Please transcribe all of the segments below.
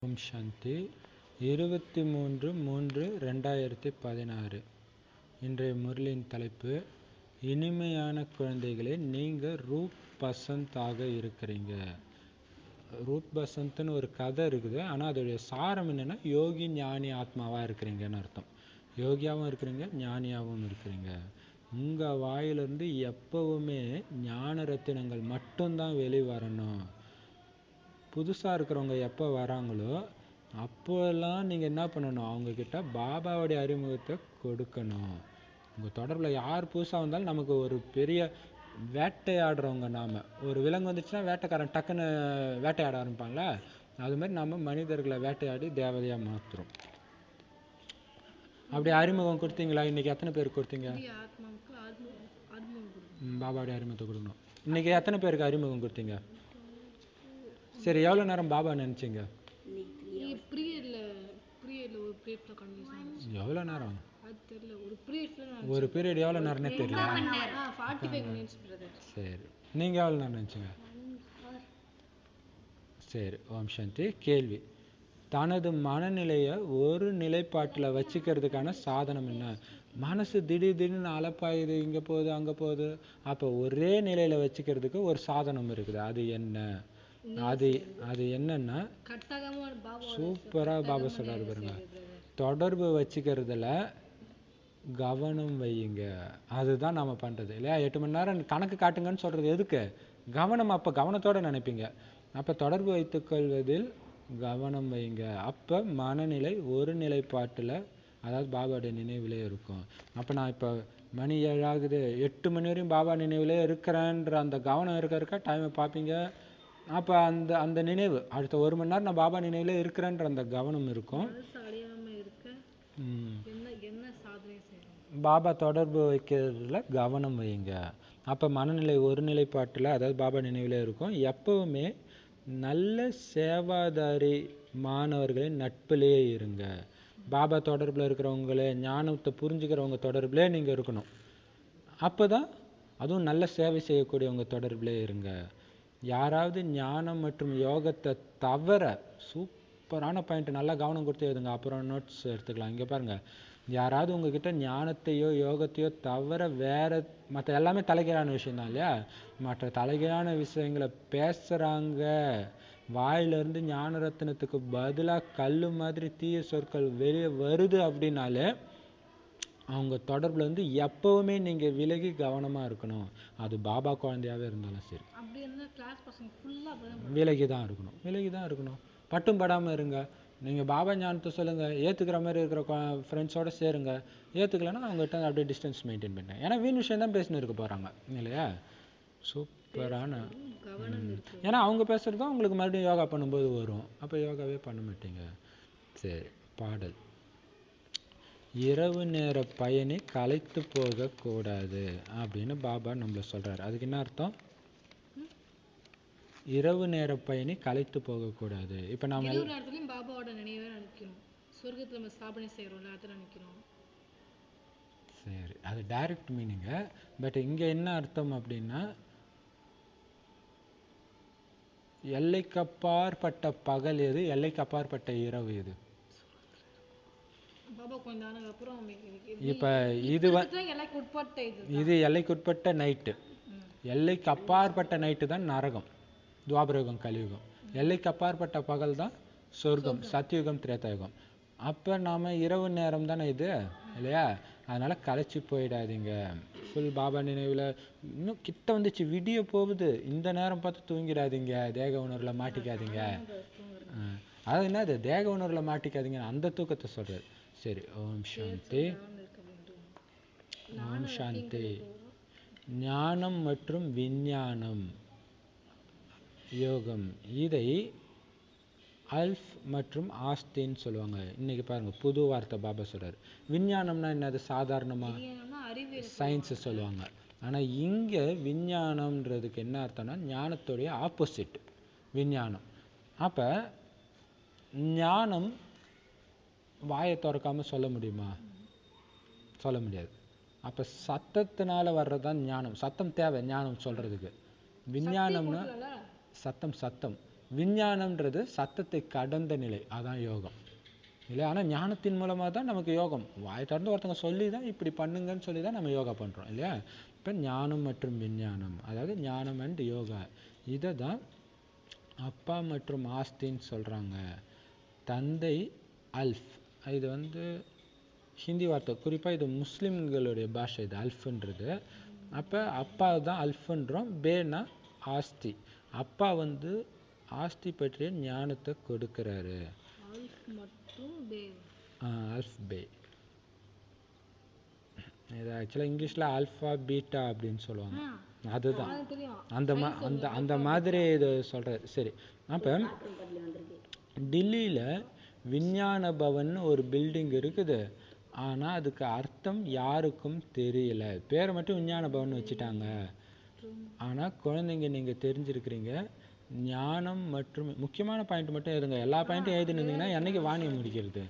ஓம் சாந்தி 23/3/2016. இன்றைய முரளியின் தலைப்பு, இனிமையான குழந்தைகளே, நீங்கள் ரூப் பசந்தாக இருக்கிறீங்க. ரூப் பசந்த்னு ஒரு கதை இருக்குது, ஆனால் அதோடைய சாரம் என்னென்னா, யோகி ஞானி ஆத்மாவாக இருக்கிறீங்கன்னு அர்த்தம். யோகியாகவும் இருக்கிறீங்க, ஞானியாகவும் இருக்கிறீங்க. உங்கள் வாயிலிருந்து எப்பவுமே ஞான ரத்தினங்கள் மட்டும்தான் வெளிவரணும். புதுசாக இருக்கிறவங்க எப்போ வராங்களோ அப்போல்லாம் நீங்கள் என்ன பண்ணணும், அவங்கக்கிட்ட பாபாவுடைய அறிமுகத்தை கொடுக்கணும். உங்கள் தொடர்பில் யார் புதுசாக வந்தாலும் நமக்கு ஒரு பெரிய வேட்டையாடுறவங்க. நாம் ஒரு விலங்கு வந்துச்சுன்னா வேட்டைக்காரன் டக்குன்னு வேட்டையாட ஆரம்பிப்பாங்களே, அதுமாதிரி நம்ம மனிதர்களை வேட்டையாடி தேவதையாக மாற்றுறோம். அப்படி அறிமுகம் கொடுத்தீங்களா? இன்றைக்கி எத்தனை பேருக்கு கொடுத்தீங்க? பாபாவுடைய அறிமுகத்தை கொடுக்கணும். இன்றைக்கி எத்தனை பேருக்கு அறிமுகம் கொடுத்தீங்க? சரி, எவ்வளோ நேரம் பாபா நினச்சிங்க? எவ்வளோ நேரம்? ஒரு பீரியட் எவ்வளோ நேரம்னே தெரியல. சரி, நீங்கள் எவ்வளோ நேரம் நினச்சிங்க? சரி, ஓம் சாந்தி. கேள்வி: தனது மனநிலையை ஒரு நிலைப்பாட்டில் வச்சுக்கிறதுக்கான சாதனம் என்ன? மனசு திடீர்னு அலப்பாயுது, இங்கே போகுது அங்கே போகுது. அப்போ ஒரே நிலையில் வச்சுக்கிறதுக்கு ஒரு சாதனம் இருக்குது. அது என்ன? அது என்னன்னா, சூப்பராக பாபா சொல்றாரு பாருங்க, தொடர்பு வச்சுக்கிறதுல கவனம் வையுங்க. அதுதான் நாம் பண்ணுறது இல்லையா? 8 மணி நேரம் கணக்கு காட்டுங்கன்னு சொல்கிறது எதுக்கு? கவனம். அப்போ கவனத்தோடு நினைப்பீங்க. அப்போ தொடர்பு வைத்துக்கொள்வதில் கவனம் வைங்க. அப்போ மனநிலை ஒரு நிலைப்பாட்டில், அதாவது பாபாவுடைய நினைவிலே இருக்கும். அப்போ நான் இப்போ மணி 7 ஆகுது, 8 மணி வரையும் பாபா நினைவிலே இருக்கிறேன்ற அந்த கவனம் இருக்க டைமை பார்ப்பீங்க. அப்போ அந்த நினைவு அடுத்த 1 மணி நேரம் நான் பாபா நினைவிலே இருக்கிறேன்ற அந்த கவனம் இருக்கும். பாபா தொடர்பு வைக்கிறதுல கவனம் வைங்க. அப்போ மனநிலை ஒரு நிலைப்பாட்டில், அதாவது பாபா நினைவிலே இருக்கும். எப்பவுமே நல்ல சேவாதாரி மாணவர்களின் நட்பிலேயே இருங்க. பாபா தொடர்பில் இருக்கிறவங்களே, ஞானத்தை புரிஞ்சுக்கிறவங்க தொடர்பிலே நீங்கள் இருக்கணும். அப்போ தான், அதுவும் நல்ல சேவை செய்யக்கூடியவங்க தொடர்பிலே இருங்க. யாராவது ஞானம் மற்றும் யோகத்தை தவிர, சூப்பரான பாயிண்ட், நல்லா கவனம் கொடுத்து எழுதுங்க, அப்புறம் நோட்ஸ் எடுத்துக்கலாம். இங்கே பாருங்கள், யாராவது உங்ககிட்ட ஞானத்தையோ யோகத்தையோ தவிர வேற மற்ற எல்லாமே தலைகீழான விஷயம்தான் இல்லையா? மற்ற தலைகீழான விஷயங்களை பேசுகிறாங்க, வாயிலிருந்து ஞான ரத்தினத்துக்கு பதிலாக கல் மாதிரி தீய சொற்கள் வெளியே வருது அப்படின்னாலே, அவங்க தொடர்பில் வந்து எப்பவுமே நீங்கள் விலகி கவனமாக இருக்கணும். அது பாபா குழந்தையாகவே இருந்தாலும் சரி, விலகி தான் இருக்கணும். பட்டும் படாமல் இருங்க. நீங்கள் பாபா ஞானத்தை சொல்லுங்கள், ஏற்றுக்கிற மாதிரி இருக்கிற ஃப்ரெண்ட்ஸோடு சேருங்க. ஏற்றுக்கலைன்னா அவங்ககிட்ட அப்படியே டிஸ்டன்ஸ் மெயின்டைன் பண்ணுங்க. ஏன்னா வீண் விஷயம் தான் பேசின்னு இருக்க போகிறாங்க இல்லையா? சூப்பரான, ஏன்னா அவங்க பேசுகிறது தான் உங்களுக்கு மறுபடியும் யோகா பண்ணும்போது வரும். அப்போ யோகாவே பண்ண மாட்டீங்க. சரி, பாடல்: இரவு நேர பயணி களைத்து போகக்கூடாது அப்படின்னு பாபா நம்மளை சொல்கிறார். அதுக்கு என்ன அர்த்தம்? இரவு நேர பயணி களைத்து போகக்கூடாது. இப்போ நாம் பாபாவோட நினைவை நினைக்கணும். சொர்க்கத்தில் நம்ம ஸ்தாபனை செய்கிறோம்ல, அதை நினைக்கணும். சரி, அது டைரக்ட் மீனிங்கு. பட் இங்கே என்ன அர்த்தம் அப்படின்னா, எல்லைக்கப்பாற்பட்ட பகல் எது, எல்லைக்கப்பாற்பட்ட இரவு எது? இப்போ இது எல்லைக்குட்பட்ட நைட்டு. எல்லைக்கு அப்பாற்பட்ட நைட்டு தான் நரகம், துவாபரயுகம், கலியுகம். எல்லைக்கு அப்பாற்பட்ட பகல் தான் சொர்க்கம், சத்தியுகம், திரேதாயுகம். அப்போ நாம் இரவு நேரம் தானே இது இல்லையா? அதனால் களைச்சி போயிடாதீங்க. ஃபுல் பாபா நினைவில். இன்னும் கிட்ட வந்துச்சு, விடிய போகுது, இந்த நேரம் பார்த்து தூங்கிடாதீங்க, தேக உணர்வில் மாட்டிக்காதீங்க. அது என்னது தேக உணர்வில் மாட்டிக்காதீங்க, அந்த தூக்கத்தை சொல்கிறார். சரி, ஓம் சாந்தி. ஓம் சாந்தி. ஞானம் மற்றும் விஞ்ஞானம் யோகம், இதை அல்ஃப் மற்றும் ஆஸ்தின்னு சொல்லுவாங்க. இன்றைக்கி பாருங்கள், புது வார்த்தை பாபா சொல்கிறார். விஞ்ஞானம்னா என்னது? சாதாரணமாக சயின்ஸு சொல்லுவாங்க. ஆனால் இங்கே விஞ்ஞானம்ன்றதுக்கு என்ன அர்த்தம்னா, ஞானத்துடைய ஆப்போசிட் விஞ்ஞானம். அப்போ ஞானம் வாயை திறக்காமல் சொல்ல முடியுமா? சொல்ல முடியாது. அப்போ சத்தத்தினால வர்றது தான் ஞானம். சத்தம் தேவை ஞானம் சொல்கிறதுக்கு. விஞ்ஞானம்னா சத்தம் விஞ்ஞானம்ன்றது சத்தத்தை கடந்த நிலை, அதான் யோகம் இல்லை. ஆனால் ஞானத்தின் மூலமாக தான் நமக்கு யோகம். வாய் திறந்து ஒருத்தவங்க சொல்லி தான் இப்படி பண்ணுங்கன்னு சொல்லி தான் நம்ம யோகா பண்ணுறோம் இல்லையா. இப்போ ஞானம் மற்றும் விஞ்ஞானம், அதாவது ஞானம் அண்ட் யோகா, இதை தான் அப்பா மற்றும் ஆஸ்தின்னு சொல்கிறாங்க. தந்தை அல்ஃப், இது ஹிந்தி வார்த்தை, குறிப்பாக இது முஸ்லீம்களுடைய பாஷை இது அல்ஃப்ன்றது. அப்போ அப்பா தான் அல்ஃப்ன்றோம், பேனா ஆஸ்தி. அப்பா ஆஸ்தி பற்றிய ஞானத்தை கொடுக்குறாரு. அல்ஃப் பே, இது ஆக்சுவலாக இங்கிலீஷில் ஆல்ஃபா பீட்டா அப்படின்னு சொல்லுவாங்க. அதுதான் அந்த மாதிரி இது சொல்கிறார். சரி, அப்போ டில்லியில் விஞ்ஞான பவன் ஒரு பில்டிங் இருக்குது. ஆனால் அதுக்கு அர்த்தம் யாருக்கும் தெரியல. பேரை மட்டும் விஞ்ஞான பவன் வச்சுட்டாங்க. ஆனால் குழந்தைங்க, நீங்கள் தெரிஞ்சிருக்கிறீங்க, ஞானம் மற்றும் முக்கியமான பாயிண்ட் மட்டும் எழுதுங்க. எல்லா பாயிண்ட்டும் எழுதினீங்கன்னா என்னைக்கு வாணியை முடிக்கிறது?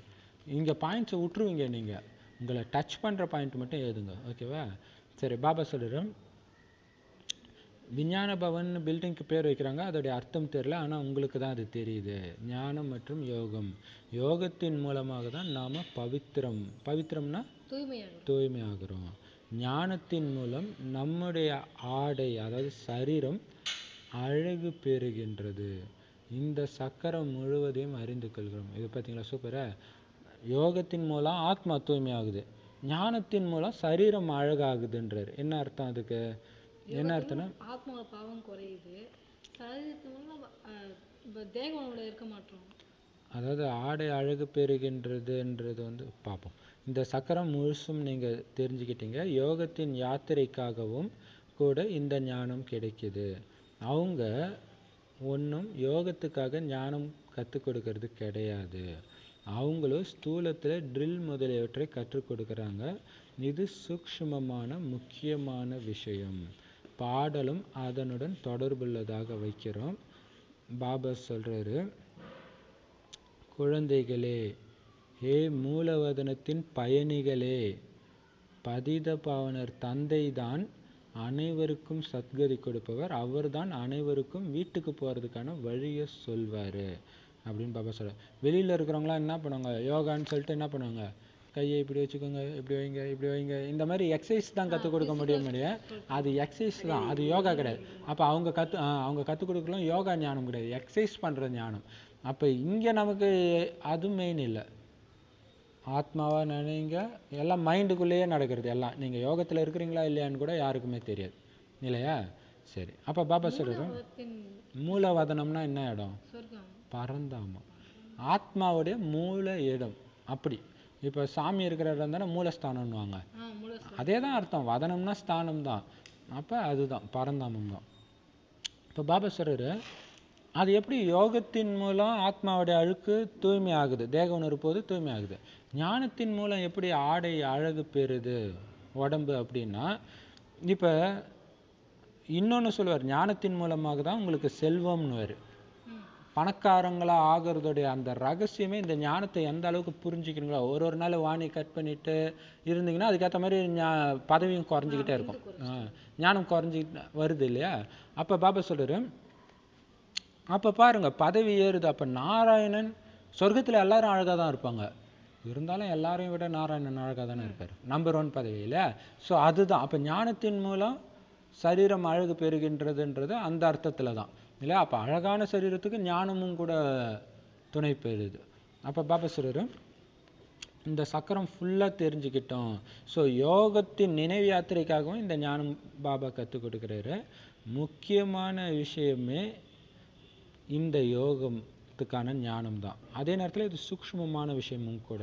இங்கே பாயிண்ட்ஸை விட்டுருவீங்க. நீங்கள் உங்களை டச் பண்ணுற பாயிண்ட் மட்டும் எழுதுங்க, ஓகேவா? சரி, பாபா சொல்கிறேன். விஞ்ஞான பவன் பில்டிங்க்கு பேர் வைக்கிறாங்க, அதோடைய அர்த்தம் தெரியல, ஆனால் உங்களுக்கு தான் அது தெரியுது. ஞானம் மற்றும் யோகம், யோகத்தின் மூலமாக தான் நாம் பவித்திரம்னா தூய்மையாகிறோம். ஞானத்தின் மூலம் நம்முடைய ஆடை, அதாவது சரீரம் அழகு பெறுகின்றது. இந்த சக்கரம் முழுவதையும் அறிந்து கொள்கிறோம். இது பார்த்தீங்களா, சூப்பரா. யோகத்தின் மூலம் ஆத்மா தூய்மையாகுது, ஞானத்தின் மூலம் சரீரம் அழகாகுதுன்றார். என்ன அர்த்தம் அதுக்கு? என்ன அர்த்தம்னா ஆத்மா பாவம் குறையுது, தேக உணவுல இருக்க மாட்டோம். அதாவது ஆடை அழகு பெறுகின்றதுன்றது பார்ப்போம். இந்த சக்கரம் முழுசும் நீங்கள் தெரிஞ்சுக்கிட்டீங்க. யோகத்தின் யாத்திரைக்காகவும் கூட இந்த ஞானம் கிடைக்குது. அவங்க ஒன்றும் யோகத்துக்காக ஞானம் கற்றுக் கொடுக்கறது கிடையாது. அவங்களும் ஸ்தூலத்தில் ட்ரில் முதலியவற்றை கற்றுக் கொடுக்குறாங்க. இது சூக்ஷ்மமான முக்கியமான விஷயம். பாடலும் அதனுடன் தொடர்புள்ளதாக வைக்கிறோம். பாபா சொல்கிறாரு, குழந்தைகளே, ஏ மூலவதனத்தின் பயணிகளே, பதித பாவனர் தந்தை தான் அனைவருக்கும் சத்கதி கொடுப்பவர். அவர் தான் அனைவருக்கும் வீட்டுக்கு போகிறதுக்கான வழியை சொல்வார் அப்படின்னு பாபா சொல்கிறார். வெளியில் இருக்கிறவங்களாம் என்ன பண்ணுவாங்க, யோகான்னு சொல்லிட்டு என்ன பண்ணுவாங்க, கையை இப்படி வச்சுக்கோங்க, இப்படி வைங்க, இப்படி வைங்க, இந்த மாதிரி எக்ஸசைஸ் தான் கற்றுக் கொடுக்க முடியும். அது எக்ஸசைஸ் தான், அது யோகா கிடையாது. அப்போ அவங்க கற்றுக் கொடுக்கலாம் யோகா ஞானம் கிடையாது, எக்ஸசைஸ் பண்ணுற ஞானம். அப்போ இங்கே நமக்கு அது மெயின் இல்லை. ஆத்மாவாக நினைங்க, எல்லாம் மைண்டுக்குள்ளேயே நடக்கிறது. எல்லாம் நீங்கள் யோகத்தில் இருக்கிறீங்களா இல்லையான்னு கூட யாருக்குமே தெரியாது இல்லையா. சரி, அப்போ பாபா சொல்கிறோம், மூலவதனம்னா என்ன இடம்? பரந்தாமம், ஆத்மாவுடைய மூல இடம். அப்படி இப்போ சாமி இருக்கிற இடம் தானே மூலஸ்தானம்னுவாங்க. அதே தான் அர்த்தம், வதனம்னா ஸ்தானம் தான். அப்போ அதுதான் பரந்தாமம் தான். இப்போ பாபா சொல்கிறாரு, அது எப்படி யோகத்தின் மூலம் ஆத்மாவுடைய அழுக்கு தூய்மை ஆகுது, தேக உணர்வு போது தூய்மை ஆகுது. ஞானத்தின் மூலம் எப்படி ஆடை அழகு பெறுது உடம்பு அப்படின்னா, இப்போ இன்னொன்று சொல்லுவார், ஞானத்தின் மூலமாக தான் உங்களுக்கு செல்வம்னுவார். பணக்காரங்களாக ஆகிறதுடைய அந்த ரகசியமே இந்த ஞானத்தை எந்த அளவுக்கு புரிஞ்சுக்கிறீங்களோ. ஒரு நாள் வாணி கட் பண்ணிட்டு இருந்தீங்கன்னா அதுக்கேற்ற மாதிரி பதவியும் குறைஞ்சிக்கிட்டே இருக்கும், ஞானம் குறைஞ்சிக்கிட்டு வருது இல்லையா. அப்போ பாபா சொல்கிறாரு, அப்போ பாருங்கள் பதவி ஏறுது. அப்போ நாராயணன் சொர்க்கத்தில் எல்லாரும் அழகாக தான் இருப்பாங்க, இருந்தாலும் எல்லாரையும் விட நாராயணன் அழகாக தானே இருக்கார், நம்பர் 1 பதவி இல்லையா. ஸோ அதுதான், அப்போ ஞானத்தின் மூலம் சரீரம் அழகு பெறுகின்றதுன்றது அந்த அர்த்தத்தில் தான் இல்லையா. அப்போ அழகான சரீரத்துக்கு ஞானமும் கூட துணை பெறுது. அப்போ பாபா சொல்கிறாரு, இந்த சக்கரம் ஃபுல்லாக தெரிஞ்சுக்கிட்டோம். ஸோ யோகத்தின் நினைவு யாத்திரைக்காகவும் இந்த ஞானம் பாபா கற்றுக் கொடுக்குறாரு. முக்கியமான விஷயமே இந்த யோகத்துக்கான ஞானம் தான். அதே நேரத்தில் இது சூக்ஷ்மமான விஷயமும் கூட.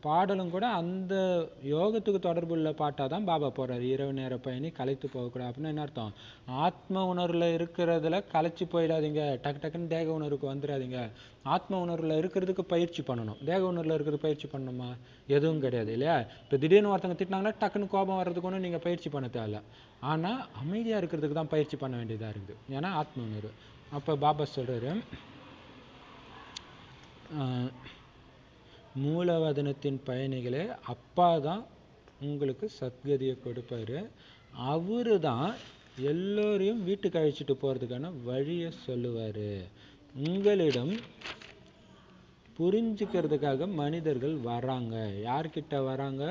பாடலும் கூட அந்த யோகத்துக்கு தொடர்புள்ள பாட்டாக தான் பாபா போடுறாரு. இரவு நேர பயணி களைத்து போகக்கூடாது அப்படின்னு என்ன அர்த்தம்? ஆத்ம உணர்வில் இருக்கிறதுல களைச்சி போயிடாதீங்க, டக்குன்னு தேக உணர்வுக்கு வந்துடாதீங்க. ஆத்ம உணர்வில் இருக்கிறதுக்கு பயிற்சி பண்ணணும், தேக உணர்வில் இருக்கிறது பயிற்சி பண்ணணுமா? எதுவும் கிடையாது இல்லையா. இப்போ திடீர்னு ஒருத்தங்க திட்டினாங்கன்னா டக்குன்னு கோபம் வர்றதுக்கு ஒன்று நீங்கள் பயிற்சி பண்ண தேவையில்ல. ஆனால் அமைதியாக இருக்கிறதுக்கு தான் பயிற்சி பண்ண வேண்டியதாக இருக்குது, ஏன்னா ஆத்ம உணர்வு. அப்போ பாபா சொல்கிறாரு, மூலவதனத்தின் பயணிகளே, அப்பா தான் உங்களுக்கு சத்கதியை கொடுப்பாரு. அவரு தான் எல்லோரையும் வீட்டுக்கு அழைச்சிட்டு போறதுக்கான வழியை சொல்லுவாரு. உங்களிடம் புரிஞ்சுக்கிறதுக்காக மனிதர்கள் வராங்க. யார்கிட்ட வராங்க?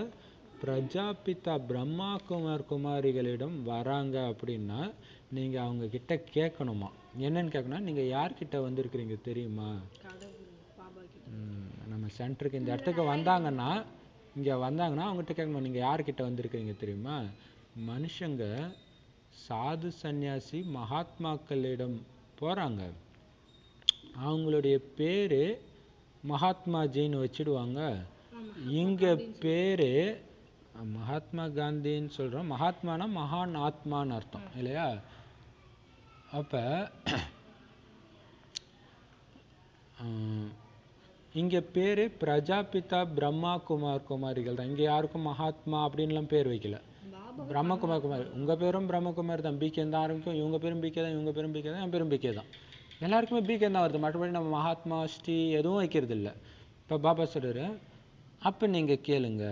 பிரஜாபிதா பிரம்மா குமார் குமாரிகளிடம் வராங்க. அப்படின்னா நீங்க அவங்க கிட்ட கேட்கணுமா? என்னன்னு கேட்கணும், நீங்க யார்கிட்ட வந்திருக்கிறீங்க தெரியுமா? நம்ம சென்டருக்கு இந்த இடத்துக்கு வந்தாங்கன்னா அவங்ககிட்ட கேட்கணும், நீங்க யார்கிட்ட வந்திருக்கிறீங்க தெரியுமா? மனுஷங்க சாது சந்நியாசி மகாத்மாக்களிடம் போறாங்க. அவங்களுடைய பேரு மகாத்மாஜின்னு வச்சிடுவாங்க. இங்க பேரு மகாத்மா காந்தின்னு சொல்றோம். மகாத்மானா மகான் ஆத்மான்னு அர்த்தம் இல்லையா? அப்ப இங்க பேரு பிரஜாபிதா பிரம்மா குமார் குமாரிகள் தான். இங்க யாருக்கும் மகாத்மா அப்படின்லாம் பேர் வைக்கல. பிரம்மகுமார் குமார். உங்க பேரும் பிரம்மகுமார் தான். பிகே தான் ஆரம்பிக்கும். இவங்க பேரும் பிகே தான், இவங்க பேரும் பிகே தான், என் பேரும் பிகே தான். எல்லாருக்குமே பிகே தான் வருது. மற்றபடி நம்ம மகாத்மா ஸ்ரீ எதுவும் வைக்கிறது இல்லை. இப்போ பாபா சொல்றாரு, அப்போ நீங்க கேளுங்க,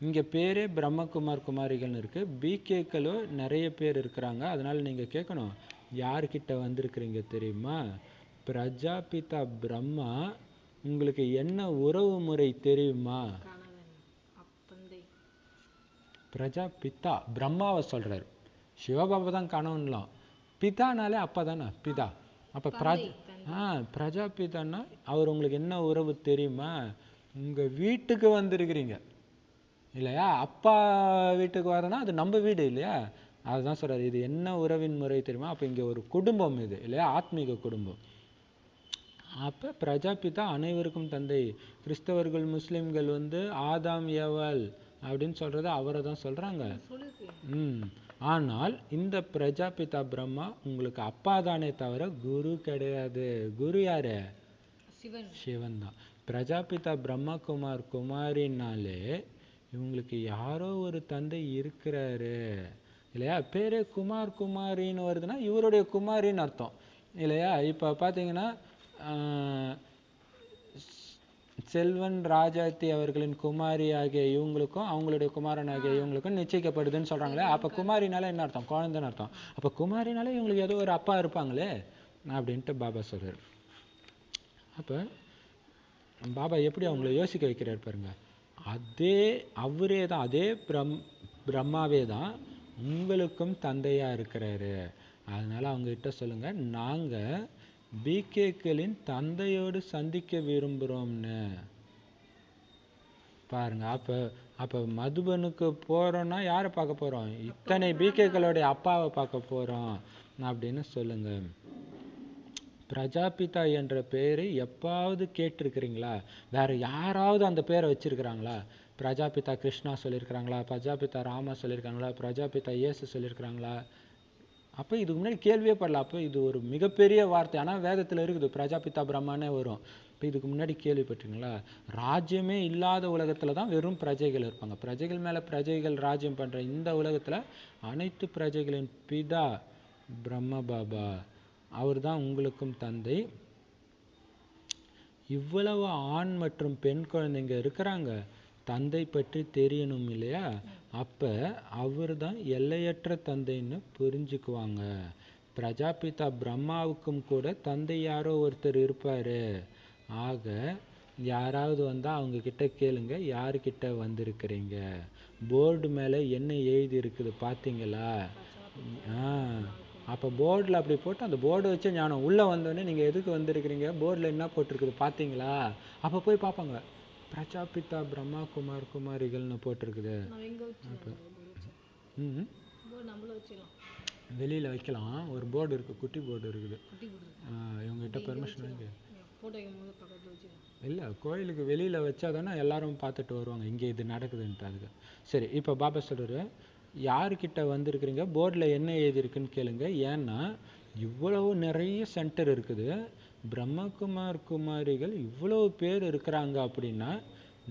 இங்க பேரே பிரம்மகுமார் குமாரிகள்னு இருக்கு. பிகேக்களும் நிறைய பேர் இருக்கிறாங்க. அதனால நீங்க கேட்கணும், யார்கிட்ட வந்திருக்கிறீங்க தெரியுமா? பிரஜாபிதா பிரம்மா உங்களுக்கு என்ன உறவு முறை தெரியுமா? பிரஜாபிதா பிரம்மாவை சொல்றாரு. சிவபாபா தான் கணவன்லாம். பிதானாலே அப்பா தானே, பிதா. அப்ப பிரஜாபிதான்னா அவர் உங்களுக்கு என்ன உறவு தெரியுமா? உங்க வீட்டுக்கு வந்திருக்கிறீங்க இல்லையா? அப்பா வீட்டுக்கு வரனா அது நம்ம வீடு இல்லையா? அதுதான் சொல்றாரு, இது என்ன உறவின் முறை தெரியுமா? அப்ப இங்க ஒரு குடும்பம் இது இல்லையா? ஆத்மீக குடும்பம். அப்ப பிரஜாபிதா அனைவருக்கும் தந்தை. கிறிஸ்தவர்கள் முஸ்லிம்கள் ஆதாம் ஏவாள் அப்படின்னு சொல்றது அவரை தான் சொல்றாங்க. ஆனால் இந்த பிரஜாபிதா பிரம்மா உங்களுக்கு அப்பா தானே தவிர குரு கிடையாது. குரு யாரு? சிவன் தான். பிரஜாபிதா பிரம்மா குமார் குமாரினாலே இவங்களுக்கு யாரோ ஒரு தந்தை இருக்கிறாரு இல்லையா? பேரே குமார் குமாரின்னு வருதுன்னா இவருடைய குமாரின்னு அர்த்தம் இல்லையா? இப்ப பாத்தீங்கன்னா செல்வன் ராஜாத்தி அவர்களின் குமாரி ஆகிய இவங்களுக்கும் அவங்களுடைய குமாரன் ஆகிய இவங்களுக்கும் நிச்சயிக்கப்படுதுன்னு சொல்றாங்களே. அப்ப குமாரினால என்ன அர்த்தம்? குழந்தைன்னு அர்த்தம். அப்ப குமாரினால இவங்களுக்கு ஏதோ ஒரு அப்பா இருப்பாங்களே அப்படின்ட்டு பாபா சொல்றாரு. அப்ப பாபா எப்படி அவங்களை யோசிக்க வைக்கிறார் பாருங்க. அதே அவரே தான், அதே பிரம்மாவே தான் உங்களுக்கும் தந்தையா இருக்கிறாரு. அதனால அவங்க கிட்ட சொல்லுங்க, நாங்க பிகேக்களின் தந்தையோடு சந்திக்க விரும்புறோம்னு. பாருங்க, அப்ப மதுபனுக்கு போறோம்னா யாரை பார்க்க போறோம்? இத்தனை பிகேக்களுடைய அப்பாவை பார்க்க போறோம் அப்படின்னு சொல்லுங்க. பிரஜாபிதா என்ற பெயரை எப்பாவது கேட்டிருக்கிறீங்களா? வேற யாராவது அந்த பேரை வச்சிருக்கிறாங்களா? பிரஜாபிதா கிருஷ்ணா சொல்லியிருக்கிறாங்களா? பிரஜாபிதா ராமா சொல்லியிருக்காங்களா? பிரஜாபிதா இயேசு சொல்லியிருக்கிறாங்களா? அப்போ இதுக்கு முன்னாடி கேள்வியே படல. அப்போ இது ஒரு மிகப்பெரிய வார்த்தை. ஆனால் வேதத்தில் இருக்குது, பிரஜாபிதா பிரம்மானே வரும். இப்போ இதுக்கு முன்னாடி கேள்விப்பட்டீங்களா? ராஜ்யமே இல்லாத உலகத்துல தான் வெறும் பிரஜைகள் இருப்பாங்க. பிரஜைகள் மேல பிரஜைகள் ராஜ்யம் பண்ற இந்த உலகத்துல அனைத்து பிரஜைகளின் பிதா பிரம்ம பாபா, அவர் தான் உங்களுக்கும் தந்தை. இவ்வளவு ஆண் மற்றும் பெண் குழந்தைங்க இருக்கிறாங்க, தந்தை பற்றி தெரியணும் இல்லையா? அப்ப அவர் தான் எல்லையற்ற தந்தைன்னு புரிஞ்சுக்குவாங்க. பிரஜாபிதா பிரம்மாவுக்கும் கூட தந்தை யாரோ ஒருத்தர் இருப்பாரு. ஆக யாராவது வந்தா அவங்க கிட்ட கேளுங்க, யாருக்கிட்ட வந்திருக்கிறீங்க. போர்டு மேல என்ன எழுதி இருக்குது பாத்தீங்களா? அப்ப போர்டில் அப்படி போட்டு அந்த போர்டை வச்சு ஞானம் உள்ள வந்தோடனே நீங்க எதுக்கு வந்திருக்கிறீங்க, போர்டில் என்ன போட்டிருக்குது பாத்தீங்களா? அப்ப போய் பார்ப்பாங்க, பிரஜாபிதா பிரம்மா குமார் குமாரிகள்னு போட்டிருக்குது. வெளியில வைக்கலாம். ஒரு போர்டு இருக்கு, குட்டி போர்டு இருக்குது. இவங்ககிட்ட பெர்மிஷன் வாங்கி இல்லை, கோயிலுக்கு வெளியில வச்சாதானே எல்லாரும் பார்த்துட்டு வருவாங்க இங்கே இது நடக்குதுன்ட்டு. அதுக்கு சரி. இப்போ பாபா சொல்றாரு, யாருக்கிட்ட வந்திருக்கிறீங்க, போர்டில் என்ன எழுதியிருக்குன்னு கேளுங்க. ஏன்னா இவ்வளவு நிறைய சென்டர் இருக்குது, பிரம்மகுமார் குமாரிகள் இவ்வளவு பேர் இருக்கிறாங்க அப்படின்னா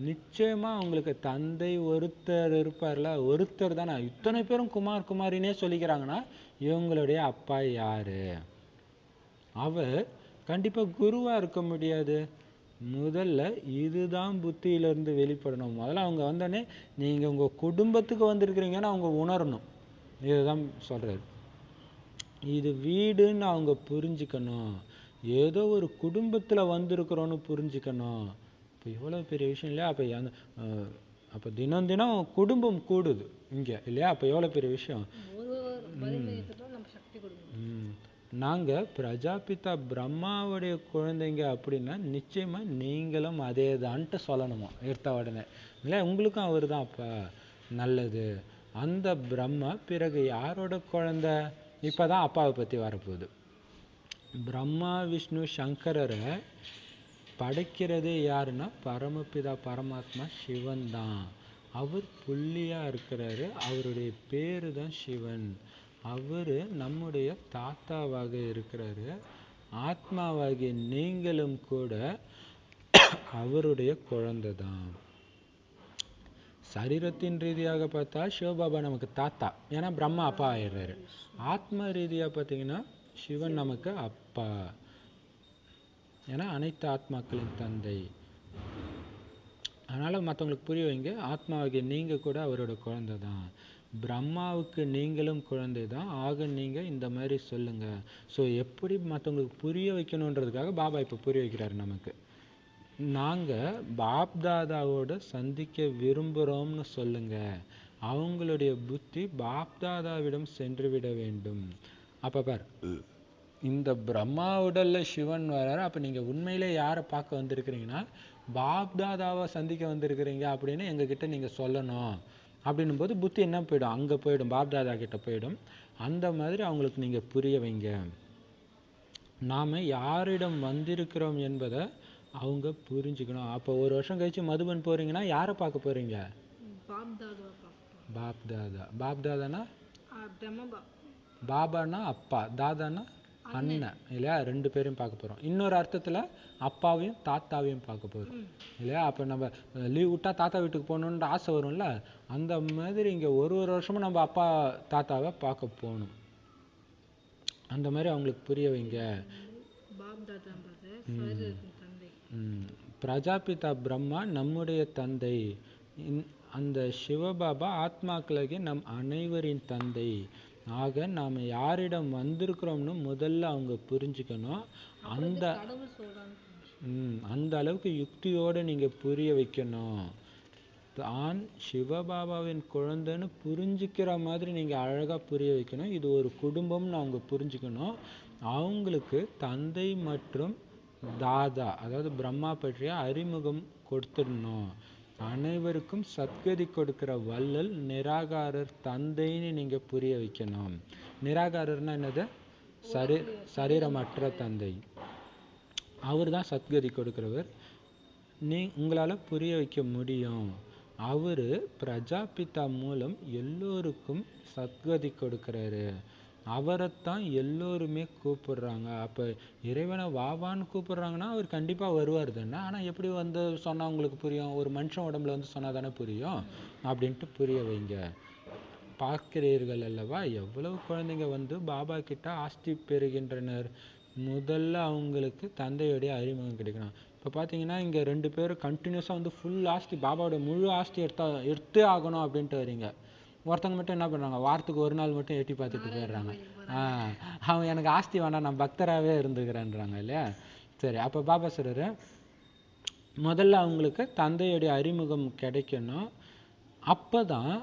நிச்சயமா அவங்களுக்கு தந்தை ஒருத்தர் இருப்பார்ல. ஒருத்தர் தானே, இத்தனை பேரும் குமார் குமாரினே சொல்லிக்கிறாங்கன்னா இவங்களுடைய அப்பா யாரு? அவர் கண்டிப்பா குருவா இருக்க முடியாது. முதல்ல இதுதான் புத்தியிலிருந்து வெளிப்படணும். முதல்ல அவங்க வந்தோடனே நீங்க உங்க குடும்பத்துக்கு வந்திருக்கிறீங்கன்னு அவங்க உணரணும். இதுதான் சொல்றாரு. இது வீடுன்னு அவங்க புரிஞ்சுக்கணும். ஏதோ ஒரு குடும்பத்துல வந்திருக்கிறோன்னு புரிஞ்சுக்கணும். இப்போ எவ்வளவு பெரிய விஷயம் இல்லையா? அப்ப அந்த அப்ப தினம் தினம் குடும்பம் கூடுது இங்க இல்லையா? அப்ப எவ்வளவு பெரிய விஷயம். நாங்க பிரஜாபிதா பிரம்மாவுடைய குழந்தைங்க அப்படின்னா நிச்சயமா நீங்களும் அதேதான்ட்டு சொல்லணுமா எடுத்த உடனே இல்லையா? உங்களுக்கும் அவர் தான் அப்பா. நல்லது. அந்த பிரம்மா பிறகு யாரோட குழந்தை? இப்பதான் அப்பாவை பத்தி வரப்போகுது. பிரம்மா விஷ்ணு சங்கரரை படைக்கிறதே யாருன்னா பரமபிதா பரமாத்மா சிவன் தான். அவர் புள்ளியா இருக்கிறாரு. அவருடைய பேரு தான் சிவன். அவரு நம்முடைய தாத்தாவாக இருக்கிறாரு. ஆத்மாவாகிய நீங்களும் கூட அவருடைய குழந்தை தான். சரீரத்தின் ரீதியாக பார்த்தா சிவபாபா நமக்கு தாத்தா, ஏன்னா பிரம்மா அப்பா ஆயிடுறாரு. ஆத்ம ரீதியா பார்த்தீங்கன்னா சிவன் நமக்கு அப்பா, ஏன்னா அனைத்து ஆத்மாக்களின் தந்தை. அதனால மற்றவங்களுக்கு புரிய வைங்க, ஆத்மாவாகிய நீங்க கூட அவரோட குழந்தை தான். பிரம்மாவுக்கு நீங்களும் குழந்தை தான். ஆக நீங்க இந்த மாதிரி சொல்லுங்க. ஸோ எப்படி மற்றவங்களுக்கு புரிய வைக்கணுன்றதுக்காக பாபா இப்போ புரிய வைக்கிறாரு நமக்கு. நாங்க பாப்தாதாவோட சந்திக்க விரும்புகிறோம்னு சொல்லுங்க. அவங்களுடைய புத்தி பாப்தாதாவிடம் சென்று விட வேண்டும். அப்ப பார், இந்த பிரம்மா உடல்ல சிவன் வர்றாரு. அப்ப நீங்க உண்மையிலே யாரை பார்க்க வந்திருக்கிறீங்கன்னா பாப்தாதாவை சந்திக்க வந்திருக்கிறீங்க அப்படின்னு எங்ககிட்ட நீங்க சொல்லணும். அப்படின்னும் போது புத்தி என்ன போயிடும்? அங்க போயிடும், பாப்தாதா கிட்ட போயிடும். அந்த மாதிரி அவங்களுக்கு நீங்க புரிய வைங்க. நாம யாரிடம் வந்திருக்கிறோம் என்பதை அவங்க புரிஞ்சுக்கணும். அப்போ ஒரு வருஷம் கழிச்சு மதுபன் போறீங்கன்னா யாரை பார்க்க போறீங்க? பாப்தாதா. பாப்தாதானா பாபானா அப்பா, தாதானா அண்ணன் இல்லையா? ரெண்டு பேரையும் பார்க்க போறோம். இன்னொரு அர்த்தத்துல அப்பாவையும் தாத்தாவையும் பார்க்க போறோம் இல்லையா? அப்ப நம்ம லீவ் விட்டா தாத்தா வீட்டுக்கு போகணுன்ற ஆசை வரும்ல, அந்த மாதிரி இங்க ஒரு வருஷமும் நம்ம அப்பா தாத்தாவை பார்க்க போகணும். அந்த மாதிரி அவங்களுக்கு புரிய வைங்க. பிரஜாபிதா பிரம்மா நம்முடைய தந்தை. அந்த சிவபாபா ஆத்மாக்களாகிய நம் அனைவரின் தந்தை. ஆக நாம யாரிடம் வந்திருக்கிறோம்னு முதல்ல அவங்க புரிஞ்சுக்கணும். அந்த அளவுக்கு யுக்தியோட நீங்க புரிய வைக்கணும். தான் சிவபாபாவின் குழந்தைன்னு புரிஞ்சுக்கிற மாதிரி நீங்க அழகா புரிய வைக்கணும். இது ஒரு குடும்பம்னு அவங்க புரிஞ்சுக்கணும். அவங்களுக்கு தந்தை மற்றும் தாதா, அதாவது பிரம்மா பற்றிய அறிமுகம் கொடுத்துடணும். அனைவருக்கும் சத்கதி கொடுக்கிற வள்ளல் நிராகாரர் தந்தைன்னு நீங்க புரிய வைக்கணும். நிராகாரர்னா என்னது? சரீரமற்ற தந்தை. அவர் தான் சத்கதி கொடுக்கிறவர். உங்களால புரிய வைக்க முடியும். அவரு பிரஜாபிதா மூலம் எல்லோருக்கும் சத்கதி கொடுக்கிறாரு. அவரைத்தான் எல்லோருமே கூப்பிடுறாங்க. அப்ப இறைவனை வாவான்னு கூப்பிடுறாங்கன்னா அவர் கண்டிப்பா வருவார் தானே. ஆனா எப்படி வந்து சொன்னா உங்களுக்கு புரியும்? ஒரு மனுஷன் உடம்புல வந்து சொன்னா தானே புரியும். அப்படின்ட்டு புரிய வைங்க. பார்க்கிறீர்கள் அல்லவா எவ்வளவு குழந்தைங்க வந்து பாபா கிட்ட ஆஸ்தி பெறுகின்றனர். முதல்ல அவங்களுக்கு தந்தையுடைய அறிமுகம் கிடைக்கணும். இப்போ பார்த்தீங்கன்னா இங்கே 2 பேரும் கண்டினியூஸாக வந்து ஃபுல் ஆஸ்தி, பாபாவோட முழு ஆஸ்தி எடுத்தே ஆகணும் அப்படின்ட்டு வரீங்க. ஒருத்தங்க மட்டும் என்ன பண்ணுறாங்க, வாரத்துக்கு ஒரு நாள் மட்டும் எட்டி பார்த்துட்டு போயிடுறாங்க. அவன் எனக்கு ஆஸ்தி வேணாம், நான் பக்தராகவே இருந்துக்கிறேன்றாங்க இல்லையா? சரி, அப்போ பாபா சொல்கிறாரு முதல்ல அவங்களுக்கு தந்தையுடைய அறிமுகம் கிடைக்கணும். அப்போ தான்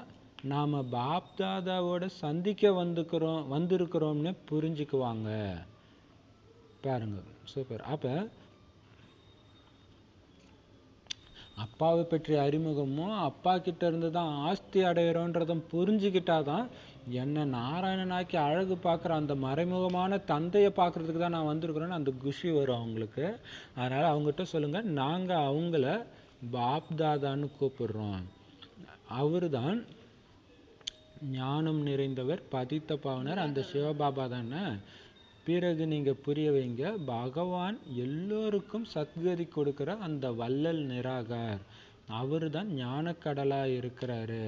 நாம் பாப்தாதாவோட சந்திக்க வந்திருக்கிறோம்னு புரிஞ்சுக்குவாங்க. பாருங்க, சூப்பர். அப்போ அப்பாவை பற்றிய அறிமுகமும் அப்பா கிட்ட இருந்து தான் ஆஸ்தி அடையிறோன்றதும் புரிஞ்சுக்கிட்டாதான் என்ன நாராயணனாக்கி அழகு பார்க்குற அந்த மறைமுகமான தந்தையை பார்க்கறதுக்கு தான் நான் வந்திருக்கிறேன்னு அந்த குஷி வரும் அவங்களுக்கு. அதனால அவங்ககிட்ட சொல்லுங்க, நாங்க அவங்கள பாப்தாதான்னு கூப்பிடுறோம். அவரு தான் ஞானம் நிறைந்தவர், பதித்த பாவனர், அந்த சிவபாபா தானே. பிறகு நீங்க புரிய வைங்க, பகவான் எல்லோருக்கும் சத்கதி கொடுக்கிற அந்த வள்ளல் நிராகார், அவரு தான் ஞானக்கடலா இருக்கிறாரு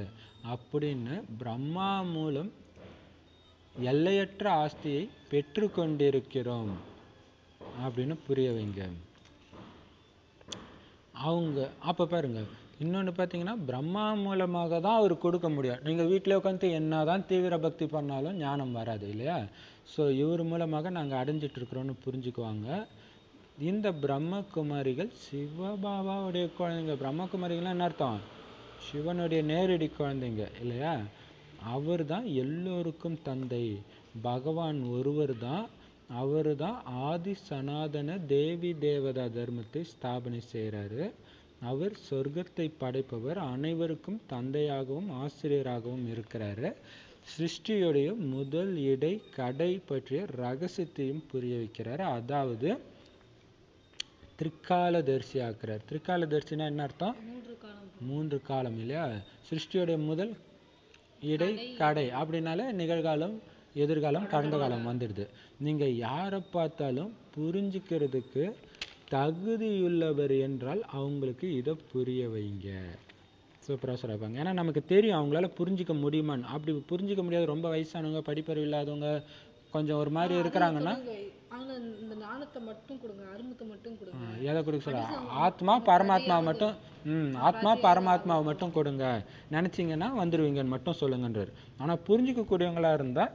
அப்படின்னு பிரம்மா மூலம் எல்லையற்ற ஆஸ்தியை பெற்று கொண்டிருக்கிறோம் அப்படின்னு புரிய வைங்க அவங்க. அப்ப பாருங்க, இன்னொன்று பார்த்தீங்கன்னா பிரம்மா மூலமாக தான் அவர் கொடுக்க முடியும். நீங்கள் வீட்டிலே உட்காந்து என்னதான் தீவிர பக்தி பண்ணாலும் ஞானம் வராது இல்லையா? ஸோ இவர் மூலமாக நாங்கள் அடைஞ்சிட்டு இருக்கிறோன்னு புரிஞ்சுக்குவாங்க. இந்த பிரம்மகுமாரிகள் சிவபாபாவுடைய குழந்தைங்க. பிரம்மகுமாரிகள்லாம் என்ன அர்த்தம்? சிவனுடைய நேரடி குழந்தைங்க இல்லையா? அவர் தான் எல்லோருக்கும் தந்தை. பகவான் ஒருவர் தான். அவர் தான் ஆதி சனாதன தேவி தேவதா தர்மத்தை ஸ்தாபனை செய்கிறாரு. அவர் சொர்க்கத்தை படைப்பவர், அனைவருக்கும் தந்தையாகவும் ஆசிரியராகவும் இருக்கிறாரு. சிருஷ்டியுடைய முதல் இடை கடை பற்றிய ரகசியத்தையும் புரிய வைக்கிறாரு. அதாவது திரிகாலதரிசி ஆக்குறார். திரிகாலதரிசினா என்ன அர்த்தம்? 3 காலம் இல்லையா? சிருஷ்டியுடைய முதல் இடை கடை அப்படின்னால நிகழ்காலம், எதிர்காலம், கடந்த காலம் வந்துடுது. நீங்க யாரை பார்த்தாலும் புரிஞ்சுக்கிறதுக்கு தகுதியுள்ளவர் என்றால் அவங்களுக்கு இதை புரிய வைங்க. சூப்பராக சொல்லிருப்பாங்க. ஏன்னா நமக்கு தெரியும் அவங்களால புரிஞ்சிக்க முடியுமான்னு. அப்படி புரிஞ்சிக்க முடியாது, ரொம்ப வயசானவங்க, படிப்பறிவு இல்லாதவங்க, கொஞ்சம் ஒரு மாதிரி இருக்கிறாங்கன்னா இந்த ஞானத்தை மட்டும் கொடுங்க, அருமத்தை மட்டும் கொடுங்க. எதை கொடுக்க சொல்ல? ஆத்மா பரமாத்மாவை மட்டும் ஆத்மா பரமாத்மாவை மட்டும் கொடுங்க நினைச்சிங்கன்னா வந்துடுவீங்கன்னு மட்டும் சொல்லுங்கன்றார். ஆனால் புரிஞ்சிக்கக்கூடியவங்களா இருந்தால்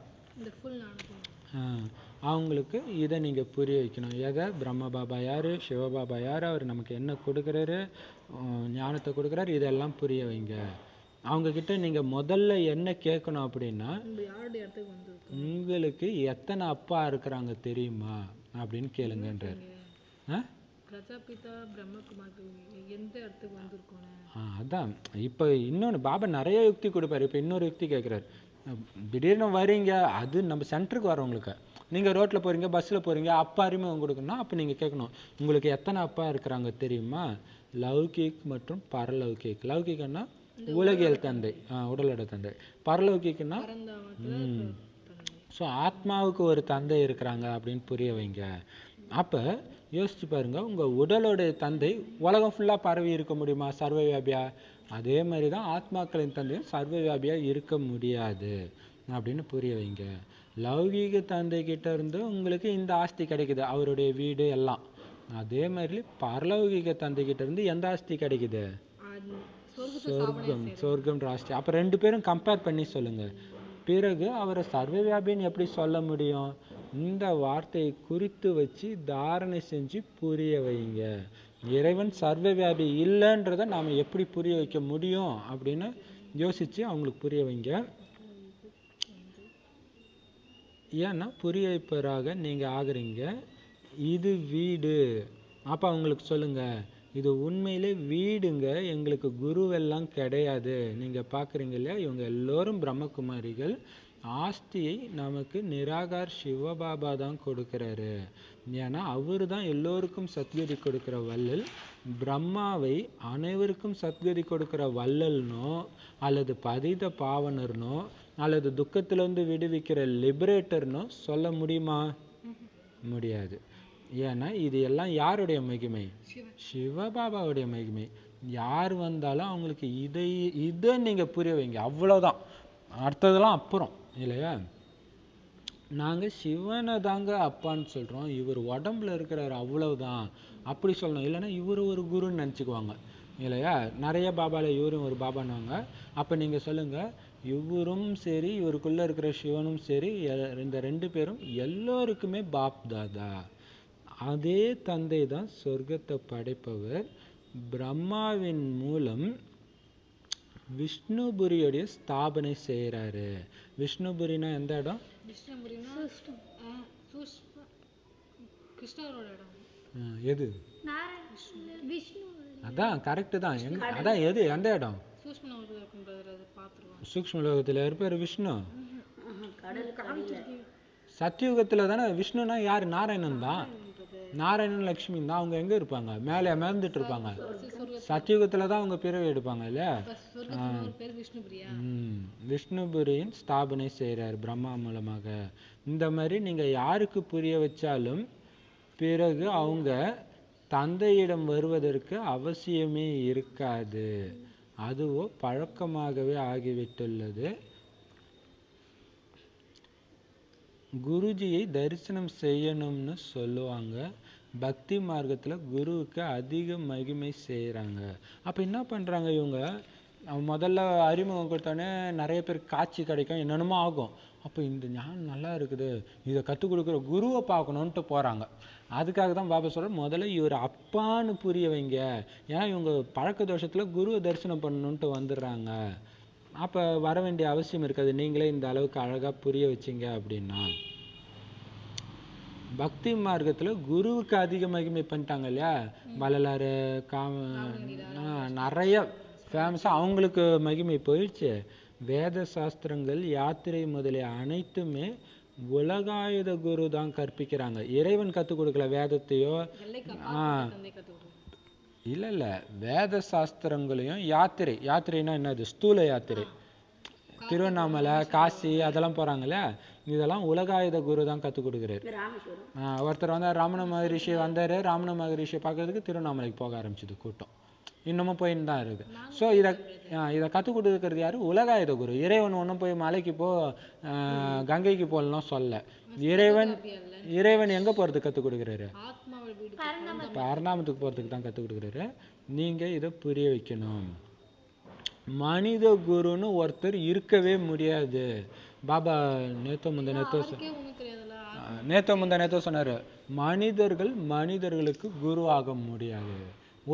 அவங்களுக்கு இதை நீங்கள் புரிய வைக்கணும். எதை? பிரம்ம பாபா யார், சிவபாபா யார், அவர் நமக்கு என்ன கொடுக்குறாரு, ஞானத்தை கொடுக்குறாரு, இதெல்லாம் புரிய வைங்க. அவங்கக்கிட்ட நீங்கள் முதல்ல என்ன கேட்கணும் அப்படின்னா, உங்களுக்கு எத்தனை அப்பா இருக்கிறாங்க தெரியுமா அப்படின்னு கேளுங்கன்றார். அதான் இப்போ இன்னொன்று பாபா நிறைய யுக்தி கொடுப்பாரு. இப்போ இன்னொரு யுக்தி கேட்குறாரு. திடீர்னு வரீங்க, அது நம்ம சென்டருக்கு வரவங்களுக்கு, நீங்கள் ரோட்டில் போகிறீங்க, பஸ்ஸில் போகிறீங்க, அப்பா அறிமுகம் கொடுக்கணும்னா அப்போ நீங்கள் கேட்கணும், உங்களுக்கு எத்தனை அப்பா இருக்கிறாங்க தெரியுமா? லௌகிக் மற்றும் பரலௌகிக். லௌகிக்கன்னா உலகியல் தந்தை, உடலோட தந்தை. பரலௌகிக்குன்னா ஸோ ஆத்மாவுக்கு ஒரு தந்தை இருக்கிறாங்க அப்படின்னு புரிய வைங்க. அப்போ யோசிச்சு பாருங்க, உங்கள் உடலோட தந்தை உலகம் ஃபுல்லாக பரவி இருக்க முடியுமா? சர்வ வியாபியா? அதே மாதிரி தான் ஆத்மாக்களின் தந்தையும் சர்வ வியாபியாக இருக்க முடியாது அப்படின்னு புரிய வைங்க. லௌகீக தந்தை கிட்ட இருந்து உங்களுக்கு இந்த ஆஸ்தி கிடைக்குது, அவருடைய வீடு எல்லாம். அதே மாதிரி பரலௌகிக தந்தை கிட்ட இருந்து எந்த ஆஸ்தி கிடைக்குது? சொர்க்கம் ஆஸ்தி. அப்போ 2 பேரும் கம்பேர் பண்ணி சொல்லுங்க. பிறகு அவரை சர்வ வியாபின்னு எப்படி சொல்ல முடியும்? இந்த வார்த்தையை குறித்து வச்சு தாரணை செஞ்சு புரிய வைங்க. இறைவன் சர்வ வியாபி இல்லைன்றதை நாம் எப்படி புரிய வைக்க முடியும் அப்படின்னு யோசித்து அவங்களுக்கு புரிய வைங்க. ஏன்னா புரிய வைப்பவராக நீங்கள் ஆகுறீங்க. இது வீடு. அப்போ அவங்களுக்கு சொல்லுங்கள், இது உண்மையிலே வீடுங்க, எங்களுக்கு குருவெல்லாம் கிடையாது. நீங்கள் பார்க்குறீங்க இல்லையா, இவங்க எல்லோரும் பிரம்மகுமாரிகள். ஆஸ்தியை நமக்கு நிராகார் சிவபாபா தான் கொடுக்குறாரு. ஏன்னா அவர் தான் எல்லோருக்கும் சத்கதி கொடுக்குற வள்ளல். பிரம்மாவை அனைவருக்கும் சத்கதி கொடுக்குற வள்ளல்னோ அல்லது பதித பாவனர்னோ அல்லது துக்கத்திலிருந்து விடுவிக்கிற லிபரேட்டர்னோ சொல்ல முடியுமா? முடியாது. ஏன்னா இது எல்லாம் யாருடைய மகிமை? சிவபாபாவுடைய மகிமை. யார் வந்தாலும் அவங்களுக்கு இதை நீங்கள் புரிய வைங்க, அவ்வளோதான். அடுத்ததெல்லாம் அப்புறம் இல்லையா? நாங்கள் சிவனை தாங்க அப்பான்னு சொல்கிறோம், இவர் உடம்புல இருக்கிறார் அவ்வளவுதான் அப்படி சொல்லணும். இல்லைன்னா இவர் ஒரு குருன்னு நினச்சிக்குவாங்க இல்லையா? நிறைய பாபாவில் இவரும் ஒரு பாபான்னுவாங்க. அப்போ நீங்கள் சொல்லுங்கள், இவரும் சரி இவருக்குள்ளே இருக்கிற சிவனும் சரி, இந்த 2 பேரும் எல்லோருக்குமே பாப் தாதா. அதே தந்தை தான் சொர்க்கத்தை படைப்பவர். பிரம்மாவின் மூலம் விஷ்ணுபுரியுடைய ஸ்தாபனை செய்கிறாரு. விஷ்ணுபுரினா எந்த இடம்? எது? அதான் கரெக்டு தான். அதான் எது, எந்த இடம்? சூக்ஷ்ம லோகத்தில் இருப்பார் விஷ்ணு. சத்தியுகத்தில் தானே. விஷ்ணுனா யார்? நாராயணன் தான். நாராயணன் லக்ஷ்மி தான். அவங்க எங்கே இருப்பாங்க? மேலே அமர்ந்துட்டு இருப்பாங்க. சத்தியுகத்தில் தான் அவங்க பிறவி எடுப்பாங்க இல்லையா? விஷ்ணுபுரியின் ஸ்தாபனை செய்கிறார் பிரம்மா மூலமாக. இந்த மாதிரி நீங்கள் யாருக்கு புரிய வச்சாலும் பிறகு அவங்க தந்தையிடம் வருவதற்கு அவசியமே இருக்காது. அதுவோ பழக்கமாகவே ஆகிவிட்டுள்ளது. குருஜியை தரிசனம் செய்யணும்னு சொல்லுவாங்க. பக்தி மார்க்கத்துல குருவுக்கு அதிக மகிமை செய்றாங்க. அப்ப என்ன பண்றாங்க இவங்க? முதல்ல அறிமுகம் கொடுத்தோடனே நிறைய பேர் காட்சி கிடைக்கும், என்னென்னமோ ஆகும். அப்ப இந்த ஞானம் நல்லா இருக்குது, இதை கற்றுக் கொடுக்குற குருவை பார்க்கணுன்ட்டு போறாங்க. அதுக்காக தான் பாபா சொல்ற, முதல்ல இவர் அப்பான்னு புரிய வைங்க. ஏன்னா இவங்க பழக்க தோஷத்துல குருவை தரிசனம் பண்ணணுன்ட்டு வந்துடுறாங்க. அப்ப வர வேண்டிய அவசியம் இருக்காது, நீங்களே இந்த அளவுக்கு அழகா புரிய வச்சீங்க அப்படின்னா. பக்தி மார்க்கத்துல குருவுக்கு அதிக மகிமை பண்ணிட்டாங்க இல்லையா? வள்ளலாறு, நிறைய ஃபேமஸா அவங்களுக்கு மகிமை போயிடுச்சு. வேத சாஸ்திரங்கள், யாத்திரை முதலிய அனைத்துமே உலகாயுத குரு தான் கற்பிக்கிறாங்க. இறைவன் கற்றுக் கொடுக்கல வேதத்தையோ. இல்ல வேத சாஸ்திரங்களையும் யாத்திரைனா என்னது? ஸ்தூல யாத்திரை, திருவண்ணாமலை, காசி அதெல்லாம் போறாங்கல்ல, இதெல்லாம் உலகாயுத குரு தான் கற்றுக் கொடுக்குறாரு. ஒருத்தர் வந்து ரமண மகரிஷி வந்தாரு, ரமண மகரிஷியை பார்க்கறதுக்கு திருவண்ணாமலைக்கு போக ஆரம்பிச்சது கூட்டம், இன்னமும் போயின்னு தான் இருக்கு. ஸோ இதை கற்றுக் கொடுக்கறது யாரு? உலகாயுத குரு. இறைவன் ஒன்றும் போய் மலைக்கு போ, கங்கைக்கு போகலாம் சொல்ல. இறைவன் எங்க போறதுக்கு கற்றுக் கொடுக்குறாரு? பரணாமத்துக்கு போறதுக்கு தான் கற்றுக் கொடுக்குறாரு. நீங்க இதை புரிய வைக்கணும். மனித குருன்னு ஒருத்தர் இருக்கவே முடியாது. பாபா நேத்தோ முந்தா சொன்னாரு, மனிதர்கள் மனிதர்களுக்கு குரு ஆக முடியாது.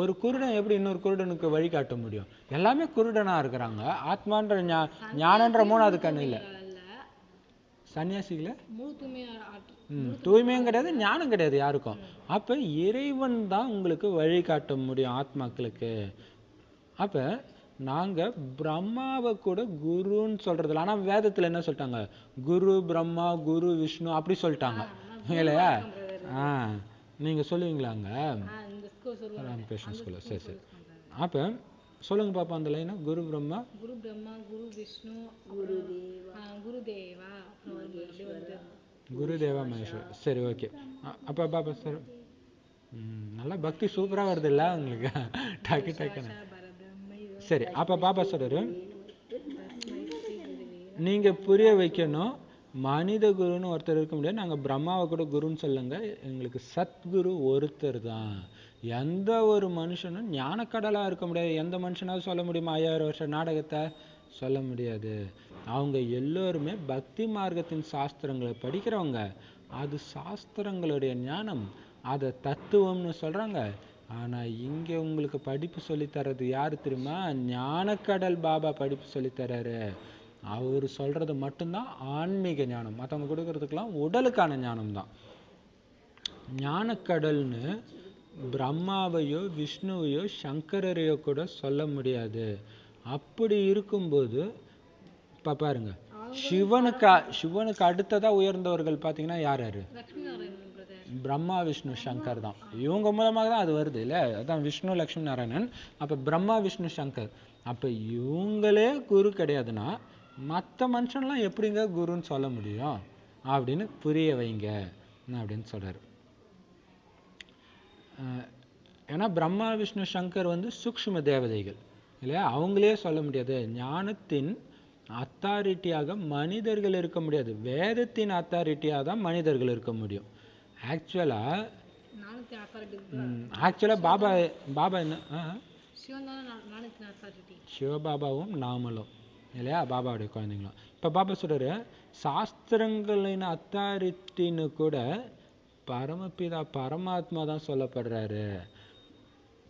ஒரு குருடன் எப்படி இன்னொரு குருடனுக்கு வழிகாட்ட முடியும்? எல்லாமே குருடனா இருக்கிறாங்க. ஆத்மான்ற ஞானன்ற மூணாவது கண்ணு இல்ல. சன்னியாசிகள தூய்மையும் கிடையாது, ஞானம் கிடையாது யாருக்கும். அப்ப இறைவன் தான் உங்களுக்கு வழிகாட்ட முடியும் ஆத்மாக்களுக்கு. அப்ப நாங்க பிரம்மாவை கூட குருன்னு சொல்றதில்ல. ஆனா வேதத்துல என்ன சொல்லிட்டாங்க? குரு பிரம்மா, குரு விஷ்ணு அப்படி சொல்லிட்டாங்க இல்லையா? நீங்க சொல்லுவீங்களாங்க ராமகிருஷ்ண ஸ்கூல்ல? சரி சரி, அப்ப சொல்லுங்க பாப்பா அந்த லைனை. குரு பிரம்மா, குரு விஷ்ணு, குருதேவா மகேஸ்வரர். சரி ஓகே. அப்ப பாபா சார் நல்லா பக்தி சூப்பரா வருது இல்ல உங்களுக்கு? டக்கு டக்குன்னு. சரி, அப்ப பாபா சொல்றாரு, நீங்க புரிய வைக்கணும், மனித குருன்னு ஒருத்தர் இருக்க முடியாது, நாங்க பிரம்மாவை கூட குருன்னு சொல்லுங்க, எங்களுக்கு சத்குரு ஒருத்தர் தான். எந்த ஒரு மனுஷனும் ஞானக்கடலா இருக்க முடியாது. எந்த மனுஷனாவது சொல்ல முடியுமா 5000 வருஷம் நாடகத்தை? சொல்ல முடியாது. அவங்க எல்லோருமே பக்தி மார்க்கத்தின் சாஸ்திரங்களை படிக்கிறவங்க. அது சாஸ்திரங்களுடைய ஞானம், அதை தத்துவம்னு சொல்றாங்க. ஆனா இங்க உங்களுக்கு படிப்பு சொல்லித்தரது யாரு தெரியுமா? ஞானக்கடல் பாபா படிப்பு சொல்லித்தராரு. அவரு சொல்றது மட்டும்தான் ஆன்மீக ஞானம், மற்றவங்க கொடுக்கறதுக்கெல்லாம் உடலுக்கான ஞானம் தான். ஞானக்கடல்னு பிரம்மாவையோ விஷ்ணுவையோ சங்கரையோ கூட சொல்ல முடியாது. அப்படி இருக்கும்போது இப்ப பாருங்க, சிவனுக்கு அடுத்ததா உயர்ந்தவர்கள் பாத்தீங்கன்னா யார் யாரு? பிரம்மா விஷ்ணு சங்கர் தான். இவங்க மூலமாக தான் அது வருது இல்ல? அதான் விஷ்ணு லட்சுமி நாராயணன். அப்ப பிரம்மா விஷ்ணு சங்கர். அப்ப இவங்களே குரு கிடையாதுன்னா மற்ற மனுஷன்லாம் எப்படிங்க குருன்னு சொல்ல முடியும் அப்படின்னு புரிய வைங்க அப்படின்னு சொல்றாரு. ஏன்னா பிரம்மா விஷ்ணு சங்கர் வந்து சூக்ஷ்ம தேவதைகள் இல்லையா? அவங்களே சொல்ல முடியாது. ஞானத்தின் அத்தாரிட்டியாக மனிதர்கள் இருக்க முடியாது, வேதத்தின் அத்தாரிட்டியாக தான் மனிதர்கள் இருக்க முடியும். ஆக்சுவலா பாபா என்ன, சிவபாபாவும் நாமளும் இல்லையா? பாபாவுடைய குழந்தைங்களும். இப்ப பாபா சொல்றாரு, சாஸ்திரங்களின் அத்தாரிட்டின்னு கூட பரமபிதா பரமாத்மா தான் சொல்லப்படுறாரு.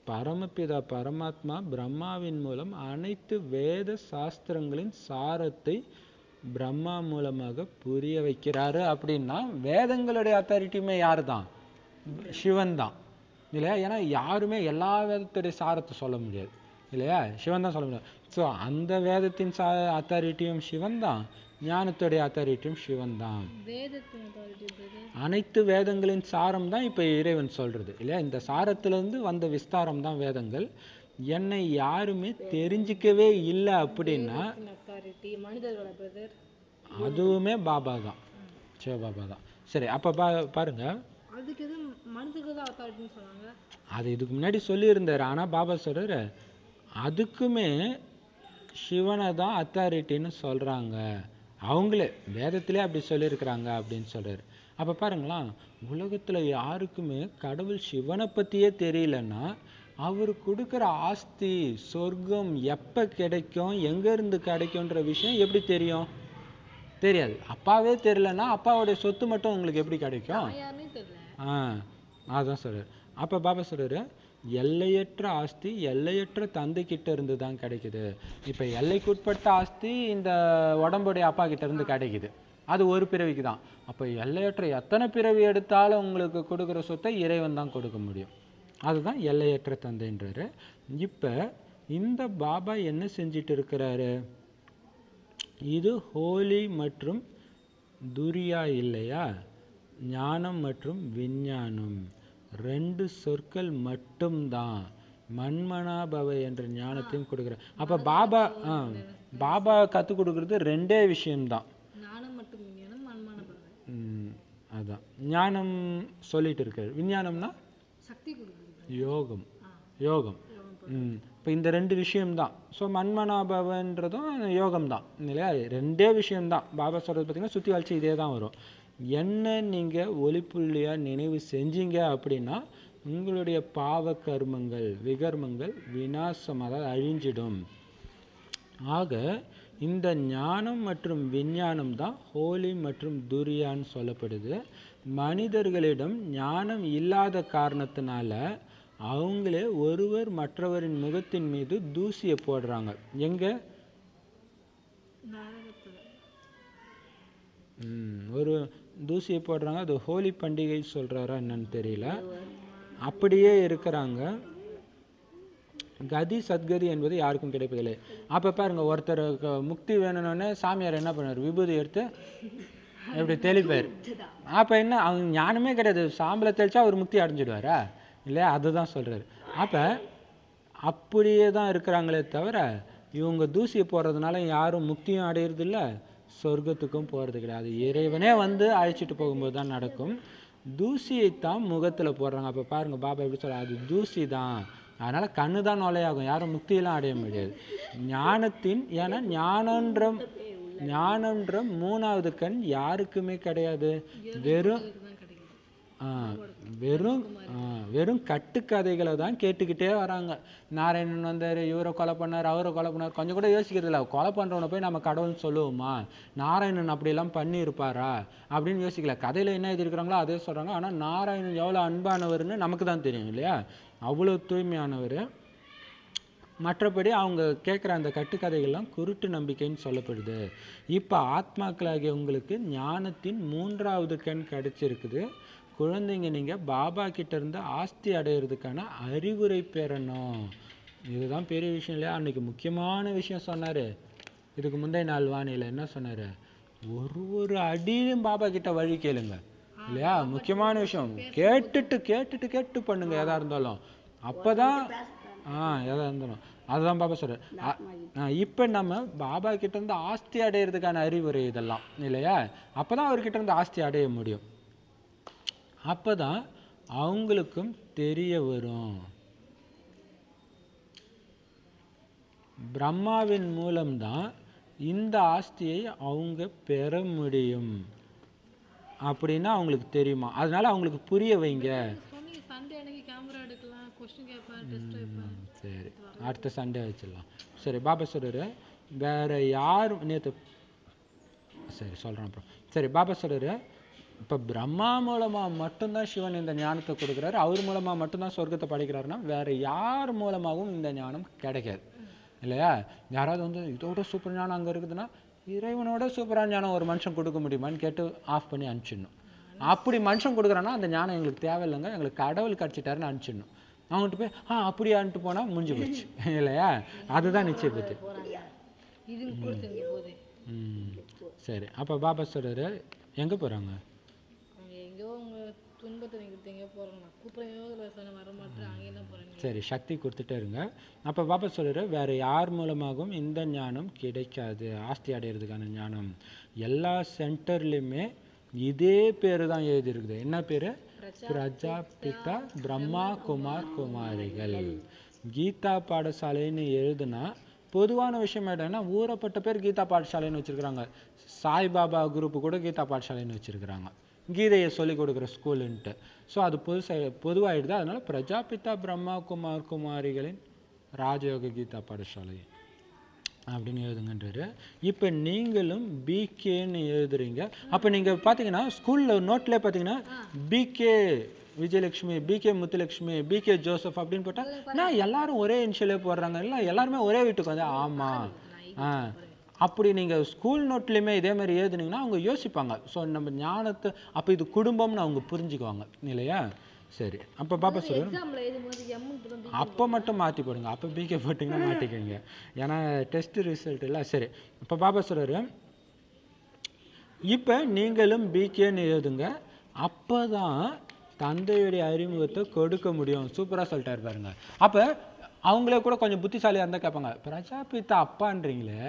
பரமபிதா பரமாத்மா பிரம்மாவின் மூலம் அனைத்து வேத சாஸ்திரங்களின் சாரத்தை பிரம்மா மூலமாக புரிய வைக்கிறாரு. அப்படின்னா வேதங்களுடைய அத்தாரிட்டியுமே யாரு தான்? சிவன் தான் இல்லையா? ஏன்னா யாருமே எல்லா வேதத்துடைய சாரத்தை சொல்ல முடியாது இல்லையா? சிவன் தான் சொல்ல முடியாது. ஸோ அந்த வேதத்தின் அத்தாரிட்டியும் சிவன் தான், ஞானத்துடைய அத்தாரிட்டியும் சிவன் தான். அனைத்து வேதங்களின் சாரம் தான் இப்ப இறைவன் சொல்றது இல்லையா? இந்த சாரத்திலிருந்து வந்த விஸ்தாரம் தான் வேதங்கள். என்னை யாருமே தெரிஞ்சிக்கவே இல்லை அப்படின்னா அதுவுமே பாபா தான், சிவபாபா தான். சரி, அப்ப பாருங்க, அது இதுக்கு முன்னாடி சொல்லி இருந்தாரு. ஆனா பாபா சொல்றாரு, அதுக்குமே சிவனை தான் அத்தாரிட்டின்னு சொல்றாங்க, அவங்களே வேதத்திலே அப்படி சொல்லியிருக்கிறாங்க அப்படின்னு சொல்றாரு. அப்ப பாருங்களா, உலகத்துல யாருக்குமே கடவுள் சிவனை பத்தியே தெரியலன்னா அவர் கொடுக்குற ஆஸ்தி சொர்க்கம் எப்ப கிடைக்கும், எங்க இருந்து கிடைக்கும்ன்ற விஷயம் எப்படி தெரியும்? தெரியாது. அப்பாவே தெரியலன்னா அப்பாவுடைய சொத்து மட்டும் உங்களுக்கு எப்படி கிடைக்கும்? யாருன்னே தெரியல. அதான் சொல்றாரு. அப்ப பாபா சொல்றாரு, எல்லையற்ற ஆஸ்தி எல்லையற்ற தந்தை கிட்ட இருந்து தான் கிடைக்குது. இப்ப எல்லைக்குட்பட்ட ஆஸ்தி இந்த உடம்புடைய அப்பா கிட்ட இருந்து கிடைக்குது, அது ஒரு பிறவிக்கு தான். அப்ப எல்லையற்ற எத்தனை பிறவி எடுத்தாலும் உங்களுக்கு கொடுக்குற சொத்தை இறைவன் தான் கொடுக்க முடியும். அதுதான் எல்லையற்ற தந்தைன்றாரு. இப்ப இந்த பாபா என்ன செஞ்சிட்டு இருக்கிறாரு? இது ஹோலி மற்றும் துரியா இல்லையா? ஞானம் மற்றும் விஞ்ஞானம் ரெண்டு சொற்கள் மட்டும்தான். மன்மனாபவ என்ற ஞானத்தையும் கொடுக்குறார். அப்ப பாபா பாபா கத்து கொடுக்கறது ரெண்டே விஷயம்தான். ஞானம் மற்றும் விஞ்ஞானம், மன்மனாபவ. அதான் ஞானம் சொல்லிட்டு இருக்காரு. விஞ்ஞானம்னா சக்தி கொடுக்குறது, யோகம். யோகம். இப்போ இந்த ரெண்டு விஷயம்தான். ஸோ மன்மனாபவன்றதும் யோகம் தான் இல்லையா? ரெண்டே விஷயம்தான். பாபா சொல்றது பார்த்தீங்கன்னா சுற்றி வளர்ச்சி இதே தான் வரும். என்ன நீங்கள் ஒளிப்புள்ளியா நினைவு செஞ்சீங்க அப்படின்னா உங்களுடைய பாவ கர்மங்கள் விகர்மங்கள் விநாசம், அதாவது அழிஞ்சிடும். ஆக இந்த ஞானம் மற்றும் விஞ்ஞானம் தான் ஹோலி மற்றும் துரியான்னு சொல்லப்படுது. மனிதர்களிடம் ஞானம் இல்லாத காரணத்தினால அவங்களே ஒருவர் மற்றவரின் முகத்தின் மீது தூசியை போடுறாங்க. எங்க? ஒரு தூசியை போடுறாங்க. அது ஹோலி பண்டிகை சொல்றாரா என்னன்னு தெரியல. அப்படியே இருக்கிறாங்க. கதி சத்கதி என்பது யாருக்கும் கிடைப்பதில்லை. அப்ப பாருங்க, ஒருத்தருக்கு முக்தி வேணும்னு சாமியார் என்ன பண்ணார்? விபூதி எடுத்து எப்படி தெளிப்பார். அப்ப என்ன, அவங்க ஞானமே கிடையாது, சாம்பலை தெளிச்சா அவர் முக்தி அடைஞ்சிடுவாரா இல்லையா? அதுதான் சொல்றாரு. அப்ப அப்படியே தான் இருக்கிறாங்களே தவிர இவங்க தூசியை போடுறதுனால யாரும் முக்தியும் அடையிறது இல்லை, சொர்க்கத்துக்கும் போறது கிடையாது. இறைவனே வந்து அழைச்சிட்டு போகும்போது தான் நடக்கும். தூசியைத்தான் முகத்துல போடுறாங்க. அப்ப பாருங்க பாபா எப்படி சொல்றாங்க, அது தூசி தான், அதனால கண்ணு தான் நுழையாகும், யாரும் முக்தியெல்லாம் அடைய முடியாது. ஞானத்தின் ஏன்னா ஞானம்ன்ற மூணாவது கண் யாருக்குமே கிடையாது. வெறும் வெறும் கட்டுக்கதைகளை தான் கேட்டுக்கிட்டே வராங்க. நாராயணன் வந்தார், இவரை கொலை பண்ணார், அவரை கொலை பண்ணார். கொஞ்சம் கூட யோசிக்கிறது இல்லை. கொலை பண்ணுறவனை போய் நம்ம கடவுள்னு சொல்லுவோமா? நாராயணன் அப்படியெல்லாம் பண்ணியிருப்பாரா அப்படின்னு யோசிக்கல. கதையில் என்ன எழுதியிருக்கிறாங்களோ அதே சொல்கிறாங்க. ஆனால் நாராயணன் எவ்வளோ அன்பானவர்னு நமக்கு தான் தெரியும் இல்லையா? அவ்வளோ தூய்மையானவர். மற்றபடி அவங்க கேட்குற அந்த கட்டுக்கதைகள்லாம் குருட்டு நம்பிக்கைன்னு சொல்லப்படுது. இப்போ ஆத்மாக்களாகிய உங்களுக்கு ஞானத்தின் மூன்றாவது கண் கிடைச்சிருக்குது. குழந்தைங்க, நீங்கள் பாபா கிட்ட இருந்து ஆஸ்தி அடையிறதுக்கான அறிவுரை பெறணும். இதுதான் பெரிய விஷயம் இல்லையா? அன்னைக்கு முக்கியமான விஷயம் சொன்னார். இதுக்கு முந்தைய நாள் வானிலை என்ன சொன்னார்? ஒரு அடியும் பாபா கிட்ட வழி கேளுங்க இல்லையா? முக்கியமான விஷயம். கேட்டுட்டு பண்ணுங்க எதா இருந்தாலும். அப்போதான் எதா இருந்தாலும் அதுதான் பாபா சொல்றாரு. இப்போ நம்ம பாபா கிட்ட இருந்து ஆஸ்தி அடையிறதுக்கான அறிவுரை இதெல்லாம் இல்லையா? அப்போதான் அவர்கிட்ட இருந்து ஆஸ்தி அடைய முடியும். அப்பதான் அவங்களுக்கும் தெரிய வரும். பிரம்மாவின் மூலம்தான் இந்த ஆஸ்தியை அவங்க பெற முடியும் அப்படின்னா அவங்களுக்கு தெரியுமா? அதனால அவங்களுக்கு புரிய வைங்க. சரி, அடுத்த சண்டே வச்சிடலாம். சரி, பாபா சொல்றாரு வேற யாரும் நேற்று சரி சொல்றேன் அப்புறம். சரி, பாபா சொல்றாரு இப்போ பிரம்மா மூலமா மட்டும்தான் சிவன் இந்த ஞானத்தை கொடுக்குறாரு, அவர் மூலமா மட்டும்தான் சொர்க்கத்தை படைக்கிறாருன்னா வேற யார் மூலமாகவும் இந்த ஞானம் கிடைக்காது இல்லையா? யாராவது வந்து இதோட சூப்பர் ஞானம் அங்கே இருக்குதுன்னா இறைவனோட சூப்பரான ஞானம் ஒரு மனுஷன் கொடுக்க முடியுமான்னு கேட்டு ஆஃப் பண்ணி அனுப்பிச்சிடணும். அப்படி மனுஷன் கொடுக்குறான்னா அந்த ஞானம் எங்களுக்கு தேவையில்லைங்க, எங்களுக்கு கடவுள் கிடச்சிட்டாருன்னு அனுப்பிச்சிடணும். அவங்ககிட்ட போய் அப்படியான்ட்டு போனால் முடிஞ்சு போச்சு இல்லையா? அதுதான் நிச்சயம் பற்றி. சரி, அப்போ பாபா சொல்றாரு எங்கே போகிறாங்க? சரி, சக்தி கொடுத்துட்டே இருங்க. அப்போ பாபா சொல்றாரு வேற யார் மூலமாகவும் இந்த ஞானம் கிடைக்காது, ஆஸ்தி அடையிறதுக்கான ஞானம். எல்லா சென்டர்லையுமே இதே பேரு தான் எழுதியிருக்குது. என்ன பேரு? பிரஜாபிதா பிரம்மா குமார் குமாரிகள். கீதா பாடசாலைன்னு எழுதுனா பொதுவான விஷயம் என்னன்னா ஊறப்பட்ட பேர் கீதா பாடசாலைன்னு வச்சிருக்கிறாங்க. சாய்பாபா குரூப் கூட கீதா பாடசாலைன்னு வச்சிருக்கிறாங்க கீதையை சொல்லிக் கொடுக்குற ஸ்கூலுன்ட்டு. ஸோ அது பொதுவாகிடுது. அதனால பிரஜாபிதா பிரம்மா குமார் குமாரிகளின் ராஜயோக கீதா பாடசாலை அப்படின்னு எழுதுங்கன்றாரு. இப்போ நீங்களும் பிகேன்னு எழுதுறீங்க. அப்போ நீங்கள் பார்த்தீங்கன்னா ஸ்கூலில் நோட்லேயே பார்த்தீங்கன்னா PK Vijayalakshmi, PK Muthulakshmi, PK Joseph அப்படின்னு போட்டால் நான் எல்லாரும் ஒரே இனிஷியலே போடுறாங்க, இல்லை எல்லாருமே ஒரே வீட்டுக்கு வந்து ஆமாம். அப்படி நீங்கள் ஸ்கூல் நோட்லேயுமே இதே மாதிரி எழுதுனீங்கன்னா அவங்க யோசிப்பாங்க. ஸோ நம்ம ஞானத்தை அப்போ இது குடும்பம்னு அவங்க புரிஞ்சுக்குவாங்க இல்லையா? சரி, அப்போ பாப்பா சொல்லுங்க. அப்போ மட்டும் மாற்றி போடுங்க. அப்போ பிகே போட்டிங்கன்னா மாட்டிக்கோங்க, ஏன்னா டெஸ்ட் ரிசல்ட் இல்லை. சரி, இப்போ பாப்பா சொல்கிறாரு இப்போ நீங்களும் பிகேன்னு எழுதுங்க, அப்போ தான் தந்தையுடைய அறிமுகத்தை கொடுக்க முடியும். சூப்பராக சொல்லிட்டாரு பாருங்க. அப்போ அவங்களே கூட கொஞ்சம் புத்திசாலியாக இருந்தால் கேட்பாங்க, பிரஜாபிதா அப்பான்றீங்களே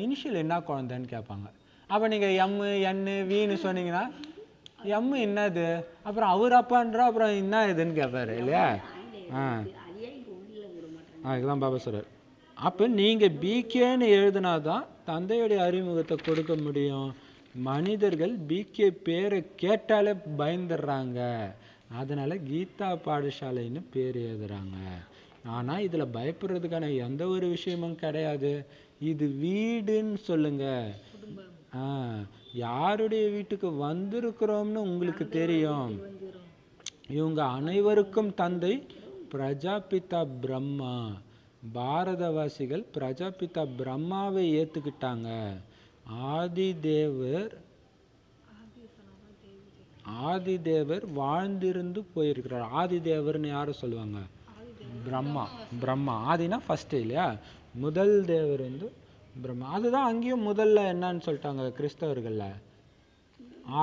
இனிஷியல் என்ன குழந்தைன்னு கேட்பாங்க. அப்போ நீங்கள் எம் என் வின்னு சொன்னீங்கன்னா எம் என்னது, அப்புறம் அவர் அப்பான்றா அப்புறம் என்ன இதுன்னு கேட்பாரு இல்லையா? அதுதான் பாபா சொல்றார். அப்போ நீங்கள் பிகேன்னு எழுதினாதான் தந்தையுடைய அறிமுகத்தை கொடுக்க முடியும். மனிதர்கள் பிகே பேரை கேட்டாலே பயந்துடுறாங்க, அதனால கீதா பாடசாலைன்னு பேர் எழுதுறாங்க. ஆனால் இதில் பயப்படுறதுக்கான எந்த ஒரு விஷயமும் கிடையாது. இது வீடுன்னு சொல்லுங்க. யாருடைய வீட்டுக்கு வந்திருக்கிறோம்னு உங்களுக்கு தெரியும். இவங்க அனைவருக்கும் தந்தை பிரஜாபிதா பிரம்மா. பாரதவாசிகள் பிரஜாபிதா பிரம்மாவை ஏத்துக்கிட்டாங்க. ஆதிதேவர் வாழ்ந்திருந்து போயிருக்கிறார். ஆதிதேவர்னு யாரை சொல்லுவாங்க? பிரம்மா. பிரம்மா ஆதினா ஃபர்ஸ்ட் இல்லையா? முதல் தேவர் வந்து பிரம்மா. அதுதான் அங்கேயும் முதல்ல என்னன்னு சொல்லிட்டாங்க கிறிஸ்தவர்கள்ல,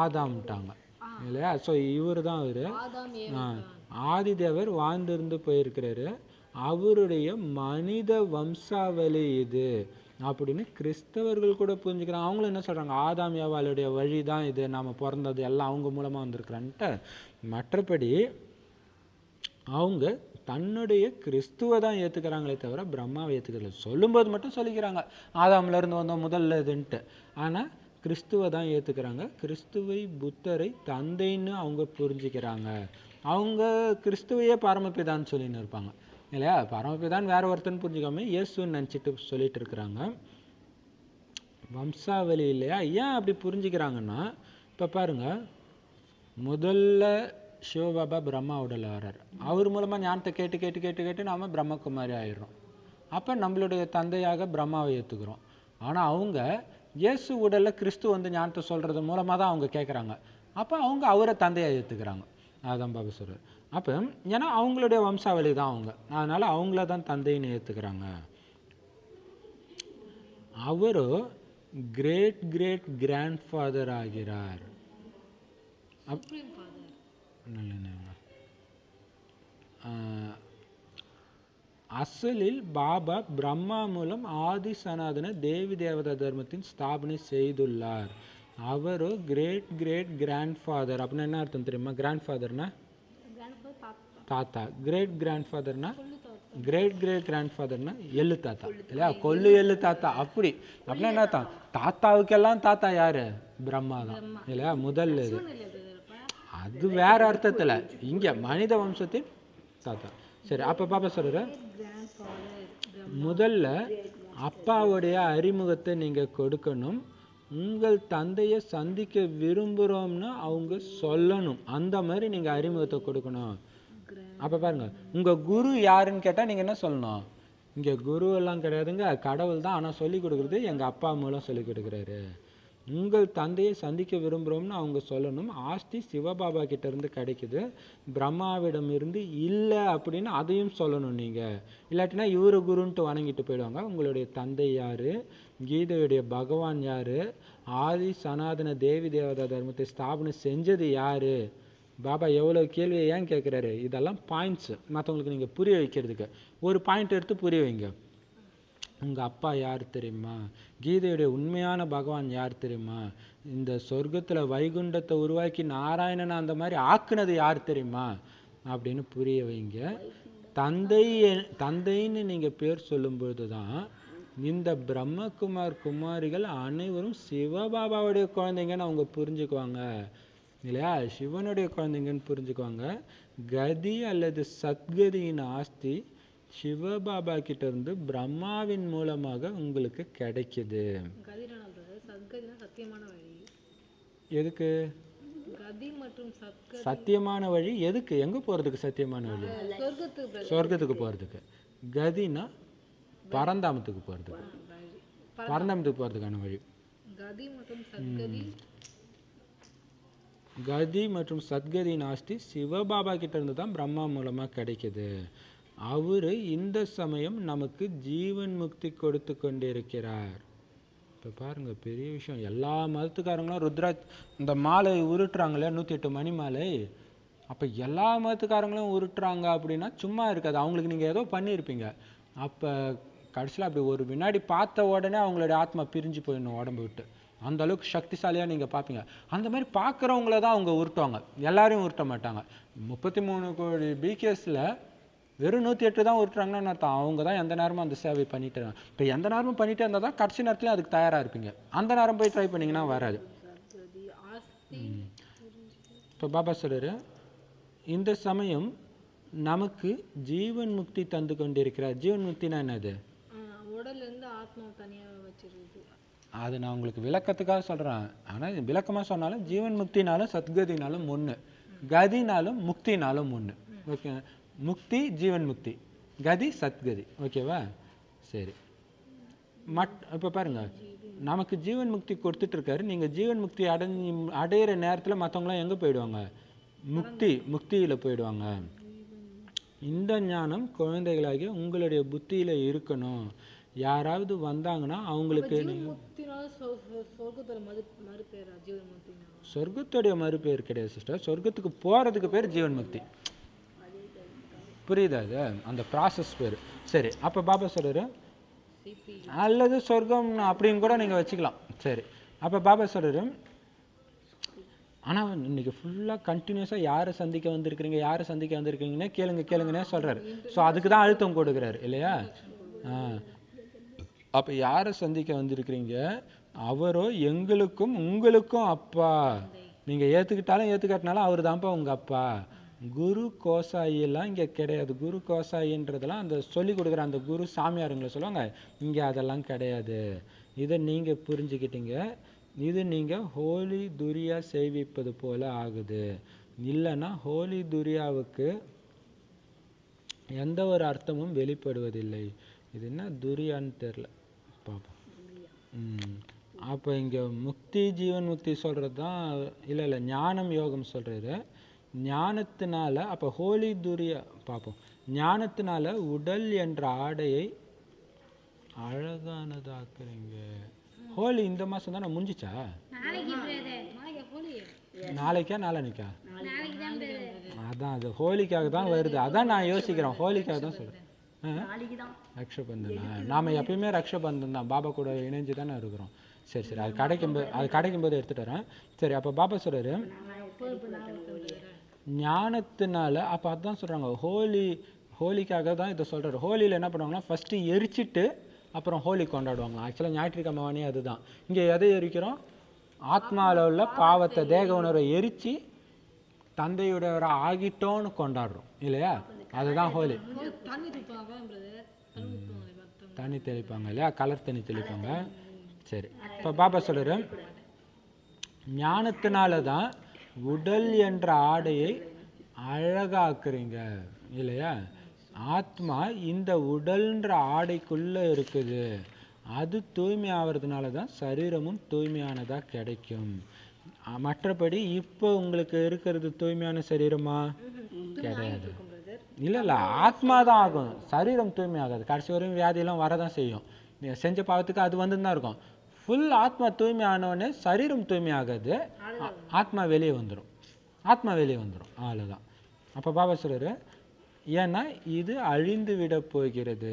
ஆதாம்ட்டாங்க இல்லையா? ஸோ இவர் தான் அவரு. ஆதிதேவர் வாழ்ந்திருந்து போயிருக்கிறாரு, அவருடைய மனித வம்சாவளி இது அப்படின்னு கிறிஸ்தவர்கள் கூட புரிஞ்சுக்கிறாங்க. அவங்களும் என்ன சொல்றாங்க, ஆதாம் ஏவாளுடைய வழி தான் இது, நாம பிறந்தது எல்லாம் அவங்க மூலமா வந்திருக்கிறான்ட்டு. மற்றபடி அவங்க தன்னுடைய கிறிஸ்துவை தான் ஏற்றுக்கிறாங்களே தவிர பிரம்மாவை ஏற்றுக்கிறது சொல்லும்போது மட்டும் சொல்லிக்கிறாங்க ஆதாம்ல இருந்து வந்தோம் முதல்ல இதுன்ட்டு. ஆனால் கிறிஸ்துவை தான் ஏற்றுக்கிறாங்க. கிறிஸ்துவை புத்தரை தந்தைன்னு அவங்க புரிஞ்சுக்கிறாங்க. அவங்க கிறிஸ்துவையே பரமபிதான்னு சொல்லின்னு இருப்பாங்க இல்லையா? பரமபிதான் வேற ஒருத்தன்னு புரிஞ்சுக்காம இயேசுன்னு நினச்சிட்டு சொல்லிட்டு இருக்கிறாங்க. வம்சாவளி இல்லையா? ஏன் அப்படி புரிஞ்சுக்கிறாங்கன்னா, இப்போ பாருங்க, முதல்ல சிவபாபா பிரம்மா உடல வர்றார். அவர் மூலமா ஞானத்தை கேட்டு கேட்டு கேட்டு கேட்டு நாம பிரம்மகுமாரி ஆயிடுறோம். அப்போ நம்மளுடைய தந்தையாக பிரம்மாவை ஏற்றுக்கிறோம். ஆனால் அவங்க இயேசு உடல்ல கிறிஸ்து வந்து ஞானத்தை சொல்றது மூலமாக தான் அவங்க கேட்குறாங்க. அப்போ அவங்க அவரை தந்தையாக ஏற்றுக்கிறாங்க. அதான் பாபா சொல்றார். அப்போ ஏன்னா அவங்களுடைய வம்சாவளி தான் அவங்க, அதனால அவங்கள தான் தந்தைன்னு ஏற்றுக்கிறாங்க. அவரோ கிரேட் கிரேட் கிராண்ட் ஃபாதர் ஆகிறார். அசலில் பாபா பிரம்மா மூலம் ஆதி சனாதன தேவி தேவதா தர்மத்தின் ஸ்தாபனை செய்துள்ளார். அவரோ கிரேட் கிரேட் கிராண்ட் ஃபாதர். அப்படின்னா என்ன அர்த்தம் தெரியுமா? கிராண்ட் ஃபாதர்னா தாத்தா, கிரேட் கிராண்ட் ஃபாதர்னா கிரேட் கிரேட் கிராண்ட் ஃபாதர்னா எள்ளு தாத்தா இல்லையா? கொள்ளு எள்ளு தாத்தா. அப்படி அப்படின்னா என்ன அர்த்தம்? தாத்தாவுக்கெல்லாம் தாத்தா யாரு? பிரம்மா தான் இல்லையா? முதல் இது அது வேற அர்த்தத்துல, இங்க மனித வம்சத்தின் தாத்தா. சரி, அப்ப பாப்பா சொல்ற முதல்ல அப்பாவுடைய அறிமுகத்தை நீங்க கொடுக்கணும். உங்கள் தந்தையை சந்திக்க விரும்புறோம்னு அவங்க சொல்லணும். அந்த மாதிரி நீங்க அறிமுகத்தை கொடுக்கணும். அப்ப பாருங்க, உங்க குரு யாருன்னு கேட்டா நீங்க என்ன சொல்லணும்? இங்க குரு எல்லாம் கிடையாதுங்க, கடவுள் தான். ஆனா சொல்லி கொடுக்குறது எங்க அப்பா மூலம் சொல்லி கொடுக்குறாரு. உங்கள் தந்தையை சந்திக்க விரும்புகிறோம்னு அவங்க சொல்லணும். ஆஸ்தி சிவபாபா கிட்ட இருந்து கிடைக்குது, பிரம்மாவிடம் இருந்து இல்லை அப்படின்னு அதையும் சொல்லணும் நீங்கள். இல்லாட்டினா இவரு குருன்ட்டு வணங்கிட்டு போயிடுவாங்க. உங்களுடைய தந்தை யாரு, கீதையுடைய பகவான் யாரு, ஆதி சனாதன தேவி தேவதா தர்மத்தை ஸ்தாபனை செஞ்சது யாரு, பாபா எவ்வளோ கேள்வியை ஏன் கேட்குறாரு, இதெல்லாம் பாயிண்ட்ஸ் மற்றவங்களுக்கு நீங்கள் புரிய வைக்கிறதுக்கு. ஒரு பாயிண்ட் எடுத்து புரிய வைங்க. உங்கள் அப்பா யார் தெரியுமா, கீதையுடைய உண்மையான பகவான் யார் தெரியுமா, இந்த சொர்க்கத்தில் வைகுண்டத்தை உருவாக்கி நாராயணனை அந்த மாதிரி ஆக்குனது யார் தெரியுமா அப்படின்னு புரிய வைங்க. தந்தைன்னு நீங்கள் பேர் சொல்லும்பொழுது தான் இந்த பிரம்மகுமார் குமாரிகள் அனைவரும் சிவபாபாவுடைய குழந்தைங்கன்னு அவங்க புரிஞ்சுக்குவாங்க இல்லையா, சிவனுடைய குழந்தைங்கன்னு புரிஞ்சுக்குவாங்க. கதி அல்லது சத்கதியின் ஆஸ்தி சிவபாபா கிட்ட இருந்து பிரம்மாவின் மூலமாக உங்களுக்கு கிடைக்குது. கதிரான brother, சத்கதினா சத்தியமான வழி. எதுக்கு கதி மற்றும் சத்கதி சத்தியமான வழி? எதுக்கு, எங்க போறதுக்கு சத்தியமான வழி? சொர்க்கத்துக்கு brother. சொர்க்கத்துக்கு போறதுக்கு. கதினா பரந்தாமத்துக்கு போறதுக்கு, வழி. பரந்தாமத்துக்கு போறதுக்கான வழி. கதி மற்றும் சத்கதி கதி மற்றும் சத்கதியின் ஆஸ்தி சிவபாபா கிட்ட இருந்து தான் பிரம்மா மூலமா கிடைக்குது. அவரு இந்த சமயம் நமக்கு ஜீவன் முக்தி கொடுத்து கொண்டிருக்கிறார். இப்ப பாருங்க, பெரிய விஷயம். எல்லா மதத்துக்காரங்களும் ருத்ராட்ச இந்த மாலை உருட்டுறாங்களே, 108 மணி மாலை, அப்ப எல்லா மதத்துக்காரங்களும் உருட்டுறாங்க அப்படின்னா சும்மா இருக்காது. அவங்களுக்கு நீங்க ஏதோ பண்ணியிருப்பீங்க. அப்ப கடைசியில் அப்படி ஒரு வினாடி பார்த்த உடனே அவங்களுடைய ஆத்மா பிரிஞ்சு போயிடணும் உடம்பு விட்டு. அந்த அளவுக்கு சக்திசாலியா நீங்க பார்ப்பீங்க. அந்த மாதிரி பார்க்குறவங்கள தான் அவங்க உருட்டுவாங்க, எல்லாரையும் உருட்ட மாட்டாங்க. 33 கோடி பிகேஸ்ல வெறும் 108 தான் உருட்டுறாங்கன்னு அர்த்தம். அவங்க தான் எந்த நேரமும் அந்த சேவை பண்ணிட்டு இருக்காங்க. இப்போ எந்த நேரமும் பண்ணிட்டே இருந்தால் தான் கடைசி நேரத்துலையும் அதுக்கு தயாரா இருப்பீங்க. அந்த நேரம் போய் ட்ரை பண்ணீங்கன்னா வராது. சத்கதி ஆஸ்தி. இப்போ பாபா சொல்றாரு, இந்த சமயம் நமக்கு ஜீவன் முக்தி தந்து கொண்டிருக்கிறார். ஜீவன் முக்தினா என்னது? உடல்ல இருந்து ஆத்மாவை தனியா வச்சிருக்கு. அது நான் உங்களுக்கு விளக்கத்துக்காக சொல்றேன். ஆனா விளக்கமா சொன்னாலும் ஜீவன் முக்தினாலும் சத்கதினாலும் ஒண்ணு, கதினாலும் முக்தினாலும் ஒண்ணு. ஓகே, முக்தி ஜீவன் முக்தி, கதி சத்கதி. ஓகேவா? சரி. இப்ப பாருங்க, நமக்கு ஜீவன் முக்தி கொடுத்துட்டு இருக்காரு. நீங்க ஜீவன் முக்தி அடையிற நேரத்துல மத்தவங்களாம் எங்க போயிடுவாங்க? முக்தியில போயிடுவாங்க. இந்த ஞானம் குழந்தைகளாகிய உங்களுடைய புத்தியில இருக்கணும். யாராவது வந்தாங்கன்னா அவங்களுக்கு சொர்க்கத்துடைய மறுபெயர் கிடையாது சிஸ்டர். சொர்க்கத்துக்கு போறதுக்கு பேர் ஜீவன் முக்தி. புரியுதா? அது அந்த ப்ராசஸ் பேர். சரி, அப்ப பாபா சொல்றாரு, அல்லது சொர்க்கம் அப்படின்னு கூட நீங்க வச்சுக்கலாம். சரி, அப்ப பாபா சொல்றாரு, ஆனா இன்னைக்கு ஃபுல்லா கண்டினியூஸா யாரை சந்திக்க வந்திருக்கீங்கன்னே கேளுங்கன்னே சொல்றாரு. ஸோ அதுக்கு தான் அழுத்தம் கொடுக்குறாரு இல்லையா? அப்ப யாரை சந்திக்க வந்திருக்கிறீங்க? அவரோ எங்களுக்கும் உங்களுக்கும் அப்பா. நீங்க ஏத்துக்கிட்டாலும் ஏத்துக்காட்டினாலும் அவரு தான்ப்பா உங்க அப்பா. குரு கோசாயி எல்லாம் இங்க கிடையாது. குரு கோசாயின்றதெல்லாம் அந்த சொல்லி கொடுக்குற அந்த குரு சாமியாருங்களை சொல்லுவாங்க. இங்க அதெல்லாம் கிடையாது. இதை நீங்க புரிஞ்சுக்கிட்டீங்க. இது நீங்க ஹோலி துரியா செய்விப்பது போல ஆகுது. இல்லைன்னா ஹோலி துரியாவுக்கு எந்த ஒரு அர்த்தமும் வெளிப்படுவதில்லை. இது என்ன துரியான்னு தெரியல, பாப்போம். அப்ப இங்க முக்தி ஜீவன் முக்தி சொல்றது தான். இல்ல ஞானம் யோகம் சொல்றாரு. ஞானத்தினால அப்ப ஹோலி துரியா பார்ப்போம். ஞானத்தினால உடல் என்ற ஆடையை அழகானதாக்குறீங்க. ஹோலி இந்த மாசம் தானே முடிஞ்சிச்சா? நாளைக்கா நாளைக்கா? அதான் அது ஹோலிக்காக தான் வருது. அதான் நான் யோசிக்கிறேன், ஹோலிக்காக தான் சொல்றேன். ரக்ஷபந்தனா? நாம எப்பயுமே ரக்ஷபந்தன் தான், பாபா கூட இணைஞ்சு தானே இருக்கிறோம். சரி, அது கிடைக்கும் போது எடுத்துட்டு வரேன். சரி, அப்ப பாபா சொல்றாரு ஞானத்தினால. அப்ப அதான் சொல்றாங்க, ஹோலிக்காக தான் இதை சொல்றாரு. ஹோலியில என்ன பண்ணுவாங்கன்னா ஃபர்ஸ்ட் எரிச்சிட்டு அப்புறம் ஹோலி கொண்டாடுவாங்க. ஆக்சுவலா ஞாயிற்றுக்கிழமை அதுதான். இங்க எதை எரிக்கிறோம்? ஆத்மாவில் உள்ள பாவத்தை, தேக உணர்வை எரிச்சு தந்தையுடையவரை ஆகிட்டோன்னு கொண்டாடுறோம் இல்லையா? அதுதான் ஹோலி. தண்ணி தெளிப்பாங்க இல்லையா? கலர் தண்ணி தெளிப்பாங்க. சரி, இப்ப பாபா சொல்றாரு, ஞானத்தினாலதான் உடல் என்ற ஆடையை அழகாக்குறீங்க இல்லையா? ஆத்மா இந்த உடல்ன்ற ஆடைக்குள்ள இருக்குது. அது தூய்மை ஆவறதுனாலதான் சரீரமும் தூய்மையானதா கிடைக்கும். மற்றபடி இப்போ உங்களுக்கு இருக்கிறது தூய்மையான சரீரமா? கிடையாது. இல்ல ஆத்மா தான் ஆகும், சரீரம் தூய்மை ஆகாது. கடைசி வரையும் வியாதியெல்லாம் வரதான் செய்யும். செஞ்ச பாவத்துக்கு அது வந்துதான் இருக்கும். ஃபுல் ஆத்மா தூய்மை ஆனவனே சரீரம் தூய்மை ஆகாது, ஆத்மா வெளியே வந்துடும். அவ்வளவுதான். அப்ப பாபா சொல்றாரு, ஏன்னா இது அழிந்து விட போகிறது.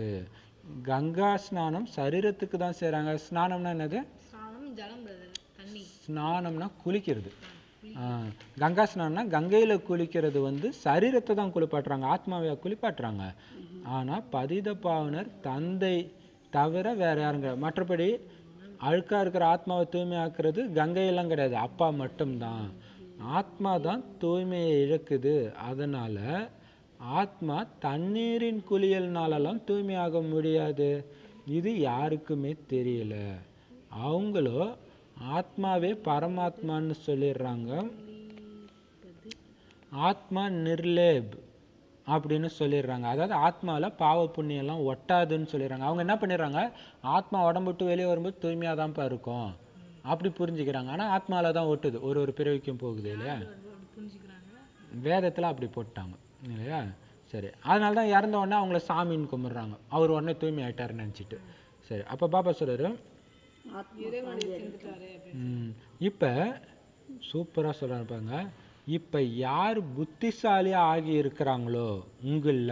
கங்கா ஸ்நானம் சரீரத்துக்கு தான் செய்றாங்க. ஸ்நானம்னா என்னது? ஸ்நானம்னா குளிக்கிறது. கங்கா ஸ்நானம்னா கங்கையில குளிக்கிறது சரீரத்தை தான் குளிப்பாட்டுறாங்க, ஆத்மாவை குளிப்பாட்டுறாங்க. ஆனா பதித பாவனர் தவிர வேற யாரும் கிடையாது. மற்றபடி அழுக்கா இருக்கிற ஆத்மாவை தூய்மையாக்குறது கங்கையெல்லாம் கிடையாது, அப்பா மட்டும்தான். ஆத்மா தான் தூய்மையை இழக்குது. அதனால ஆத்மா தண்ணீரின் குளியல்னாலெல்லாம் தூய்மையாக முடியாது. இது யாருக்குமே தெரியல. அவங்களோ ஆத்மாவே பரமாத்மான்னு சொல்லிடுறாங்க. ஆத்மா நிர்லேப் அப்படின்னு சொல்லிடுறாங்க. அதாவது ஆத்மாவில் பாவ புண்ணியெல்லாம் ஒட்டாதுன்னு சொல்லிடுறாங்க. அவங்க என்ன பண்ணிடுறாங்க, ஆத்மா உடம்பு விட்டு வெளியே வரும்போது தூய்மையாக தான்ப்பா இருக்கும் அப்படி புரிஞ்சுக்கிறாங்க. ஆனால் ஆத்மாவில் தான் ஒட்டுது, ஒரு ஒரு பிறவிக்கும் போகுது இல்லையா. வேதத்தில் அப்படி போட்டாங்க இல்லையா. சரி, அதனால தான் இறந்த உடனே அவங்கள சாமின்னு கும்பிட்றாங்க, அவர் உடனே தூய்மை ஆயிட்டாருன்னு நினச்சிட்டு. சரி, அப்போ பாபா சொல்றாரு இப்போ சூப்பராக சொல்கிறாரு பாருங்க. இப்போ யார் புத்திசாலியாக ஆகி இருக்கிறாங்களோ உங்களில்,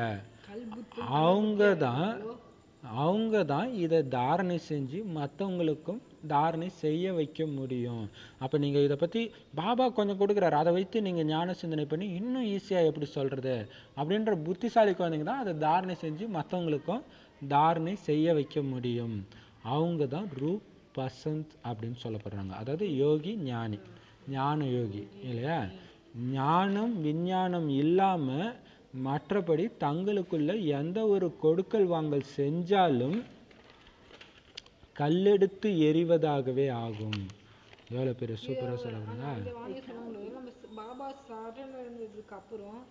அவங்க தான் இதை தாரணை செஞ்சு மற்றவங்களுக்கும் தாரணை செய்ய வைக்க முடியும். அப்போ நீங்கள் இதை பற்றி பாபா கொஞ்சம் கொடுக்குறாரு, அதை வைத்து நீங்கள் ஞான சிந்தனை பண்ணி இன்னும் ஈஸியாக எப்படி சொல்கிறது அப்படின்ற புத்திசாலி குழந்தைங்க தான் அதை தாரணை செஞ்சு மற்றவங்களுக்கும் தாரணை செய்ய வைக்க முடியும். அவங்க தான் ரூப் பசந்த் அப்படின்னு சொல்லப்படுறாங்க. அதாவது யோகி ஞானி, ஞான யோகி இல்லையா. ஞானம் விஞ்ஞானம் இல்லாமல் மற்றபடி தங்களுக்குள்ள எந்த ஒரு கொடுக்கல் வாங்கல் செஞ்சாலும் கல்லெடுத்து எறிவதாகவே ஆகும். எவ்வளோ பெரிய சூப்பராக சொல்லுங்க. பாபா சரணடைந்ததுக்கு அப்புறம்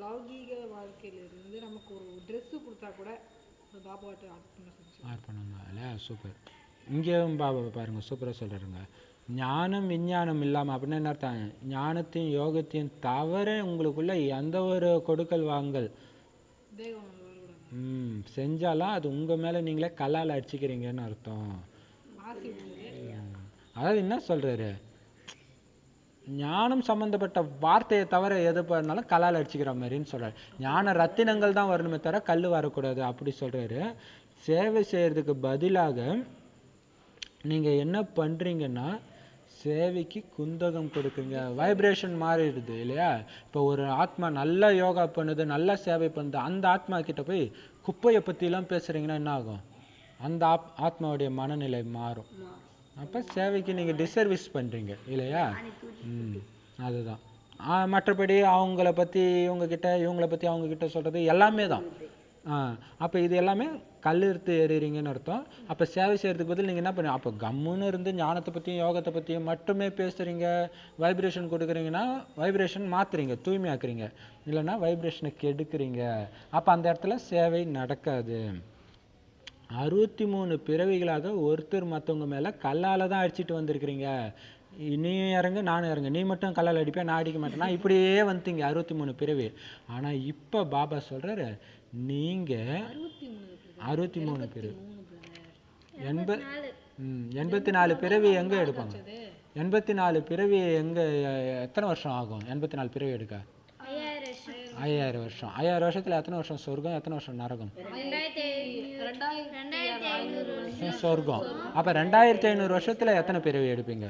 லௌகீக வாழ்க்கையிலிருந்து நமக்கு ஒரு ட்ரெஸ் கொடுத்தா கூட பாபாட்ட அர்ப்பணங்க இல்லையா. சூப்பர். இங்கேயும் பாபா பாருங்க சூப்பராக சொல்கிறாருங்க. ஞானம் விஞ்ஞானம் இல்லாமல் அப்படின்னா என்ன அர்த்தம், ஞானத்தையும் யோகத்தையும் தவிர உங்களுக்குள்ள எந்த ஒரு கொடுக்கல் வாங்கல் செஞ்சாலும் அது உங்கள் மேலே நீங்களே கல்லால் அடிச்சுக்கிறீங்கன்னு அர்த்தம். அதாவது என்ன சொல்கிறாரு, ஞானம் சம்மந்தப்பட்ட வார்த்தையை தவிர எது பண்ணாலும் கல்லால் அடிச்சுக்கிற மாதிரின்னு சொல்கிறார். ஞான ரத்தினங்கள் தான் வரணுமே தவிர கல் வரக்கூடாது அப்படி சொல்கிறாரு. சேவை செய்கிறதுக்கு பதிலாக நீங்கள் என்ன பண்ணுறீங்கன்னா சேவைக்கு குந்தகம் கொடுக்குங்க, வைப்ரேஷன் மாறிடுது இல்லையா. இப்போ ஒரு ஆத்மா நல்லா யோகா பண்ணுது, நல்லா சேவை பண்ணுது, அந்த ஆத்மா கிட்ட போய் குப்பையை பற்றிலாம் பேசுகிறீங்கன்னா என்ன ஆகும், அந்த ஆத்மாவுடைய மனநிலை மாறும். அப்போ சேவைக்கு நீங்கள் டிசர்வீஸ் பண்ணுறீங்க இல்லையா. அதுதான். மற்றபடி அவங்கள பற்றி இவங்கக்கிட்ட, இவங்கள பற்றி அவங்கக்கிட்ட சொல்கிறது எல்லாமே தான். அப்போ இது எல்லாமே கல்லெடுத்து எறிகிறீங்கன்னு அர்த்தம். அப்போ சேவை செய்கிறதுக்கு பதில் நீங்கள் என்ன பண்ணுங்க, அப்போ கம்முன்னு இருந்து ஞானத்தை பற்றியும் யோகத்தை பற்றியும் மட்டுமே பேசுகிறீங்க, வைப்ரேஷன் கொடுக்குறீங்கன்னா வைப்ரேஷன் மாற்றுறீங்க, தூய்மையாக்குறீங்க, இல்லைன்னா வைப்ரேஷனை கெடுக்குறீங்க. அப்போ அந்த இடத்துல சேவை நடக்காது. 63 பிறவிகளாக ஒருத்தர் மற்றவங்க மேலே கல்லால் தான் அடிச்சுட்டு வந்திருக்கிறீங்க. நீ இறங்கு நானும் இறங்கு, நீ மட்டும் கல்லால் அடிப்பேன் நான் அடிக்க மாட்டேன்னா இப்படியே வந்துட்டீங்க 63 பிறவி. ஆனால் இப்போ பாபா சொல்கிறாரு, நீங்கள் 63 பிறவி 84 பிறவி எங்கே எடுப்பாங்க, 84 பிறவி எங்கே, எத்தனை வருஷம் ஆகும் 84 பிறவி எடுக்க? 5000 வருஷம். 5000 வருஷத்தில் எத்தனை வருஷம் சொர்க்கம், எத்தனை வருஷம் நரகம்? சொர்க்கம். அப்போ 2500 வருஷத்தில் எத்தனை பிறவி எடுப்பீங்க?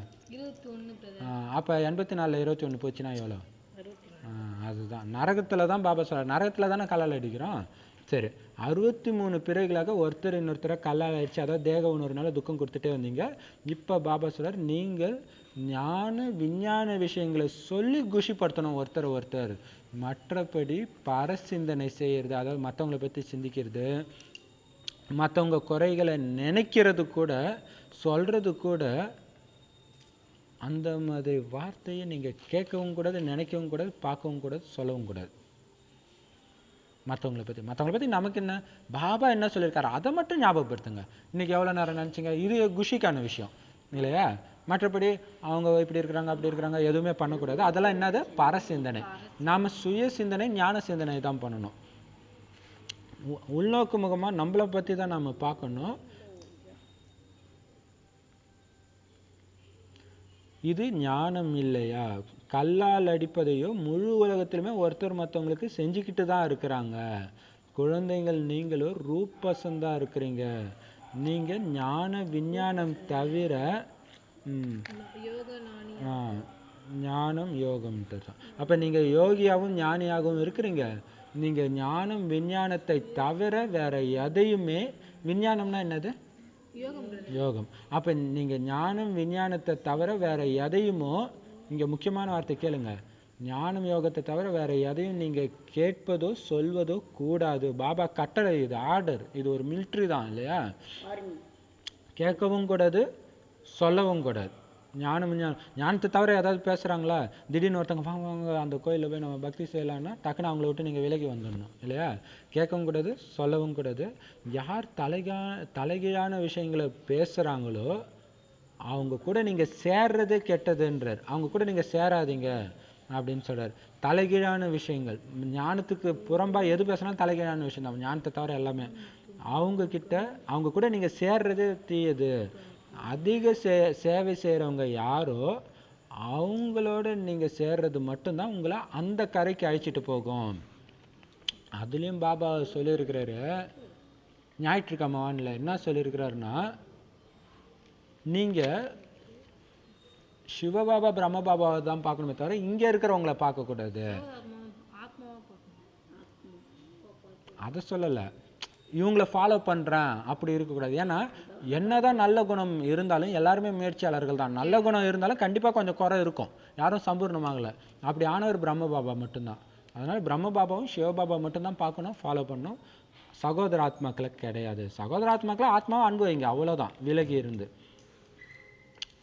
அப்போ 84 21 போச்சுன்னா எவ்வளோ? அதுதான் நரகத்தில் தான் பாபா சொல்கிறார். நரகத்தில் தானே கல்லால் அடிக்கிறோம். சரி, 63 பிறகுகளாக ஒருத்தர் இன்னொருத்தரை கல்லால் அடிச்சு, அதாவது தேக உணர்வுனால துக்கம் கொடுத்துட்டே வந்தீங்க. இப்போ பாபா சொல்கிறார், நீங்கள் ஞான விஞ்ஞான விஷயங்களை சொல்லி குஷிப்படுத்தணும் ஒருத்தர். மற்றபடி பரசிந்தனை செய்கிறது, அதாவது மற்றவங்களை பற்றி சிந்திக்கிறது, மற்றவங்க குறைகளை நினைக்கிறது கூட, சொல்கிறது கூட, அந்த மாதிரி வார்த்தையை நீங்கள் கேட்கவும் கூடாது, நினைக்கவும் கூடாது, பார்க்கவும் கூடாது, சொல்லவும் கூடாது. மற்றவங்களை பற்றி நமக்கு என்ன, பாபா என்ன சொல்லியிருக்காரு அதை மட்டும் ஞாபகப்படுத்துங்க. இன்றைக்கி எவ்வளோ நேரம் நினச்சிங்க, இது குஷிக்கான விஷயம் இல்லையா. மற்றபடி அவங்க இப்படி இருக்கிறாங்க அப்படி இருக்கிறாங்க எதுவுமே பண்ணக்கூடாது. அதெல்லாம் என்னது, பரசிந்தனை. நாம் சுய சிந்தனை ஞான சிந்தனை தான் பண்ணணும். உள்நோக்கு முகமாக நம்மளை பற்றி தான் நாம் பார்க்கணும். இது ஞானம் இல்லையா. கல்லால் அடிப்பதையோ முழு உலகத்திலுமே ஒருத்தர் மற்றவங்களுக்கு செஞ்சுக்கிட்டு தான் இருக்கிறாங்க. குழந்தைகள் நீங்களும் ரூபசந்தாக இருக்கிறீங்க. நீங்கள் ஞான விஞ்ஞானம் தவிர ஞானம் யோகம் தான். அப்போ நீங்கள் யோகியாகவும் ஞானியாகவும் இருக்கிறீங்க. நீங்கள் ஞானம் விஞ்ஞானத்தை தவிர வேற எதையுமே, விஞ்ஞானம்னா என்னது, யோகம் brother. யோகம். அப்ப நீங்க ஞானம் விஞ்ஞானத்தை தவிர வேற எதையுமோ, இங்க முக்கியமான வார்த்தை கேளுங்க, ஞானம் யோகத்தை தவிர வேற எதையும் நீங்க கேட்பதோ சொல்வதோ கூடாது. பாபா கட்டளை, இது ஆர்டர், இது ஒரு மிலிட்ரி தான் இல்லையா? கேட்கவும் கூடாது, சொல்லவும் கூடாது. ஞானத்தை தவிர ஏதாவது பேசுறாங்களா? திடீர்னு ஒருத்தவங்க வாங்க வாங்க அந்த கோயிலில் போய் நம்ம பக்தி செய்யலாம்னா டக்குன்னு அவங்கள விட்டு நீங்க விலகி வந்துடணும் இல்லையா? கேட்கவும் கூடாது, சொல்லவும் கூடாது. யார் தலைகீழான விஷயங்களை பேசுறாங்களோ அவங்க கூட நீங்க சேர்றதே கெட்டதுன்றார். அவங்க கூட நீங்க சேராதீங்க அப்படின்னு சொல்றாரு. தலைகீழான விஷயங்கள், ஞானத்துக்கு புறம்பா எது பேசினாலும் தலைகீழான விஷயம் தான், ஞானத்தை தவிர எல்லாமே. அவங்க கூட நீங்க சேர்றது தீயது. அதிக சேவை செய்யறவங்க யாரோ அவங்களோட நீங்க சேர்றது மட்டும்தான் உங்களை அந்த கரைக்கு அழைச்சிட்டு போகும். அதுலயும் பாபா சொல்லியிருக்கிறாரு, ஞாயிற்றுக்கிழமை வானில என்ன சொல்லியிருக்கிறாருன்னா, நீங்க சிவபாபா பிரம்மபாபாவை தான் பார்க்கணுமே தவிர இங்க இருக்கிறவங்களை பார்க்க கூடாது. ஆத்மாவா பார்க்கணும். அதை சொல்லல, இவங்களை ஃபாலோ பண்றேன் அப்படி இருக்கக்கூடாது. ஏன்னா என்னதான் நல்ல குணம் இருந்தாலும் எல்லாருமே முயற்சியாளர்கள் தான். நல்ல குணம் இருந்தாலும் கண்டிப்பா கொஞ்சம் குறை இருக்கும், யாரும் சம்பூர்ணமாகல. அப்படி ஆனவர் பிரம்ம பாபா மட்டும்தான். அதனால பிரம்ம பாபாவும் சிவபாபா மட்டும்தான் பார்க்கணும், ஃபாலோ பண்ணணும். சகோதர ஆத்மாக்களை கிடையாது. சகோதர ஆத்மாக்களை ஆத்மாவை அன்பு வைங்க, அவ்வளவுதான், விலகி இருந்து.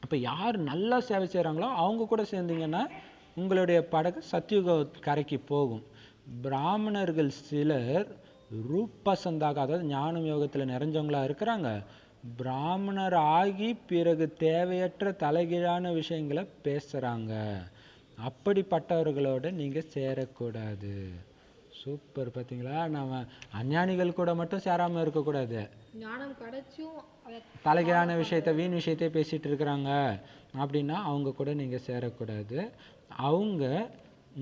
அப்ப யார் நல்லா சேவை செய்யறாங்களோ அவங்க கூட சேர்ந்தீங்கன்னா உங்களுடைய படகு சத்தியுக கரைக்கு போகும். பிராமணர்கள் சிலர் ரூபசந்தாக, அதாவது ஞானம் யோகத்துல நிறைஞ்சவங்களா இருக்கிறாங்க. பிராமணர் ஆகி பிறகு தேவையற்ற தலைகீழான விஷயங்களை பேசுறாங்க. அப்படிப்பட்டவர்களோட நீங்க சேரக்கூடாது. சூப்பர், பாத்தீங்களா? நம்ம அஞ்ஞானிகள் கூட மட்டும் சேராம இருக்கக்கூடாது. ஞானம் கிடைச்சும் தலைகீழான விஷயத்தை, வீண் விஷயத்தை பேசிட்டு இருக்கிறாங்க அப்படின்னா அவங்க கூட நீங்க சேரக்கூடாது. அவங்க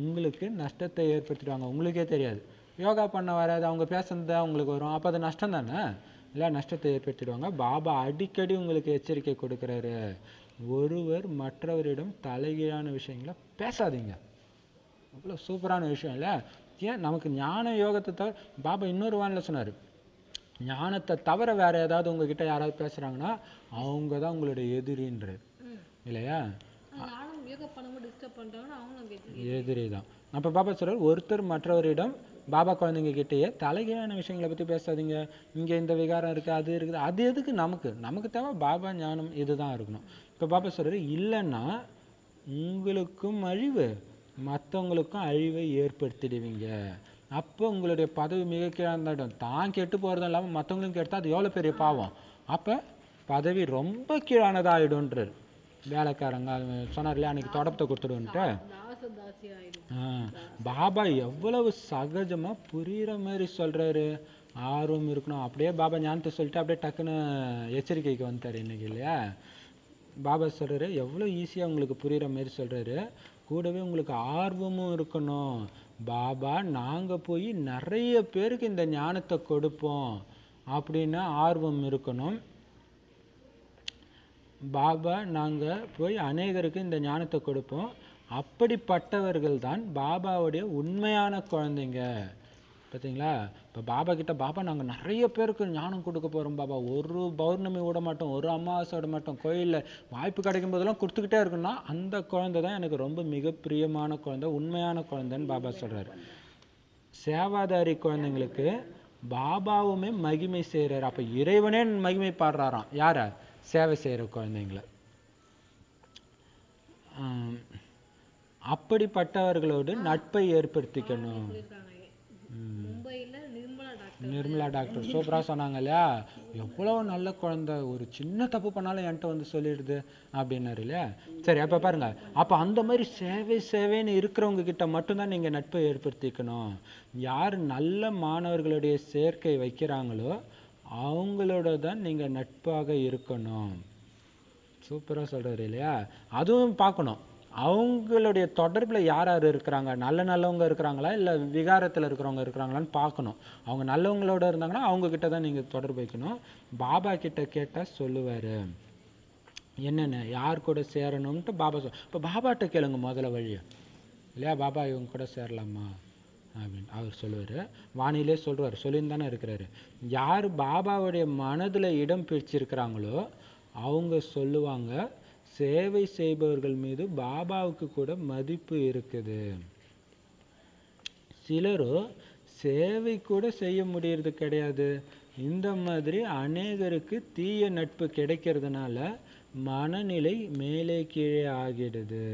உங்களுக்கு நஷ்டத்தை ஏற்படுத்திடுவாங்க, உங்களுக்கே தெரியாது. யோகா பண்ண வராது, அவங்க பேசுறது உங்களுக்கு வரும், அப்ப அது நஷ்டம் தானே இல்லை? நஷ்டத்தை ஏற்படுத்திடுவாங்க. பாபா அடிக்கடி உங்களுக்கு எச்சரிக்கை கொடுக்கிறாரு, ஒருவர் மற்றவரிடம் தலைகீழான விஷயங்களை பேசாதீங்க. அவ்வளவு சூப்பரான விஷயம் இல்லை? ஏன் நமக்கு ஞான யோகத்தை தவிர, பாபா இன்னொரு வானிலை சொன்னாரு, ஞானத்தை தவிர வேற ஏதாவது உங்ககிட்ட யாராவது பேசுறாங்கன்னா அவங்க தான் உங்களுடைய எதிரின்றார் இல்லையா? எதிரி தான். அப்ப பாபா சொல்றாரு, ஒருத்தர் மற்றவரிடம், பாபா குழந்தைங்க கிட்டேயே தலைகீழான விஷயங்களை பத்தி பேசாதீங்க. இங்க இந்த விகாரம் இருக்கு, அது இருக்குது, அது எதுக்கு? நமக்கு தேவை பாபா ஞானம், இதுதான் இருக்கணும். இப்ப பாபா சொல்றாரு, இல்லைன்னா உங்களுக்கும் அழிவு, மற்றவங்களுக்கும் அழிவை ஏற்படுத்திடுவீங்க. அப்போ உங்களுடைய பதவி மிக கீழானதாயிடும். தான் கெட்டு போறதும் இல்லாம மற்றவங்களும் கெடுத்தா அது எவ்வளவு பெரிய பாவம். அப்ப பதவி ரொம்ப கீழானதாயிடும்ன்றார். வேலைக்காரங்க சொன்னார் இல்லையா அன்னைக்கு தொடப்பத்தை கொடுத்துடுன்ட்டு. பாபா எவ்வளவு சகஜமா புரியுற மாதிரி சொல்றாரு. ஆர்வம் இருக்கணும். அப்படியே பாபா ஞானத்தை சொல்லிட்டு அப்படியே டக்குன்னு எச்சரிக்கைக்கு வந்துட்டாரு இன்னைக்கு இல்லையா? பாபா சொல்றாரு, எவ்வளவு ஈஸியா உங்களுக்கு புரியுற மாதிரி சொல்றாரு. கூடவே உங்களுக்கு ஆர்வமும் இருக்கணும். பாபா நாங்க போய் நிறைய பேருக்கு இந்த ஞானத்தை கொடுப்போம் அப்படின்னு ஆர்வம் இருக்கணும். பாபா நாங்க போய் அநேகருக்கு இந்த ஞானத்தை கொடுப்போம், அப்படிப்பட்டவர்கள் தான் பாபாவுடைய உண்மையான குழந்தைங்க. பார்த்தீங்களா? இப்போ பாபா கிட்ட, பாபா நாங்க நிறைய பேருக்கு ஞானம் கொடுக்க போறோம் பாபா, ஒரு பௌர்ணமி விட மாட்டோம், ஒரு அமாவாசை விட மாட்டோம், கோயில்ல வாய்ப்பு கிடைக்கும் போதெல்லாம் கொடுத்துக்கிட்டே இருக்குன்னா அந்த குழந்தை தான் எனக்கு ரொம்ப மிக பிரியமான குழந்தை, உண்மையான குழந்தைன்னு பாபா சொல்றாரு. சேவாதாரி குழந்தைங்களுக்கு பாபாவுமே மகிமை செய்யறாரு. அப்ப இறைவனே மகிமை பாடுறாராம் யார? சேவை செய்யற குழந்தைங்களை. அப்படிப்பட்டவர்களோடு நட்பை ஏற்படுத்திக்கணும். நிர்மலா டாக்டர் சூப்பரா சொன்னாங்க இல்லையா? எவ்வளவு நல்ல குழந்தை, ஒரு சின்ன தப்பு பண்ணாலும் என்கிட்ட வந்து சொல்லிடுது அப்படின்னாரு இல்லையா? சரி, அப்ப பாருங்க, அப்ப அந்த மாதிரி சேவைன்னு இருக்கிறவங்க கிட்ட மட்டும்தான் நீங்க நட்பை ஏற்படுத்திக்கணும். யார் நல்ல மாணவர்களுடைய சேர்க்கை வைக்கிறாங்களோ அவங்களோட தான் நீங்க நட்பாக இருக்கணும். சூப்பரா சொல்றாரு இல்லையா? அதுவும் பார்க்கணும், அவங்களுடைய தொடர்புல யார் யார் இருக்கிறாங்க, நல்லவங்க இருக்கிறாங்களா இல்ல விகாரத்துல இருக்கிறவங்க இருக்கிறாங்களான்னு பார்க்கணும். அவங்க நல்லவங்களோட இருந்தாங்கன்னா அவங்க கிட்ட தான் நீங்க தொடர்பு வைக்கணும். பாபா கிட்ட கேட்டா சொல்லுவாரு என்னென்ன யார் கூட சேரணும்ட்டு. பாபா இப்ப பாபாட்ட கேளுங்க முதல்ல வழிய இல்லையா? பாபா இவங்க கூட சேரலாமா, அப்படின்னு அவர் சொல்லுவார். வானிலே சொல்கிறார், சொல்லின்னு தானே இருக்கிறாரு. யார் பாபாவுடைய மனதில் இடம் பிடிச்சிருக்கிறாங்களோ அவங்க சொல்லுவாங்க, சேவை செய்பவர்கள் மீது பாபாவுக்கு கூட மதிப்பு இருக்குது. சிலரோ சேவை கூட செய்ய முடியறது கிடையாது. இந்த மாதிரி அநேகருக்கு தீய நட்பு கிடைக்கிறதுனால மனநிலை மேலே கீழே ஆகிடுது.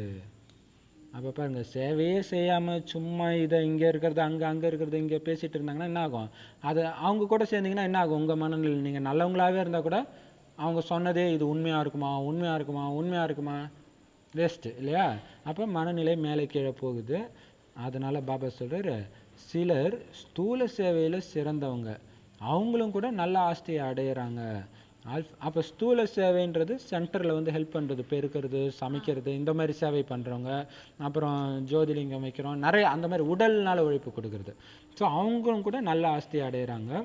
அப்போ பாருங்க, சேவையே செய்யாமல் சும்மா இதை இங்கே இருக்கிறது அங்கே இருக்கிறது இங்கே பேசிகிட்டு இருந்தாங்கன்னா என்ன ஆகும்? அது அவங்க கூட சேர்ந்தீங்கன்னா என்ன ஆகும்? உங்கள் மனநிலை, நீங்கள் நல்லவங்களாகவே இருந்தால் கூட அவங்க சொன்னதே இது உண்மையாக இருக்குமா வேஸ்ட்டு இல்லையா? அப்போ மனநிலை மேலே கீழே போகுது. அதனால் பாபா சொல்கிறார், சிலர் ஸ்தூல சேவையில் சிறந்தவங்க, அவங்களும் கூட நல்ல ஆஸ்தியை அடையிறாங்க. அப்போ ஸ்தூல சேவைன்றது சென்டரில் ஹெல்ப் பண்ணுறது, பெருக்கிறது, சமைக்கிறது, இந்த மாதிரி சேவை பண்ணுறவங்க, அப்புறம் ஜோதிலிங்கம் வைக்கிறோம், நிறைய அந்த மாதிரி உடல்னால உழைப்பு கொடுக்கறது. ஸோ அவங்களும் கூட நல்ல ஆஸ்தியை அடையிறாங்க.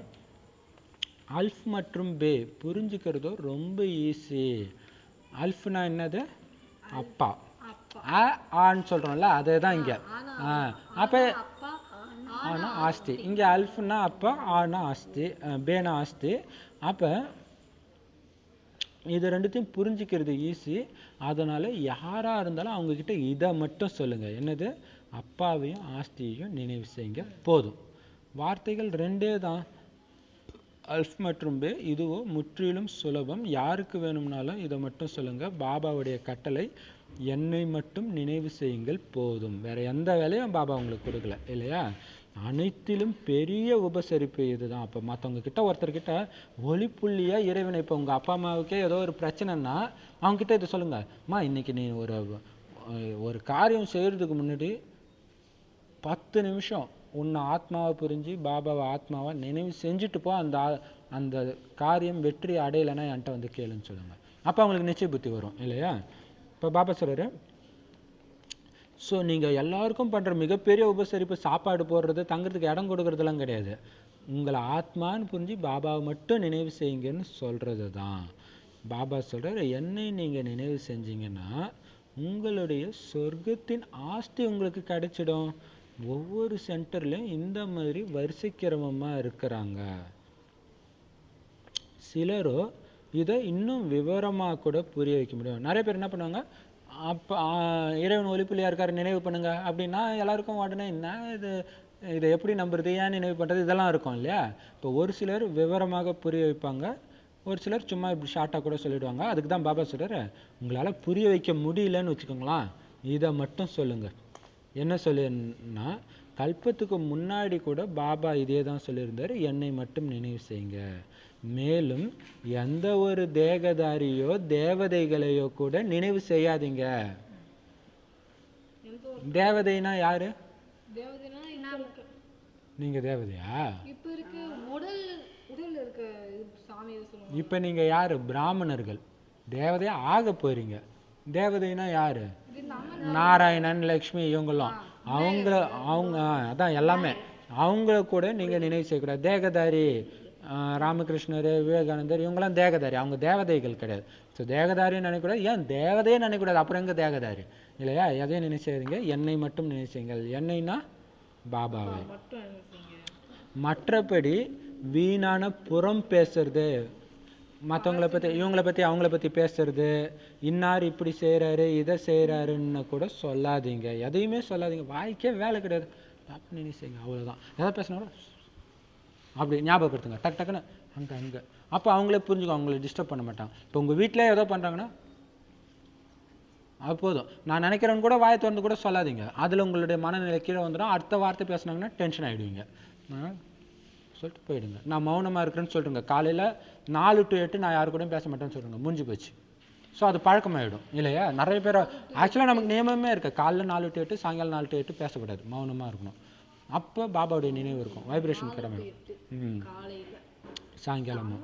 அல்ஃப் மற்றும் பே புரிஞ்சுக்கிறதோ ரொம்ப ஈஸி. அல்ஃப்னா என்னது? அப்பா. ஆன்னு சொல்கிறோம்ல, அதே தான் இங்கே. அப்போ ஆனால் ஆஸ்தி, இங்கே அல்ஃப்னா அப்பா, ஆனா ஆஸ்தி, பேனா ஆஸ்தி. அப்போ இது ரெண்டுத்தையும் புரிஞ்சிக்கிறது ஈஸி. அதனால் யாராக இருந்தாலும் அவங்கக்கிட்ட இதை மட்டும் சொல்லுங்கள், என்னது? அப்பாவையும் ஆஸ்தியையும் நினைவு செய்யுங்க, போதும். வார்த்தைகள் ரெண்டே தான், அல்ஃப் மற்றும் பே. இதுவோ முற்றிலும் சுலபம். யாருக்கு வேணும்னாலும் இதை மட்டும் சொல்லுங்கள். பாபாவுடைய கட்டளை, என்னை மட்டும் நினைவு செய்யுங்கள், போதும். வேறு எந்த வேலையும் பாபா உங்களுக்கு கொடுக்கல இல்லையா? அனைத்திலும் பெரிய உபசரிப்பு இதுதான். அப்போ மற்றவங்க கிட்ட, ஒருத்தர்கிட்ட ஒளிப்புள்ளியாக இறைவனை, இப்போ உங்கள் அப்பா அம்மாவுக்கே ஏதோ ஒரு பிரச்சனைன்னா அவங்ககிட்ட இதை சொல்லுங்கள், அம்மா இன்னைக்கு நீ ஒரு காரியம் செய்கிறதுக்கு முன்னாடி 10 நிமிஷம் உன்னை ஆத்மாவை புரிஞ்சு பாபாவை ஆத்மாவை நினைவு செஞ்சுட்டு போ, அந்த காரியம் வெற்றி அடையலைன்னா என்கிட்ட கேளுன்னு சொல்லுங்கள். அப்போ அவங்களுக்கு நிச்சய புத்தி வரும் இல்லையா? இப்போ பாபா சொல்கிறாரு, ஸோ நீங்கள் எல்லாருக்கும் பண்ணுற மிகப்பெரிய உபசரிப்பு சாப்பாடு போடுறது, தங்குறதுக்கு இடம் கொடுக்கறதுலாம் கிடையாது. உங்களை ஆத்மான்னு புரிஞ்சு பாபாவை மட்டும் நினைவு செய்யுங்கன்னு சொல்கிறது தான். பாபா சொல்கிறார், என்னை நீங்கள் நினைவு செஞ்சீங்கன்னா உங்களுடைய சொர்க்கத்தின் ஆஸ்தி உங்களுக்கு கிடைச்சிடும். ஒவ்வொரு சென்டர்லையும் இந்த மாதிரி வரிசைக்கிரமமாக இருக்கிறாங்க. சிலரோ இதை இன்னும் விவரமாக கூட புரிய வைக்க முடியும். நிறைய பேர் என்ன பண்ணுவாங்க, அப்போ இறைவன் ஒளிப்புள்ளியாக இருக்கார் நினைவு பண்ணுங்க அப்படின்னா எல்லாருக்கும் உடனே என்ன இதை எப்படி நம்புறது, ஏன் நினைவு பண்ணுறது, இதெல்லாம் இருக்கும் இல்லையா? இப்போ ஒரு சிலர் விவரமாக புரிய வைப்பாங்க, ஒரு சிலர் சும்மா இப்படி ஷார்ட்டாக கூட சொல்லிடுவாங்க. அதுக்கு தான் பாபா சொல்கிறார், உங்களால் புரிய வைக்க முடியலன்னு வச்சுக்கோங்களேன், இதை மட்டும் சொல்லுங்கள். என்ன சொல்லுன்னா, கல்பத்துக்கு முன்னாடி கூட பாபா இதே தான் சொல்லியிருந்தார், என்னை மட்டும் நினைவு செய்யுங்க. மேலும் எந்த ஒரு தேகதாரியோ தேவதைகளையோ கூட நினைவு செய்யாதீங்க. தேவதைனா யாரு? நீங்க தேவதையா? இப்ப நீங்க யாரு? பிராமணர்கள். தேவதையா ஆக போறீங்க. தேவதைனா யாரு? நாராயணன், லக்ஷ்மி, இவங்கெல்லாம். அவங்க அதான் எல்லாமே. அவங்கள கூட நீங்க நினைவு செய்யக்கூடாது. தேகதாரி ராமகிருஷ்ணர், விவேகானந்தர், இவங்கெல்லாம் தேகதாரி, அவங்க தேவதைகள் கிடையாது. ஸோ தேகதாரின்னு நினைக்கக்கூடாது. ஏன் தேவதையே நினைக்கக்கூடாது, அப்புறம் எங்கே தேகதாரி இல்லையா? எதையும் நினைச்சாதீங்க, என்னை மட்டும் நினைச்சீங்கள். என்னைன்னா பாபாவை. மற்றபடி வீணான புறம் பேசுறது, மற்றவங்கள பற்றி இவங்கள பற்றி அவங்கள பற்றி பேசுறது, இன்னார் இப்படி செய்கிறாரு இதை செய்கிறாருன்னு கூட சொல்லாதீங்க. எதையுமே சொல்லாதீங்க, வாய்க்கே வேலை கிடையாது. பாப்பா நினைவு செய்யுங்க, அவ்வளோதான். எதாவது பேசினா அப்படி ஞாபகப்படுத்துங்க, டக்கு டக்குன்னு அங்கே. அப்போ அவங்களே புரிஞ்சுக்கோ, அவங்கள டிஸ்டர்ப் பண்ண மாட்டாங்க. இப்போ உங்கள் வீட்டிலே ஏதோ பண்ணுறாங்கன்னா அது போதும். நான் நினைக்கிறேன்னு கூட வாயை திறந்து கூட சொல்லாதீங்க, அதில் உங்களுடைய மனநிலை கீழே வந்துடும். அடுத்த வார்த்தை பேசுனாங்கன்னா டென்ஷன் ஆகிடுவீங்க. சொல்லிட்டு போயிடுங்க, நான் மௌனமாக இருக்கிறேன்னு சொல்லிட்டுங்க. காலையில் 4 to 8 நான் யாரு கூடயும் பேச மாட்டேன்னு சொல்லுங்க, முடிஞ்சு போச்சு. ஸோ அது பழக்கமாகிடும் இல்லையா? நிறைய பேர் ஆக்சுவலாக நமக்கு நியமமே இருக்குது, காலைல 4 to 8, சாயங்காலம் 4 to 8 பேசக்கூடாது, மௌனமாக இருக்கணும். அப்போ பாபாவுடைய நினைவு இருக்கும், வைப்ரேஷன் கிளம்பிடும். சாயங்காலமும்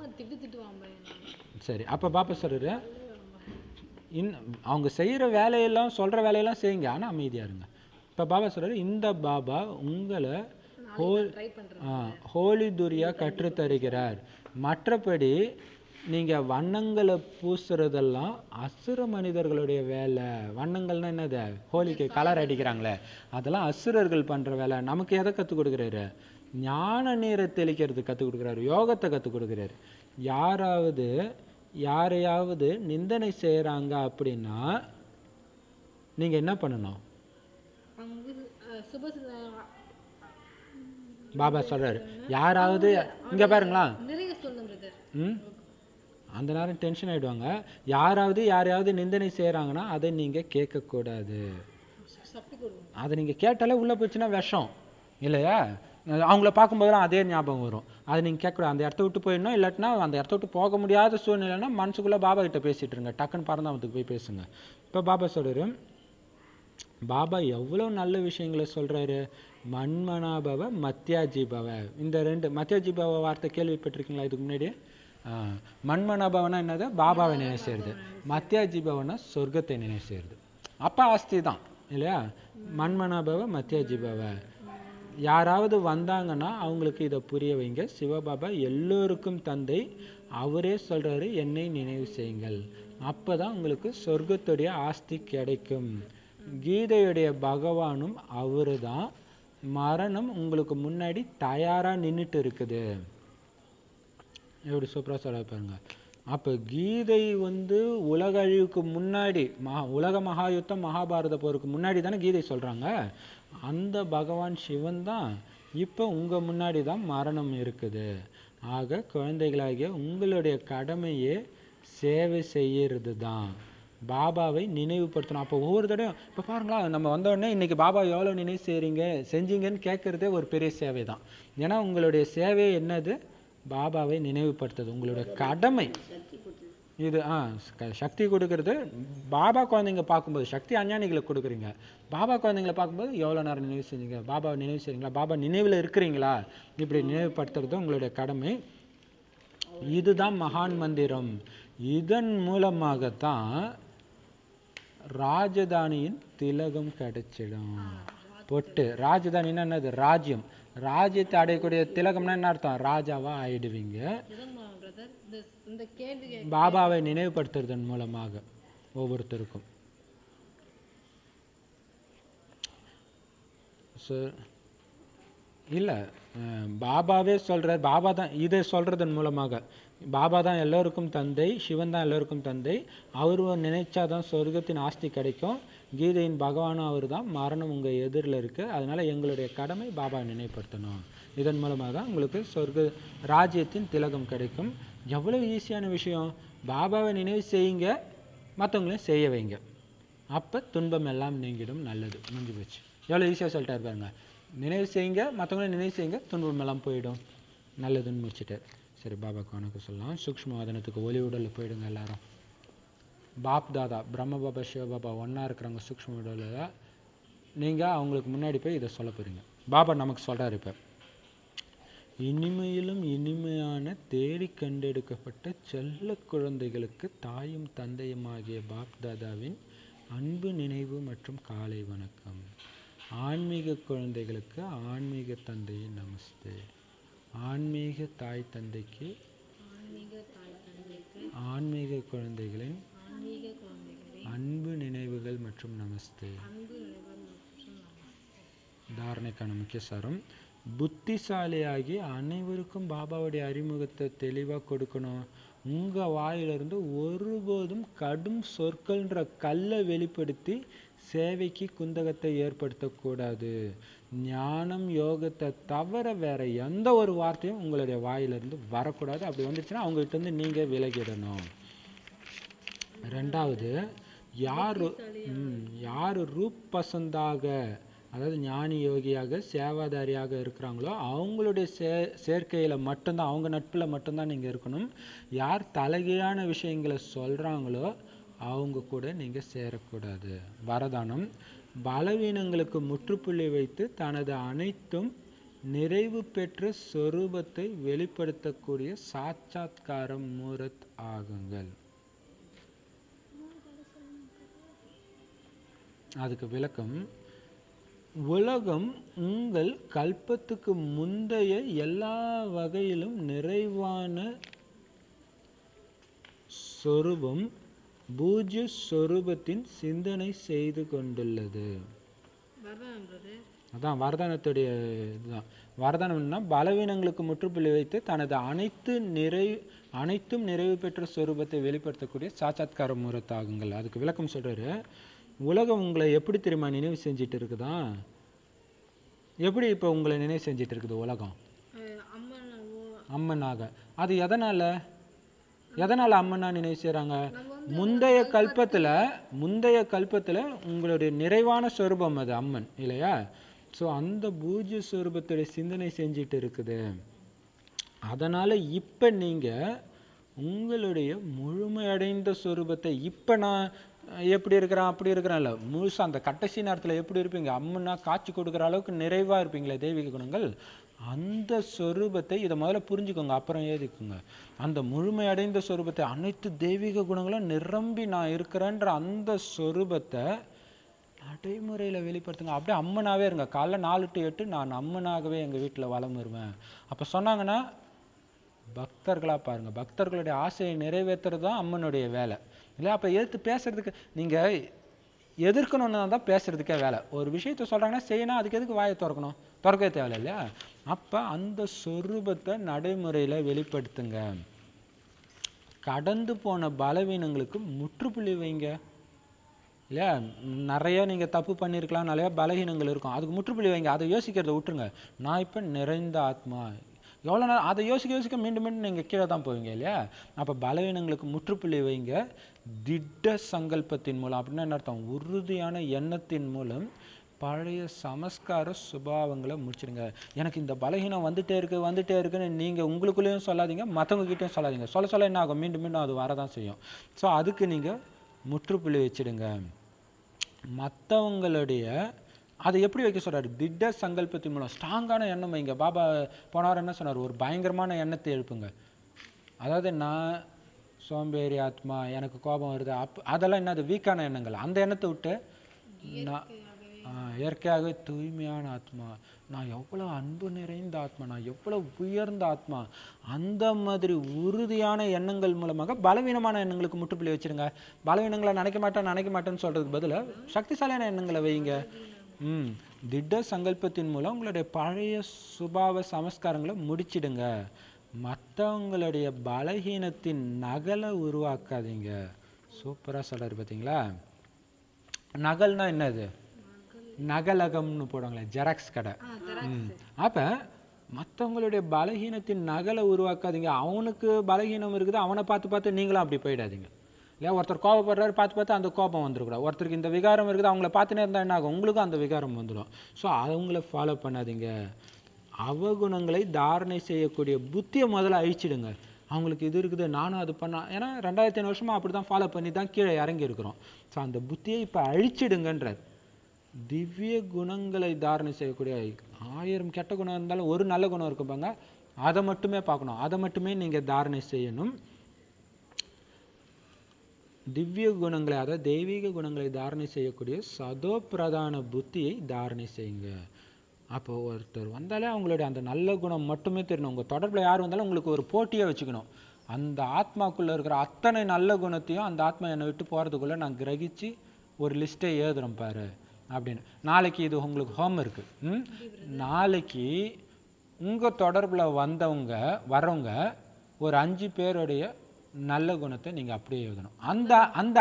சரி. அப்போ பாபா சொல்கிறாரு, அவங்க செய்கிற வேலையெல்லாம் சொல்கிற வேலையெல்லாம் செய்யுங்க, ஆனால் அமைதியாக இருங்க. இப்போ பாபா சொல்கிறாரு, இந்த பாபா உங்களை ஹோலி துரியா கற்றுத்தருகிறார். மற்றபடி நீங்க வண்ணங்களை பூசுறதெல்லாம் அசுர மனிதர்களுடைய வேலை. வண்ணங்கள்னா என்னது? ஹோலிக்கு கலர் அடிக்கிறாங்களே, அதெல்லாம் அசுரர்கள் பண்ற வேலை. நமக்கு எதை கற்றுக் கொடுக்குறாரு? ஞான நீரை தெளிக்கிறது கற்றுக் கொடுக்குறாரு, யோகத்தை கற்றுக் கொடுக்குறாரு. யாரையாவது நிந்தனை செய்யறாங்க அப்படின்னா நீங்க என்ன பண்ணணும்? பாபா சொல்றாரு, யாராவது இங்க பாருங்களா, அந்த நேரம் டென்ஷன் ஆயிடுவாங்க. யாரையாவது நிந்தனை செய்யறாங்கன்னா அதை நீங்க கேட்க கூடாது. அதை நீங்க கேட்டாலே உள்ள போச்சுன்னா விஷம் இல்லையா? அவங்கள பார்க்கும்போதெல்லாம் அதே ஞாபகம் வரும். அதை நீங்க கேட்கக்கூடாது. அந்த இடத்த விட்டு போயிடணும். இல்லாட்டினா அந்த இடத்த விட்டு போக முடியாத சூழ்நிலைன்னா மனசுக்குள்ள பாபா கிட்ட பேசிட்டு இருங்க. டக்குன்னு பரந்தாமத்துக்கு போய் பேசுங்க. இப்போ பாபா சொல்றாரு, பாபா எவ்வளவு நல்ல விஷயங்களை சொல்றாரு. மன்மனாபவ மத்தியாஜீபவ, இந்த ரெண்டு மத்தியாஜீபவ வார்த்தை கேள்விப்பட்டிருக்கீங்களா இதுக்கு முன்னாடி? மன்மனாபவனா என்னது? பாபாவை நினைவு செய்யறது. மத்தியாஜீபவனா சொர்க்கத்தை நினைவு செய்யறது. அப்பா ஆஸ்தி தான் இல்லையா? மன்மனாபவ மத்தியாஜீபவ. யாராவது வந்தாங்கன்னா அவங்களுக்கு இதை புரிய வைங்க. சிவபாபா எல்லோருக்கும் தந்தை, அவரே சொல்றாரு என்னை நினைவு செய்யுங்கள், அப்பதான் உங்களுக்கு சொர்க்கத்துடைய ஆஸ்தி கிடைக்கும். கீதையுடைய பகவானும் அவரு தான். மரணம் உங்களுக்கு முன்னாடி தயாரா நின்றுட்டு இருக்குது. எப்படி சூப்பரா சொல்ல பாருங்க. அப்ப கீதை உலக அழிவுக்கு முன்னாடி, உலக மகா யுத்தம் மகாபாரத போருக்கு முன்னாடி தானே கீதை சொல்றாங்க. அந்த பகவான் சிவன் தான் இப்ப உங்க முன்னாடி தான் மரணம் இருக்குது. ஆக குழந்தைகளாகிய உங்களுடைய கடமையே சேவை செய்யறது தான், பாபாவை நினைவுபடுத்தணும். அப்போ ஒவ்வொரு தடையும் இப்போ பாருங்களா, நம்ம வந்த உடனே இன்னைக்கு பாபா எவ்வளோ நினைவு செஞ்சீங்கன்னு கேட்கறதே ஒரு பெரிய சேவை தான். ஏன்னா உங்களுடைய சேவை என்னது? பாபாவை நினைவுபடுத்துறது உங்களுடைய கடமை. இது சக்தி கொடுக்கறது. பாபா குழந்தைங்க பார்க்கும்போது சக்தி அஞ்ஞானிகளுக்கு கொடுக்குறீங்க. பாபா குழந்தைங்களை பார்க்கும்போது எவ்வளோ நேரம் நினைவு செஞ்சீங்க, பாபாவை நினைவு செய்றீங்களா, பாபா நினைவில் இருக்கிறீங்களா, இப்படி நினைவுபடுத்துறது உங்களுடைய கடமை. இதுதான் மகான் மந்திரம். இதன் மூலமாகத்தான் ராஜதானியின் திலகம் கிடைச்சிடும். பொட்டு ராஜதானின்னா என்னது? ராஜ்யம். ராஜ்யத்தை அடையக்கூடிய திலகம்னா என்ன அர்த்தம்? ராஜாவா ஆயிடுவீங்க. பாபாவை நினைவுபடுத்துறதன் மூலமாக ஒவ்வொருத்தருக்கும். இல்ல, பாபாவே சொல்றார். பாபா தான் இதை சொல்றதன் மூலமாக. பாபா தான் எல்லோருக்கும் தந்தை, சிவன் தான் எல்லோருக்கும் தந்தை. அவரு நினைச்சாதான் சொர்க்கத்தின் ஆஸ்தி கிடைக்கும். கீதையின் பகவானும் அவர் தான். மரணம் உங்க எதிரில் இருக்கு. அதனால எங்களுடைய கடமை பாபா நினைவுபடுத்தணும். இதன் மூலமாக தான் உங்களுக்கு சொர்க்க ராஜ்யத்தின் திலகம் கிடைக்கும். எவ்வளவு ஈஸியான விஷயம். பாபாவை நினைவு செய்யுங்க, மற்றவங்களையும் செய்ய வைங்க, அப்ப துன்பம் எல்லாம் நீங்கிடும். நல்லது முடிஞ்சு போச்சு. எவ்வளவு ஈஸியா சொல்லிட்டாரு பாருங்க. நினைவு செய்யுங்க, மற்றவங்களும் நினைவு செய்யுங்க, துன்பம் எல்லாம் போயிடும். நல்லதுன்னு முடிச்சுட்டார். சரி, பாபாக்கு வணக்கம் சொல்லலாம். சூக்ஷ்ம வாதனத்துக்கு ஒளி உடல்ல போயிடுங்க எல்லாரும். பாப் தாதா பிரம்ம பாபா சிவபாபா ஒன்னா இருக்கிறவங்க சூக்ஷ்ம உடல்ல நீங்க அவங்களுக்கு முன்னாடி போய் இதை சொல்ல போறீங்க. பாபா நமக்கு சொல்றாரு, இப்ப இனிமையிலும் இனிமையான தேடி கண்டெடுக்கப்பட்ட செல்ல குழந்தைகளுக்கு தாயும் தந்தையும் ஆகிய பாப் தாதாவின் அன்பு நினைவு மற்றும் காலை வணக்கம். ஆன்மீக குழந்தைகளுக்கு ஆன்மீக தந்தையின் நமஸ்தே. ஆன்மீக தாய் தந்தைக்கு ஆன்மீக குழந்தைகளின் அன்பு நினைவுகள் மற்றும் நமஸ்தே. தாரணைக்கான முக்கிய சாரம்: புத்திசாலியாகி அனைவருக்கும் பாபாவுடைய அறிமுகத்தை தெளிவா கொடுக்கணும். உங்க வாயிலிருந்து ஒருபோதும் கடும் சொற்கள்ன்ற கல்லை வெளிப்படுத்தி சேவைக்கு குந்தகத்தை ஏற்படுத்தக்கூடாது. ஞானம் யோகத்தை தவிர வேற எந்த ஒரு வார்த்தையும் உங்களுடைய வாயிலிருந்து வரக்கூடாது. அப்படி வந்துச்சுன்னா அவங்ககிட்ட இருந்து நீங்க விலகிடணும். ரெண்டாவது, யாரு ரூப் பசந்தாக, அதாவது ஞானி யோகியாக சேவாதாரியாக இருக்கிறாங்களோ அவங்களுடைய சேர்க்கையில மட்டும்தான், அவங்க நட்புல மட்டும்தான் நீங்க இருக்கணும். யார் தலைகீழான விஷயங்களை சொல்றாங்களோ அவங்க கூட நீங்க சேரக்கூடாது. வரதானம்: பலவீனங்களுக்கு முற்றுப்புள்ளி வைத்து தனது அனைத்தும் நிறைவு பெற்ற சொரூபத்தை வெளிப்படுத்தக்கூடிய சாட்சாத்காரம் மூரத் ஆகுங்கள். அதுக்கு விளக்கம்: உலகம் உங்கள் கல்பத்துக்கு முந்தைய எல்லா வகையிலும் நிறைவான சொரூபம் பூஜ்ய சொரூபத்தின் சிந்தனை செய்து கொண்டுள்ளது. வரதானம் பிரதர். அதான் வரதானத்துடைய இதுதான். வரதானம்னா பலவீனங்களுக்கு முற்றுப்புள்ளி வைத்து தனது அனைத்தும் நிறைவு பெற்ற சொரூபத்தை வெளிப்படுத்தக்கூடிய சாட்சாத்கார மூர்த்தாகுங்கள். அதுக்கு விளக்கம் சொல்றாரு. உலகம் உங்களை எப்படி தெரியுமா நினைவு செஞ்சுட்டு இருக்குதா? எப்படி இப்போ உங்களை நினைவு செஞ்சுட்டு இருக்குது உலகம்? அம்மனாக. அது எதனால அம்மனா நினைவு செய்றாங்க? முந்தைய கல்பத்துல உங்களுடைய நிறைவான சொரூபம் அது அம்மன் இல்லையா? ஸோ அந்த பூஜ்ய சொரூபத்துடைய சிந்தனை செஞ்சுட்டு இருக்குது. அதனால இப்ப நீங்க உங்களுடைய முழுமையடைந்த சொரூபத்தை, இப்ப நான் எப்படி இருக்கிறேன் அப்படி இருக்கிறேன்ல, முழுசா அந்த கடைசி நேரத்துல எப்படி இருப்பீங்க, அம்மனா காட்சி கொடுக்குற அளவுக்கு நிறைவா இருப்பீங்களே தெய்வீக குணங்கள், அந்த சொரூபத்தை இதை முதல்ல புரிஞ்சுக்கோங்க, அப்புறம் ஏதிக்குங்க. அந்த முழுமையடைந்த சொரூபத்தை, அனைத்து தெய்வீக குணங்களும் நிரம்பி நான் இருக்கிறேன்ற அந்த சொரூபத்தை நடைமுறையில வெளிப்படுத்துங்க. அப்படியே அம்மனாவே இருங்க. காலைல 4 to 8 நான் அம்மனாகவே எங்க வீட்டுல வலம் வருவேன் அப்ப சொன்னாங்கன்னா பக்தர்களா பாருங்க. பக்தர்களுடைய ஆசையை நிறைவேற்றுறது தான் அம்மனுடைய வேலை இல்லையா? அப்ப எதிர்த்து பேசுறதுக்கு, நீங்க எதிர்க்கணும்னு தான் பேசுறதுக்கே வேலை. ஒரு விஷயத்த சொல்றாங்கன்னா செய்யணும், அதுக்கு எதுக்கு வாயை திறக்கணும்? திறக்கவே தேவையில்லை இல்லையா? அப்ப அந்த சொரூபத்தை நடைமுறையில வெளிப்படுத்துங்க. கடந்து போன பலவீனங்களுக்கு முற்றுப்புள்ளி வைங்க இல்லையா? நிறைய நீங்க தப்பு பண்ணிருக்கலாம், நிறைய பலவீனங்கள் இருக்கும், அதுக்கு முற்றுப்புள்ளி வைங்க. அதை யோசிக்கிறத விட்டுருங்க. நான் இப்ப நிறைந்த ஆத்மா. எவ்வளவு நேரம் அதை யோசிக்க மீண்டும் மீண்டும் நீங்க கீழே தான் போவீங்க இல்லையா? அப்ப பலவீனங்களுக்கு முற்றுப்புள்ளி வைங்க. திட்ட சங்கல்பத்தின் மூலம், அப்படின்னா என்ன அர்த்தம்? உறுதியான எண்ணத்தின் மூலம் பழைய சமஸ்கார சுபாவங்களை முடிச்சிடுங்க. எனக்கு இந்த பலகீனம் வந்துட்டே இருக்குன்னு நீங்க உங்களுக்குள்ளேயும் சொல்லாதீங்க, மற்றவங்க கிட்டயும் சொல்லாதீங்க. சொல்ல என்ன ஆகும்? மீண்டும் மீண்டும் அது வரதான் செய்யும். ஸோ அதுக்கு நீங்க முற்றுப்புள்ளி வச்சிடுங்க. மற்றவங்களுடைய அதை எப்படி வைக்க சொல்றாரு? திட்ட சங்கல்பத்தின் மூலம் ஸ்ட்ராங்கான எண்ணம் வைங்க. பாபா போனவர் என்ன சொன்னார்? ஒரு பயங்கரமான எண்ணத்தை எழுப்புங்க. அதாவது நான் சோம்பேறி ஆத்மா, எனக்கு கோபம் வருது, அதெல்லாம் என்னது? வீக்கான எண்ணங்கள். அந்த எண்ணத்தை விட்டு நான் இயற்கையாகவே தூய்மையான ஆத்மா, நான் எவ்வளவு அன்பு நிறைந்த ஆத்மா, நான் எவ்வளவு உயர்ந்த ஆத்மா, அந்த மாதிரி உறுதியான எண்ணங்கள் மூலமாக பலவீனமான எண்ணங்களுக்கு முற்றுப்புள்ளி வச்சிருங்க. பலவீனங்களை நினைக்க மாட்டேன்னு சொல்றதுக்கு பதிலா சக்திசாலியான எண்ணங்களை வைங்க. திட்ட சங்கல்பத்தின் மூலம் உங்களுடைய பழைய சுபாவ சமஸ்காரங்களை முடிச்சிடுங்க. மற்றவங்களுடைய பலகீனத்தின் நகலை உருவாக்காதீங்க. சூப்பரா சொல்றாரு பாத்தீங்களா? நகல்னா என்னது? நகலகம்னு போடுவாங்களே, ஜெராக்ஸ் கடை. அப்ப மற்றவங்களுடைய பலகீனத்தின் நகலை உருவாக்காதீங்க. அவனுக்கு பலகீனம் இருக்குது, அவனை பார்த்து நீங்களும் அப்படி போயிடாதீங்க இல்லையா? ஒருத்தர் கோபப்படுறாரு, பார்த்து அந்த கோபம் வந்துடக்கூடாது. ஒருத்தருக்கு இந்த விகாரம் இருக்குது, அவங்கள பார்த்துனே இருந்தா என்ன ஆகும்? உங்களுக்கும் அந்த விகாரம் வந்துடும். ஸோ அவங்கள ஃபாலோ பண்ணாதீங்க. அவகுணங்களை தாரணை செய்யக்கூடிய புத்தியை முதல்ல அழிச்சிடுங்க. அவங்களுக்கு இது இருக்குது, நானும் அது பண்ண, ஏன்னா 2500 வருஷமா அப்படிதான் ஃபாலோ பண்ணி தான் கீழே இறங்கி இருக்கிறோம். ஸோ அந்த புத்தியை இப்ப அழிச்சிடுங்கன்றார். திவ்ய குணங்களை தாரணை செய்யக்கூடிய 1000 கெட்ட குணம் இருந்தாலும் ஒரு நல்ல குணம் இருக்குப்பாங்க, அதை மட்டுமே பார்க்கணும், அதை மட்டுமே நீங்க தாரணை செய்யணும். திவ்ய குணங்களை, அதாவது தெய்வீக குணங்களை தாரணை செய்யக்கூடிய சதோ பிரதான புத்தியை தாரணை செய்யுங்க. அப்போ ஒருத்தர் வந்தாலே அவங்களுடைய அந்த நல்ல குணம் மட்டுமே தெரியணும். உங்க தொடர்புல யார் வந்தாலும் உங்களுக்கு ஒரு போட்டியை வச்சுக்கணும். அந்த ஆத்மாக்குள்ள இருக்கிற அத்தனை நல்ல குணத்தையும் அந்த ஆத்மா என்னை விட்டு போறதுக்குள்ள நான் கிரகிச்சு ஒரு லிஸ்ட்டை எழுதுறேன் பாரு அப்படின்னு. நாளைக்கு இது உங்களுக்கு ஹோம் இருக்கு. நாளைக்கு உங்க தொடர்புல வரவங்க ஒரு 5 பேருடைய நல்ல குணத்தை நீங்க அப்படியே எழுதணும். அந்த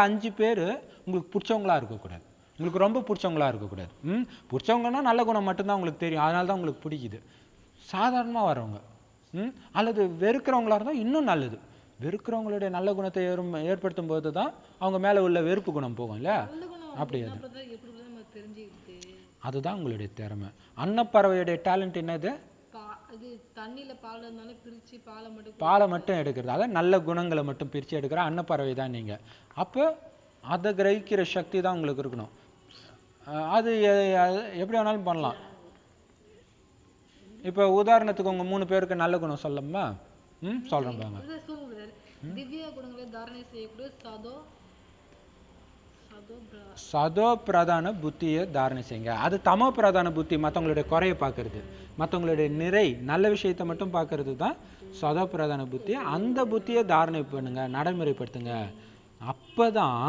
5 பேரு உங்களுக்கு பிடிச்சவங்களா இருக்கக்கூடாது, உங்களுக்கு ரொம்ப பிடிச்சவங்களா இருக்கக்கூடாது. பிடிச்சவங்கன்னா நல்ல குணம் மட்டும்தான் உங்களுக்கு தெரியும், அதனால தான் உங்களுக்கு பிடிக்குது. சாதாரணமா வரவங்க அல்லது வெறுக்கிறவங்களா இருந்தால் இன்னும் நல்லது. வெறுக்கிறவங்களுடைய நல்ல குணத்தை ஏற்படுத்தும் போது தான் அவங்க மேல உள்ள வெறுப்பு குணம் போகும் இல்லையா? அப்படி அதுதான் உங்களுடைய திறமை. அன்னப்பறவையுடைய டேலண்ட் என்னது? பாலை மட்டும் எடுக்கிறது. அதான் நல்ல குணங்களை மட்டும் பிரிச்சு எடுக்கிற அன்னப்பறவை தான் நீங்க. அப்போ அதை கிரகிக்கிற சக்தி தான் உங்களுக்கு இருக்கணும். அது எப்படி வேணாலும் பண்ணலாம். இப்ப உதாரணத்துக்கு உங்க 3 பேருக்கு நல்ல குணம் சொல்லமா? சொல்றேன் பாருங்க. திவ்ய குணங்களை தாரணை செய்யக்கூடிய சதோ பிரதான புத்தியை தாரணை செய்யுங்க. அது தமோ பிரதான புத்தி, மற்றவங்களுடைய குறையை பார்க்கறது, மற்றவங்களுடைய நிறை நல்ல விஷயத்தை மட்டும் பார்க்கறது தான் சதோப்பிரதான புத்தி, அந்த புத்தியை தாரணை பண்ணுங்க, நடைமுறைப்படுத்துங்க. அப்பதான்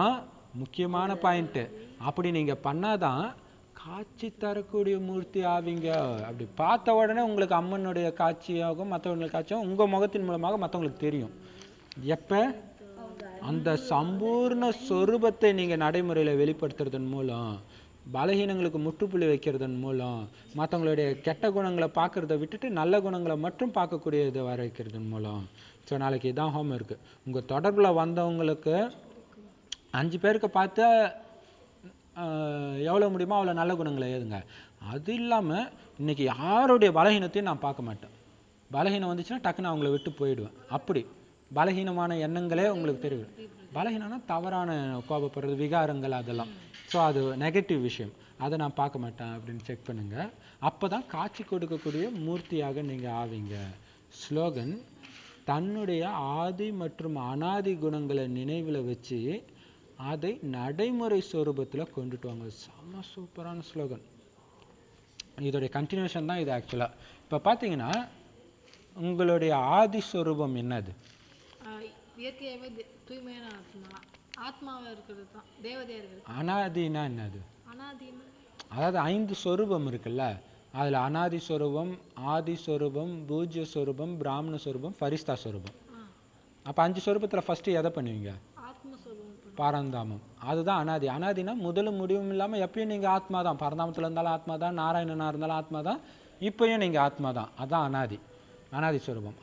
முக்கியமான பாயிண்ட். அப்படி நீங்க பண்ணாதான் காட்சி தரக்கூடிய மூர்த்தி ஆவீங்க. அப்படி பார்த்த உடனே உங்களுக்கு அம்மனுடைய காட்சியாகும், மற்றவங்களுக்கு காட்சியாகும் உங்க முகத்தின் மூலமாக மற்றவங்களுக்கு தெரியும். எப்ப அந்த சம்பூர்ண சொரூபத்தை நீங்க நடைமுறையில வெளிப்படுத்துறதன் மூலம், பலகீனங்களுக்கு முற்றுப்புள்ளி வைக்கிறதன் மூலம், மற்றவங்களுடைய கெட்ட குணங்களை பார்க்கறத விட்டுட்டு நல்ல குணங்களை மட்டும் பார்க்கக்கூடியதை வர வைக்கிறதன் மூலம். ஸோ நாளைக்கு இதான் ஹோம் இருக்கு. உங்க தொடர்புல வந்தவங்களுக்கு 5 பேருக்கு பார்த்து எவ்வளோ முடியுமோ அவ்வளோ நல்ல குணங்களை ஏதுங்க. அது இல்லாமல் இன்னைக்கு யாருடைய பலகீனத்தையும் நான் பார்க்க மாட்டேன். பலகீனம் வந்துச்சுன்னா டக்குன்னு அவங்கள விட்டு போயிடுவேன். அப்படி பலகீனமான எண்ணங்களே உங்களுக்கு தெரியும். பலகீனம்னா தவறான கோபப்படுறது, விகாரங்கள், அதெல்லாம். ஸோ அது நெகட்டிவ் விஷயம், அதை நான் பார்க்க மாட்டேன் அப்படின்னு செக் பண்ணுங்க. அப்போ தான் காட்சி கொடுக்கக்கூடிய மூர்த்தியாக நீங்கள் ஆவீங்க. ஸ்லோகன்: தன்னுடைய ஆதி மற்றும் அனாதி குணங்களை நினைவில் வச்சு அதை நடைமுறை சொரூபத்தில் கொண்டுட்டு வாங்க. செம்ம சூப்பரான ஸ்லோகன். இதோடைய கண்டினியூஷன் தான் இது ஆக்சுவலாக. இப்போ பார்த்தீங்கன்னா உங்களுடைய ஆதி சொரூபம் என்னது? இயற்கையாகவே தூய்மையான ஆத்மாவாக இருக்கிறது தான், தேவதையாக இருக்கிறது. அனாதினா என்னது? அனாதினா அதாவது 5 சொரூபம் இருக்குல்ல, அதில் அனாதி சொரூபம், ஆதி சொரூபம், பூஜ்ய சொரூபம், பிராமண சொரூபம், ஃபரிஸ்தா சொரூபம். அப்போ 5 சொரூபத்தில் ஃபர்ஸ்ட் எதை பண்ணுவீங்க? பரந்தாமம். அதுதான் அனாதி. அனாதினா முதலும் முடிவும் இல்லாமல் எப்பயும் நீங்கள் ஆத்மா தான். பரந்தாமத்தில் இருந்தாலும் ஆத்மா தான், நாராயணனா இருந்தாலும் ஆத்மா தான், இப்பயும் நீங்கள் ஆத்மா தான். அதுதான் அனாதி, அனாதி சொரூபம்.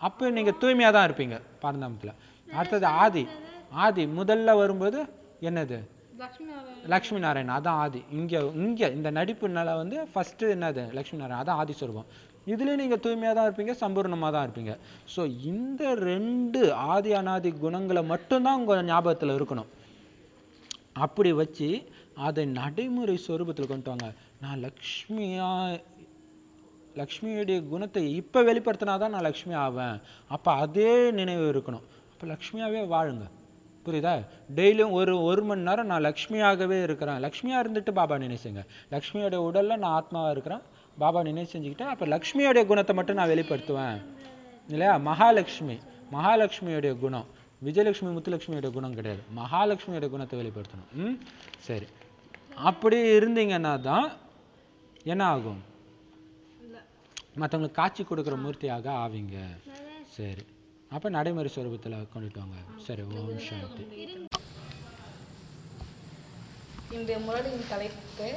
அப்பயும் நீங்கள் தூய்மையாக தான் இருப்பீங்க பரந்தாமத்தில். அடுத்தது ஆதி. ஆதி முதல்ல வரும்போது என்னது? லக்ஷ்மி நாராயணன். அதான் ஆதி. இங்கே இந்த நடிப்புனால வந்து ஃபர்ஸ்ட் என்னது? லக்ஷ்மி நாராயணன். அதான் ஆதி சொரூபம். இதுலேயும் நீங்கள் தூய்மையாக தான் இருப்பீங்க, சம்பூர்ணமாக தான் இருப்பீங்க. ஸோ இந்த 2 ஆதி அனாதி குணங்களை மட்டும்தான் உங்கள் ஞாபகத்தில் இருக்கணும். அப்படி வச்சு அதை நடைமுறை சொரூபத்தில் கொண்டு வாங்க. நான் லக்ஷ்மியுடைய குணத்தை இப்போ வெளிப்படுத்தினாதான் நான் லக்ஷ்மி ஆவேன். அப்போ அதே நினைவு இருக்கணும். அப்போ லக்ஷ்மியாகவே வாழுங்க. புரியுதா? டெய்லியும் ஒரு மணி நேரம் நான் லக்ஷ்மியாகவே இருக்கிறேன். லக்ஷ்மியாக இருந்துட்டு பாபா நினைச்சுங்க. லக்ஷ்மியோட உடலில் நான் ஆத்மாவாக இருக்கிறேன், பாபா நினைவு செஞ்சுக்கிட்டேன். அப்போ லக்ஷ்மியோடைய குணத்தை மட்டும் நான் வெளிப்படுத்துவேன் இல்லையா? மகாலட்சுமியோடைய குணம், விஜயலட்சுமி முத்துலட்சுமியோட குணம் கிடையாது. மகாலட்சுமியோட குணத்தை வெளிப்படுத்தணும். சரி, அப்படி இருந்தீங்கன்னா தான் என்ன ஆகும்? மற்றவங்களுக்கு காட்சி கொடுக்குற மூர்த்தியாக ஆவீங்க. சரி, அப்போ நடைமுறை சொரூபத்தில் கொண்டுட்டு வாங்க. சரி, ஓம் சாந்தி. இந்த முரளியின் தலைப்பு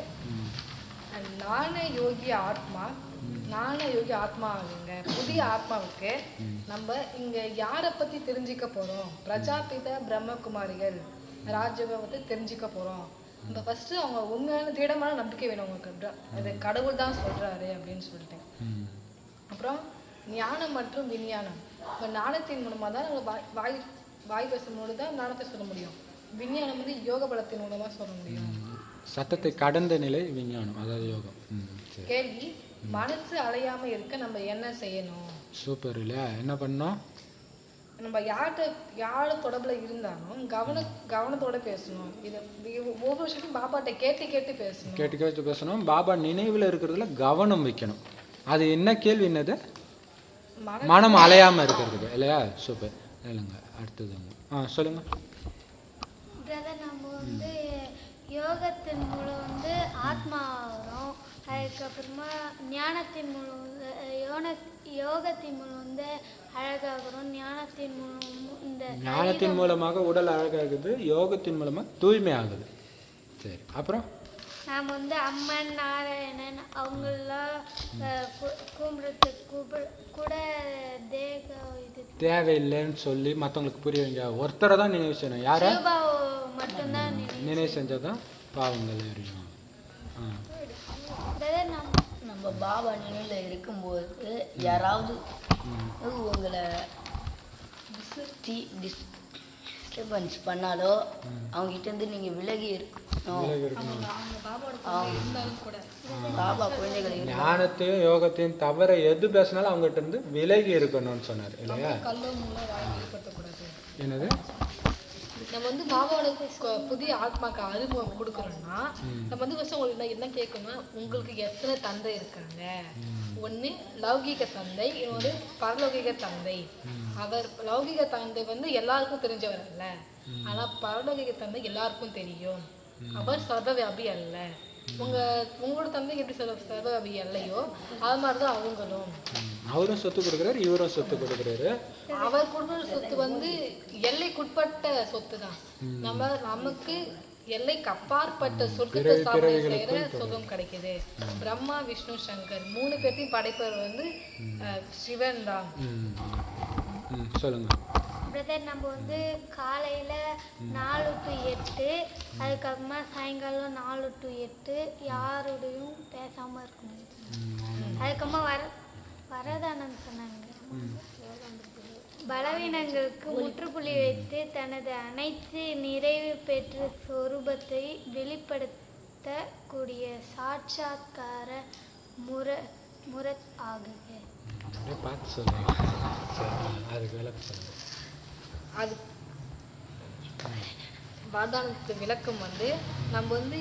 ஞான யோகி ஆத்மா. ஞான யோகி ஆத்மா ஆகுங்க. புதிய ஆத்மாவுக்கு நம்ம இங்க யாரை பத்தி தெரிஞ்சுக்க போறோம்? பிரஜாபித பிரம்மகுமாரிகள் ராஜயோகத்தை தெரிஞ்சுக்க போறோம். நம்ம ஃபர்ஸ்ட் அவங்க உண்மையான திடமான நம்பிக்கை வேணும் உங்களுக்கு. அது கடவுள் தான் சொல்றாரு அப்படின்னு சொல்லிட்டு. அப்புறம் ஞானம் மற்றும் விஞ்ஞானம். இப்போ ஞானத்தின் மூலமா தான் நம்ம வாய் பேசும்போது தான் ஞானத்தை சொல்ல முடியும். விஞ்ஞானம் வந்து யோக பலத்தின் மூலமா சொல்ல முடியும். சத்தத்தை கடந்த நிலை விஞ்ஞானம், அதாவது யோகம். கேள்வி: மனசு அலையாம இருக்க நம்ம என்ன செய்யணும்? சூப்பர் இல்ல? என்ன பண்ணோம்? நம்ம யாரு தொடர்புல இருந்தாலும் கவனத்தோட பேசணும். இது ஒவ்வொரு விஷயத்தையும் பாபாட்ட கேட்டு பேசணும். பாபா நினைவுல இருக்கிறதுல கவனம் வைக்கணும். அது என்ன கேள்வி? என்னது? மனம் அலையாம இருக்கிறதுக்கு இல்லையா? சூப்பர். இல்லைங்க, அடுத்தது சொல்லுங்க. நம்ம வந்து யோகத்தின் மூலம் வந்து ஆத்மா வரும். அதுக்கப்புறமா ஞானத்தின் மூலம் யோகத்தின் மூலம் வந்து அழகாகிறோம். ஞானத்தின் மூலமாக உடல் அழகாகுது, யோகத்தின் மூலமா தூய்மை ஆகுது. சரி, அப்புறம் நாம் வந்து அம்மன் நாராயணன் அவங்கெல்லாம் கும்பிட்றதுக்கு கூட தேவையில்லைன்னு சொல்லி மற்றவங்களுக்கு புரிய வைங்க. ஒருத்தரை தான் நினைவு செய்யணும். யாரை மட்டும்தான் நினைவு செஞ்சாதான் பாவங்கள் எரியும். நம்ம பாபா நினைவுல இருக்கும்போது யாராவது உங்களை டிஸ்டர்பன்ஸ் பண்ணாலோ அவங்க கிட்ட இருந்து நீங்க விலகி இருக்கணும். பாபா குழந்தைகள் ஞானத்தையும் யோகத்தையும் தவிர எது பேசினாலும் அவங்ககிட்ட இருந்து விலகி இருக்கணும்னு சொன்னார் இல்லையா? என்னது? நம்ம வந்து பாபாவோட புதிய ஆத்மாக்கு அறிமுகம் கொடுக்கறோம்னா நம்ம வந்து ஃபர்ஸ்ட் உங்களுக்கு என்ன கேட்கணும்? உங்களுக்கு எத்தனை தந்தை இருக்காங்க? ஒண்ணு லௌகிக தந்தை, இன்னொரு பரலௌகிக தந்தை. அவர் லௌகிக தந்தை வந்து எல்லாருக்கும் தெரிஞ்சவர் அல்ல, ஆனா பரலௌகிக தந்தை எல்லாருக்கும் தெரியும். அவர் சர்வவியாபி அல்ல. உங்களோட தந்தை எப்படி சர்வவியாபி அல்லையோ அது மாதிரிதான் அவங்களும். அவரும் சொத்து கொடுக்குறாரு, இவரும் சொத்து கொடுக்குறாரு. அவர் கொடுக்குற சொத்து வந்து எல்லைக்குட்பட்ட சொத்து தான். நமக்கு எல்லைக்கு அப்பாற்பட்ட சொர்க்கத்தை ஸ்தாபனை செய்யற சொர்க்கம் கிடைக்குது. பிரம்மா, விஷ்ணு, சங்கர் 3 பேர்த்தையும் படைப்பவர் வந்து சிவன் தான். சொல்லுங்க பிரதர். நம்ம வந்து காலையில 4 to 8, அதுக்கப்புறமா சாயங்காலம் 4 to 8 யாரோடையும் பேசாம இருக்கணும். அதுக்கப்புறமா வரதானம் சொன்னாங்க. பலவீனங்களுக்கு முற்றுப்புள்ளி வைத்து தனது அனைத்து நிறைவு பெற்ற சொரூபத்தை வெளிப்படுத்தக்கூடிய சாட்சாத்கார முரத் ஆகுக. பார்த்து சொல்லுங்க. அதுக்கு விளக்கம் சொல்லுங்க. அது வரதானத்துக்கு விளக்கம் வந்து நம்ம வந்து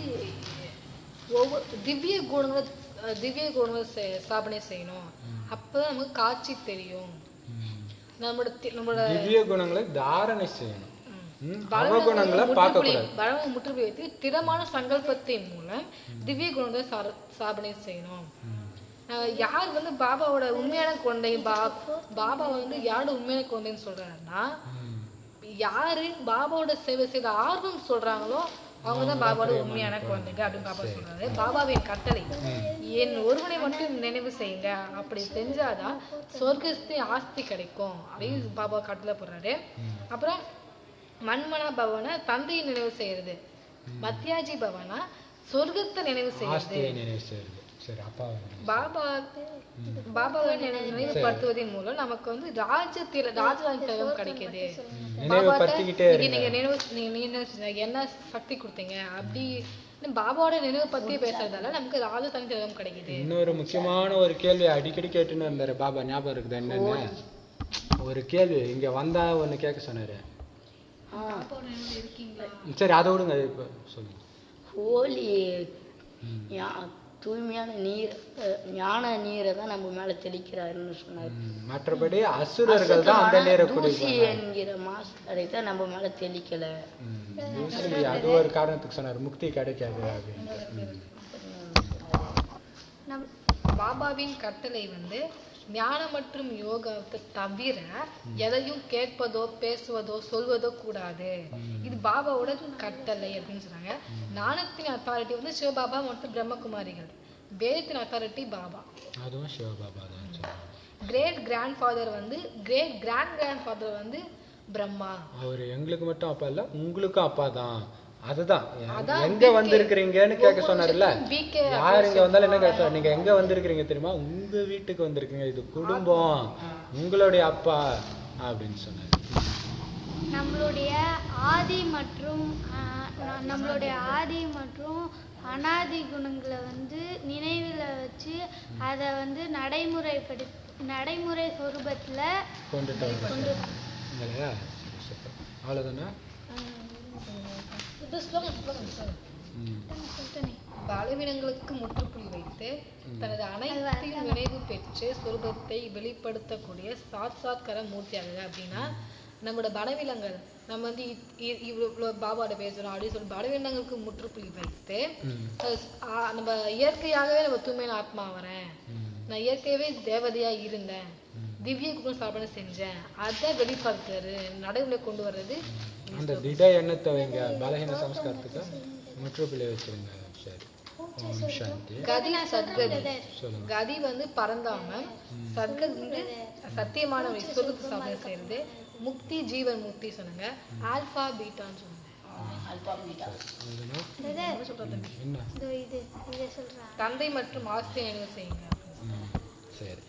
ஒவ்வொரு திவ்ய குணங்களை ஸ்தாபனை செய்யணும். அப்பதான் நமக்கு காட்சி தெரியும். நம்மளோட திவ்ய குணங்களை தாரணை செய்யணும். அவகுணங்களை பார்க்க கூடாது. பலவீனங்களை முற்றுப்புள்ளி வைத்து திடமான சங்கல்பத்தின் மூலம் திவ்ய குணங்களை ஸ்தாபனை செய்யணும். யார் வந்து பாபாவோட உண்மையான குழந்தை, பாபா வந்து யாரோட உண்மையான குழந்தைன்னு சொல்றாருன்னா, யாரு பாபாவோட சேவை செய்த ஆர்வம் சொல்றாங்களோ அவங்கதான் பாபாவோட உண்மையான குழந்தைங்க அப்படின்னு பாபா சொல்றாரு. பாபாவின் கட்டளை என் ஒருவனை மட்டும் நினைவு செய்யுங்க, அப்படி செஞ்சாதான் சொர்க்கத்தை ஆஸ்தி கிடைக்கும் அப்படின்னு பாபா கட்டளை போடுறாரு. அப்புறம் மன்மனா பவனா தந்தையை நினைவு செய்யறது, மத்தியாஜி பவனா சொர்க்கத்தை நினைவு செய்யறது. பாபாவை நினைவுபடுத்துவதன் மூலம் நமக்கு வந்து ராஜராஜ திலகம் கிடைக்குது. நீங்க என்ன சக்தி கொடுத்தீங்க அப்படி பாபாவோட நினைவு பத்தி பேசுறதால நமக்கு ராஜராஜ திலகம் கிடைக்குது. இன்னொரு முக்கியமான ஒரு கேள்வி அடிக்கடி கேட்டுன்னு இருந்தாரு பாபா, ஞாபகம் இருக்குது என்னன்னு? ஒரு கேள்வி இங்க வந்தா ஒண்ணு கேட்க சொன்னாரு. சரி அதை விடுங்க, இப்ப சொல்லுங்க. ஹோலி தூய்மையான நீர், ஞான நீரை தான் நம்ம மேல தெளிக்கிறாருன்னு சொன்னாரு. மற்றபடி அசுரர்கள் தான் அந்த நீரை தூசி என்கிற மாசுகளை தான் நம்ம மேல தெளிக்கல. அது ஒரு காரணத்துக்கு சொன்னாரு, முக்தி கிடைக்காது அப்படின்னு. பாபாவின் கட்டளை வந்து ஞானம் மற்றும் யோகத்தை தவிர எதையும் கேட்பதோ பேசுவதோ சொல்வதோ கூடாது. இது பாபாவோட கட்டளை அப்படின்னு சொன்னாங்க. ஞானத்தின் அத்தாரிட்டி வந்து சிவபாபா மற்றும் பிரம்மகுமாரிகள். வேதத்தின் அத்தாரிட்டி பாபா, அதுவும் சிவபாபா தான். கிரேட் கிராண்ட் ஃபாதர் வந்து பிரம்மா. அவர் எங்களுக்கு மட்டும் அப்பா இல்ல, உங்களுக்கும் அப்பா தான். அதுதான் எங்க வந்திருக்கிறீங்கன்னு கேட்க சொன்னார்ல. யார் இங்க வந்தாலும் என்ன கேட்க, நீங்க எங்க வந்திருக்கிறீங்க தெரியுமா? உங்க வீட்டுக்கு வந்திருக்கீங்க, இது குடும்பம், உங்களுடைய அப்பா அப்படின்னு சொன்னாரு. நம்மளுடைய ஆதி மற்றும் அனாதி குணங்களை வந்து நினைவில் வச்சு அதை வந்து நடைமுறை சொரூபத்துல கொண்டு அவ்வளவுதானே. பலவீனங்களுக்கு முற்றுப்புள்ளி வைத்து தனது அனைத்தையும் நினைவு பெற்று சொரூபத்தை வெளிப்படுத்தக்கூடிய சாட்சாத்கார மூர்த்தியாக அப்படின்னா நம்மளோட பலவீனங்கள் நம்ம வந்து இவ்வளவு பாபாவோட பேசுறோம் அப்படின்னு சொல்லி பலவீனங்களுக்கு முற்றுப்புள்ளி வைத்து நம்ம இயற்கையாகவே நம்ம தூய்மையான ஆத்மா வரேன், நான் இயற்கையாவே தேவதையா இருந்தேன், திவ்ய குணம் ஸ்தாபனை செஞ்சேன், அதை வெளிப்படுத்துறது நடைமுறை கொண்டு வர்றது. அந்த திட எண்ணத்தை வைங்க, பலஹீன சம்ஸ்காரத்துக்கு முற்றுப்புள்ளி வச்சிருங்க. சரி, ஓம் சாந்தி. கதி சத்கதி. கதி வந்து பரந்தாம, சத்கதி வந்து சத்தியமான சொர்க்கத்தை ஸ்தாபனை செய்யறது. முக்தி ஜீவன் முக்தி சொன்னாங்க. ஆல்பா பீட்டான்னு சொன்னாங்க. தந்தை மற்றும் ஆஸ்தியை நினைவு செய்யுங்க. சரி.